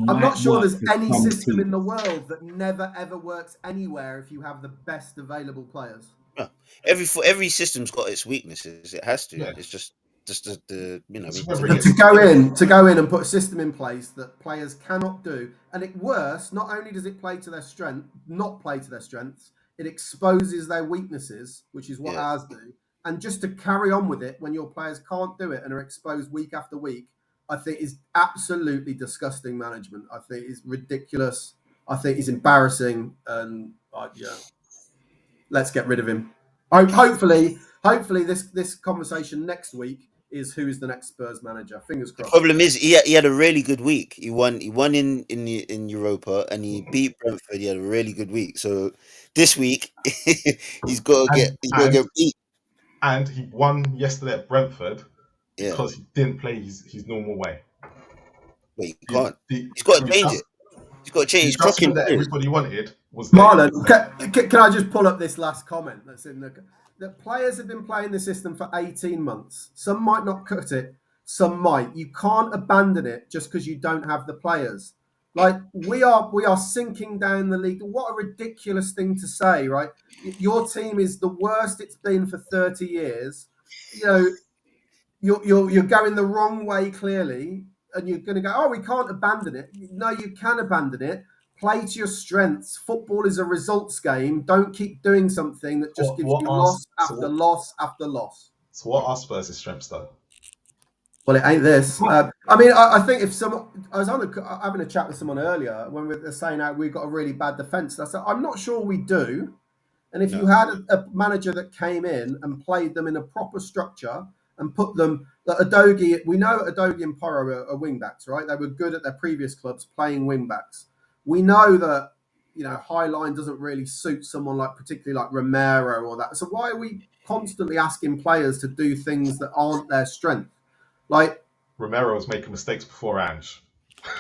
I'm not sure there's any system in the world that never ever works anywhere if you have the best available players. Yeah. Every system's got its weaknesses. It has to. Yeah. It's just the to go in and put a system in place that players cannot do, and not only does it play to their strengths, it exposes their weaknesses, which is what ours do. And just to carry on with it when your players can't do it and are exposed week after week, I think is absolutely disgusting management. I think it's ridiculous. I think it's embarrassing, and let's get rid of him. Hopefully, this conversation next week is who is the next Spurs manager. Fingers crossed. The problem is he had a really good week. He won in Europa, and he beat Brentford. He had a really good week. So this week he's got to get beat. And he won yesterday at Brentford because he didn't play his normal way. Wait, he can't. He's got to change it. He's got to change his cooking. That everybody wanted was Marlon, can I just pull up this last comment that's in the players have been playing the system for 18 months. Some might not cut it, some might. You can't abandon it just because you don't have the players. Like we are sinking down the league. What a ridiculous thing to say, right? Your team is the worst it's been for 30 years. You know, you're going the wrong way clearly, and you're going to go, we can't abandon it. No, you can abandon it. Play to your strengths. Football is a results game. Don't keep doing something that just gives you loss after loss after loss. So what are Spurs' strengths, though? Well, it ain't this. I mean, I think if someone, I was having a chat with someone earlier when we were saying how we've got a really bad defence. I said, I'm not sure we do. And if you had a manager that came in and played them in a proper structure and put them, Udogie, we know Udogie and Porro are wing backs, right? They were good at their previous clubs playing wing backs. We know that, you know, high line doesn't really suit someone like, particularly like Romero or that. So why are we constantly asking players to do things that aren't their strength? Like Romero was making mistakes before Ange.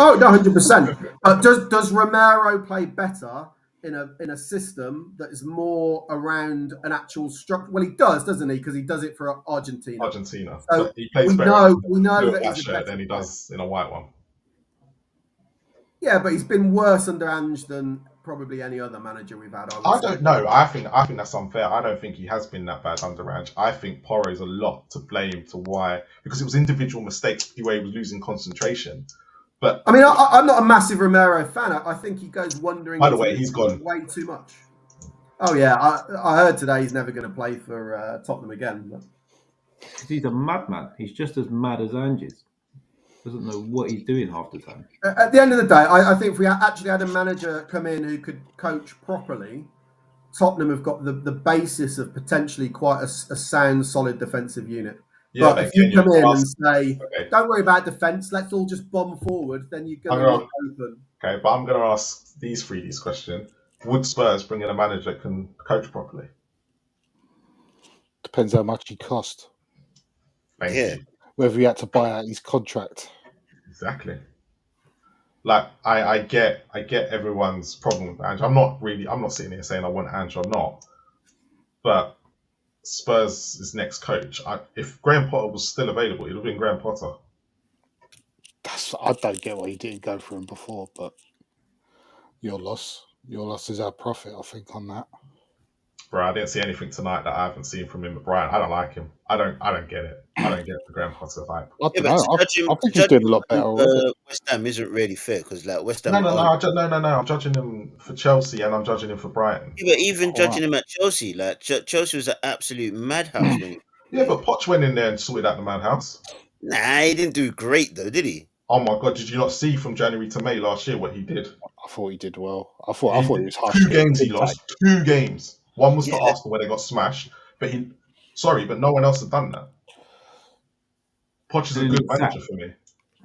Oh, no, 100%. Does Romero play better in a system that is more around an actual structure? Well, he does, doesn't he? Because he does it for Argentina. So So he plays we better know that in he's a shirt better than he player. does in a white one. Yeah, but he's been worse under Ange than probably any other manager we've had. I don't know. I think that's unfair. I don't think he has been that bad under Ange. I think Porro is a lot to blame to why, because it was individual mistakes where he was losing concentration. But I mean, I'm not a massive Romero fan. I think he goes wandering. By the way, he's gone way too much. Oh yeah, I heard today he's never going to play for Tottenham again. But... He's a madman. He's just as mad as Ange is. Doesn't know what he's doing half the time. At the end of the day, I think if we actually had a manager come in who could coach properly, Tottenham have got the basis of potentially quite a sound, solid defensive unit. Yeah, but if you come in and say, don't worry about defence, let's all just bomb forward, then you're going to look open. Okay, but I'm going to ask these question. Would Spurs bring in a manager that can coach properly? Depends how much he cost. Thank you. Whether he had to buy out his contract. Exactly. Like I get everyone's problem with Ange. I'm not sitting here saying I want Ange or not. But Spurs' next coach, if Graham Potter was still available, it would have been Graham Potter. I don't get why he didn't go for him before, but your loss is our profit, I think, on that. Bro, I didn't see anything tonight that I haven't seen from him with Brian. I don't like him. I don't get it. I don't get the Graham Potter vibe. I think he's doing a lot better. West Ham isn't really fair because like West Ham. No. I'm judging him for Chelsea and I'm judging him for Brighton. Yeah, but even judging him at Chelsea, like Chelsea was an absolute madhouse. Yeah, but Poch went in there and sorted out the madhouse. Nah, he didn't do great though, did he? Oh my God! Did you not see from January to May last year what he did? I thought he did well. I thought he was harsh. 2 games he lost. 2 games. One was to Arsenal where they got smashed, but no one else had done that. Poch is a good manager for me.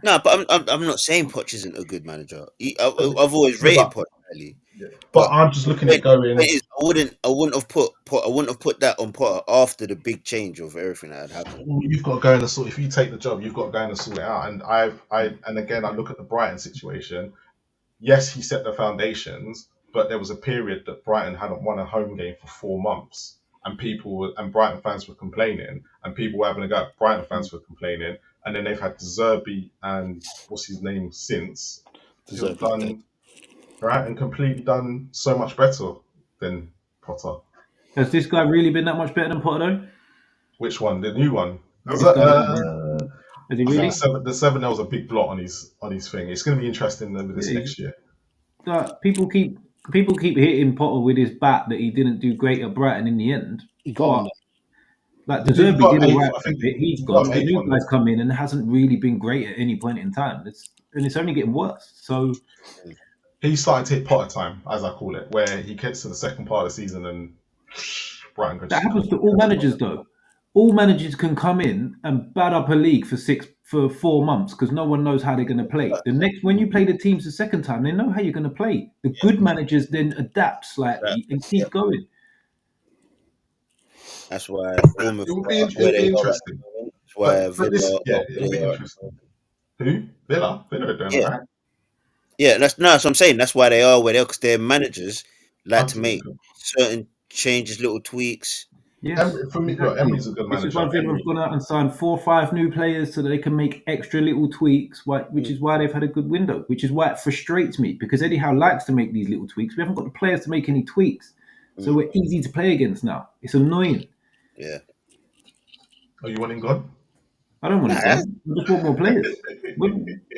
No, but I'm not saying Poch isn't a good manager. I've always rated Poch really. Yeah. But I'm just looking at going. I wouldn't have put that on Potter after the big change of everything that had happened. You've got to go and sort. If you take the job, you've got to go and sort it out. And and again, I look at the Brighton situation. Yes, he set the foundations, but there was a period that Brighton hadn't won a home game for 4 months, and Brighton fans were complaining, and people were having a go at Brighton fans were complaining, and then they've had De Zerbi and what's his name since who've done right and completely done so much better than Potter. Has this guy really been that much better than Potter though? Which one? The new one? Has he really? The 7 there was a big blot on his thing. It's going to be interesting with this next year. People keep hitting Potter with his bat that he didn't do great at Brighton in the end. He got like De Zerbi did all right for it. He's gone. The new guy's come in and hasn't really been great at any point in time. It's only getting worse. So he's starting to hit Potter time, as I call it, where he gets to the second part of the season and Brighton goes. That happens to all managers though. All managers can come in and bad up a league for 4 months because no one knows how they're going to play. When you play the teams the second time, they know how you're going to play. The good managers then adapt slightly and keep going. That's why it'll be interesting. That's why it'll be interesting. Who? Villa are doing that. Yeah, that's what I'm saying. That's why they are where they are because their managers like to make certain changes, little tweaks. Yes, for me, Emery's a good manager. This is why Villa have gone out and signed 4 or 5 new players so that they can make extra little tweaks, which is why they've had a good window, which is why it frustrates me because Eddie Howe likes to make these little tweaks. We haven't got the players to make any tweaks. So we're easy to play against now. It's annoying. Yeah. Are you wanting God? I don't want him gone. I just want more players.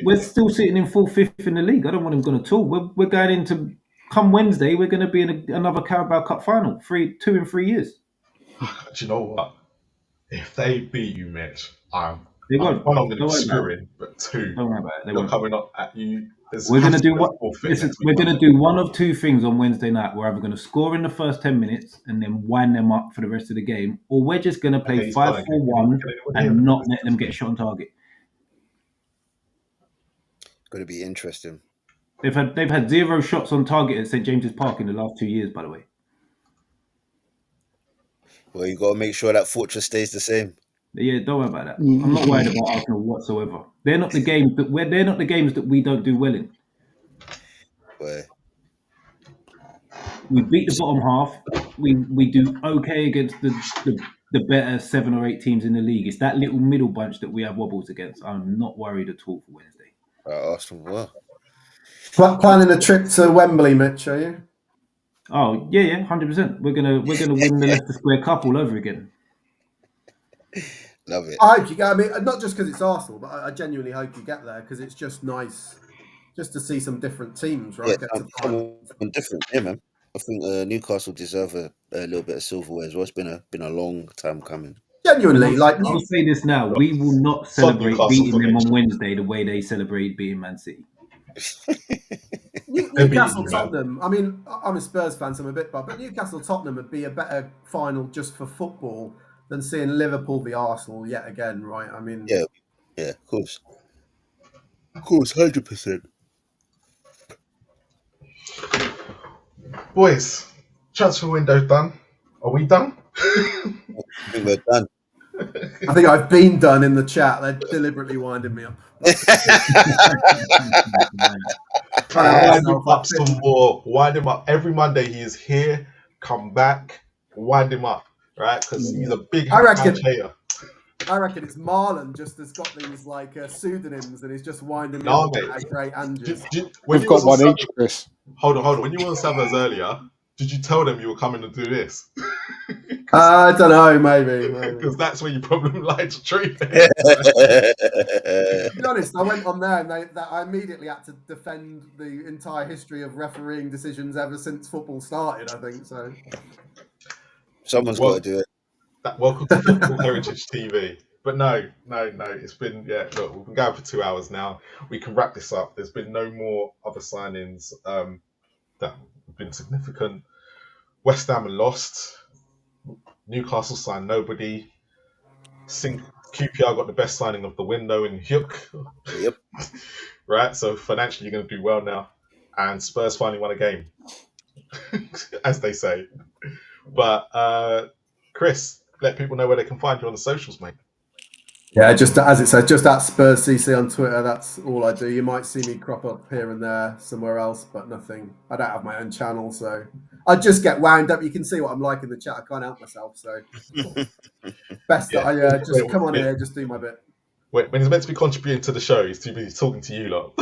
We're still sitting in 4th, 5th in the league. I don't want him gone at all. We're going into, come Wednesday, we're going to be in another Carabao Cup final, 2 in 3 years. Do you know what? If they beat you, Mitch, I'm They won't. One, I'm going to Don't be worry about it. screwing, but two, Don't worry about it. They you're won't. coming up at you. We're gonna do what? Listen, we're gonna do one of two things on Wednesday night. We're either gonna score in the first 10 minutes and then wind them up for the rest of the game, or we're just gonna play 5-4-1 and not let them get shot on target. Going to be interesting. They've had 0 shots on target at St James's Park in the last 2 years, by the way. Well, you got to make sure that fortress stays the same. Yeah, don't worry about that. I'm not worried about Arsenal whatsoever. They're not the games that we don't do well in. Boy. We beat the bottom half. We do okay against the better 7 or 8 teams in the league. It's that little middle bunch that we have wobbles against. I'm not worried at all for Wednesday. Arsenal, well. Planning a trip to Wembley, Mitch, are you? Oh yeah, 100%. We're gonna win the Leicester Square Cup all over again. Love it. I hope you get. I mean, not just because it's Arsenal, but I genuinely hope you get there because it's just nice, just to see some different teams, right? Yeah, different, yeah, man. I think Newcastle deserve a little bit of silverware as well. It's been a long time coming. Genuinely, I'll say this now: we will not celebrate beating them on Wednesday the way they celebrate beating Man City. Newcastle Tottenham. I mean, I'm a Spurs fan, so I'm a bit bad, but Newcastle Tottenham would be a better final just for football than seeing Liverpool v Arsenal yet again, right? I mean, yeah, of course, 100%. Boys, transfer window done. Are we done? I think we're done. I think I've been done in the chat. They're deliberately winding me up. Wind him up some more. Wind him up. Every Monday he is here. Come back. Wind him up, right? Because he's a big hater. I reckon it's Marlon just has got these like pseudonyms and he's just winding me up. Great Andrews. We've got one each, Chris. Hold on. When you were on Savers earlier, did you tell them you were coming to do this? I don't know, maybe. Because that's where you probably like to treat it. To be honest, I went on there and I immediately had to defend the entire history of refereeing decisions ever since football started, I think. So Someone's got to do it. Welcome to Football Heritage TV. But no. It's been, look, we've been going for 2 hours now. We can wrap this up. There's been no more other signings that have been significant. West Ham are lost. Newcastle signed nobody. QPR got the best signing of the window in Hyuk. Yep. Right, so financially you're going to do well now. And Spurs finally won a game, as they say. But Chris, let people know where they can find you on the socials, mate. Yeah, just as it says, just at Spurs CC on Twitter. That's all I do. You might see me crop up here and there somewhere else, but nothing. I don't have my own channel, so I just get wound up. You can see what I'm like in the chat. I can't help myself, so best that I just come on here, just do my bit. When he's meant to be contributing to the show, he's too busy talking to you lot.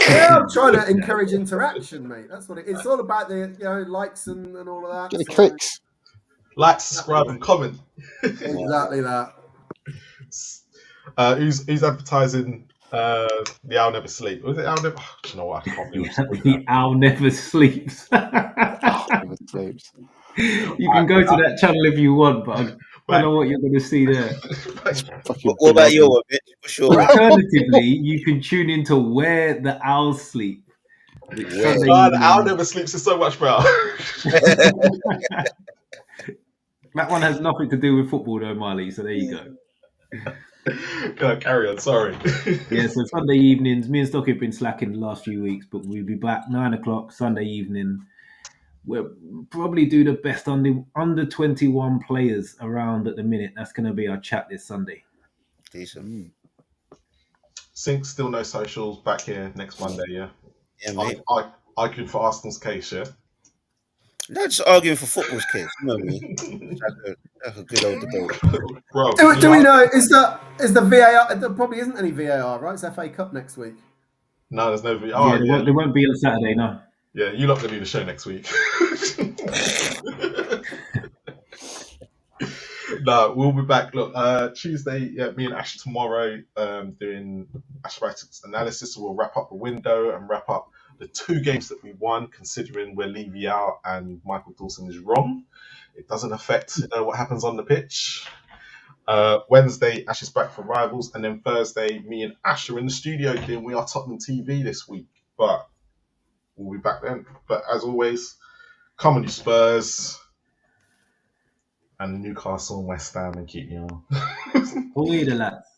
Yeah, I'm trying to encourage interaction, mate. That's what it's all about. The likes and all of that. Get the clicks. Like, subscribe, and comment. Exactly that. Who's advertising the Owl Never Sleep? Was it Owl Never? Do you know what? I can't believe the Owl Never Sleeps. Never sleeps. You can go to that channel if you want, but I don't know what you're going to see there. What about your one, Mitch? Sure. Alternatively, you can tune into Where the Owls Sleep. The Owl Never Sleeps is so much better. That one has nothing to do with football, though, Marley. So there you go. Carry on, sorry. Yeah, so Sunday evenings, me and Stocky have been slacking the last few weeks, but we'll be back 9 o'clock Sunday evening. We'll probably do the best under 21 players around at the minute. That's going to be our chat this Sunday. Decent. Sync, still no socials, back here next Monday, yeah? Yeah, mate. I argued for Arsenal's case, yeah? No, just arguing for football's case. You know what I mean? That's a good old debate. Bro, do we know? Is the VAR? There probably isn't any VAR, right? It's FA Cup next week. No, there's no VAR. Yeah, there won't be on Saturday, no. Yeah, you're not going to do the show next week. No, we'll be back. Look, Tuesday, me and Ash tomorrow doing Ash Brighton's analysis. So we'll wrap up the window and wrap up the 2 games that we won, considering we're Levy out and Michael Dawson is wrong. It doesn't affect what happens on the pitch. Wednesday, Ash is back for Rivals, and then Thursday, me and Ash are in the studio doing We Are Tottenham TV this week. But we'll be back then. But as always, come on, you Spurs and Newcastle and West Ham, and keep me on. Oi, the lads.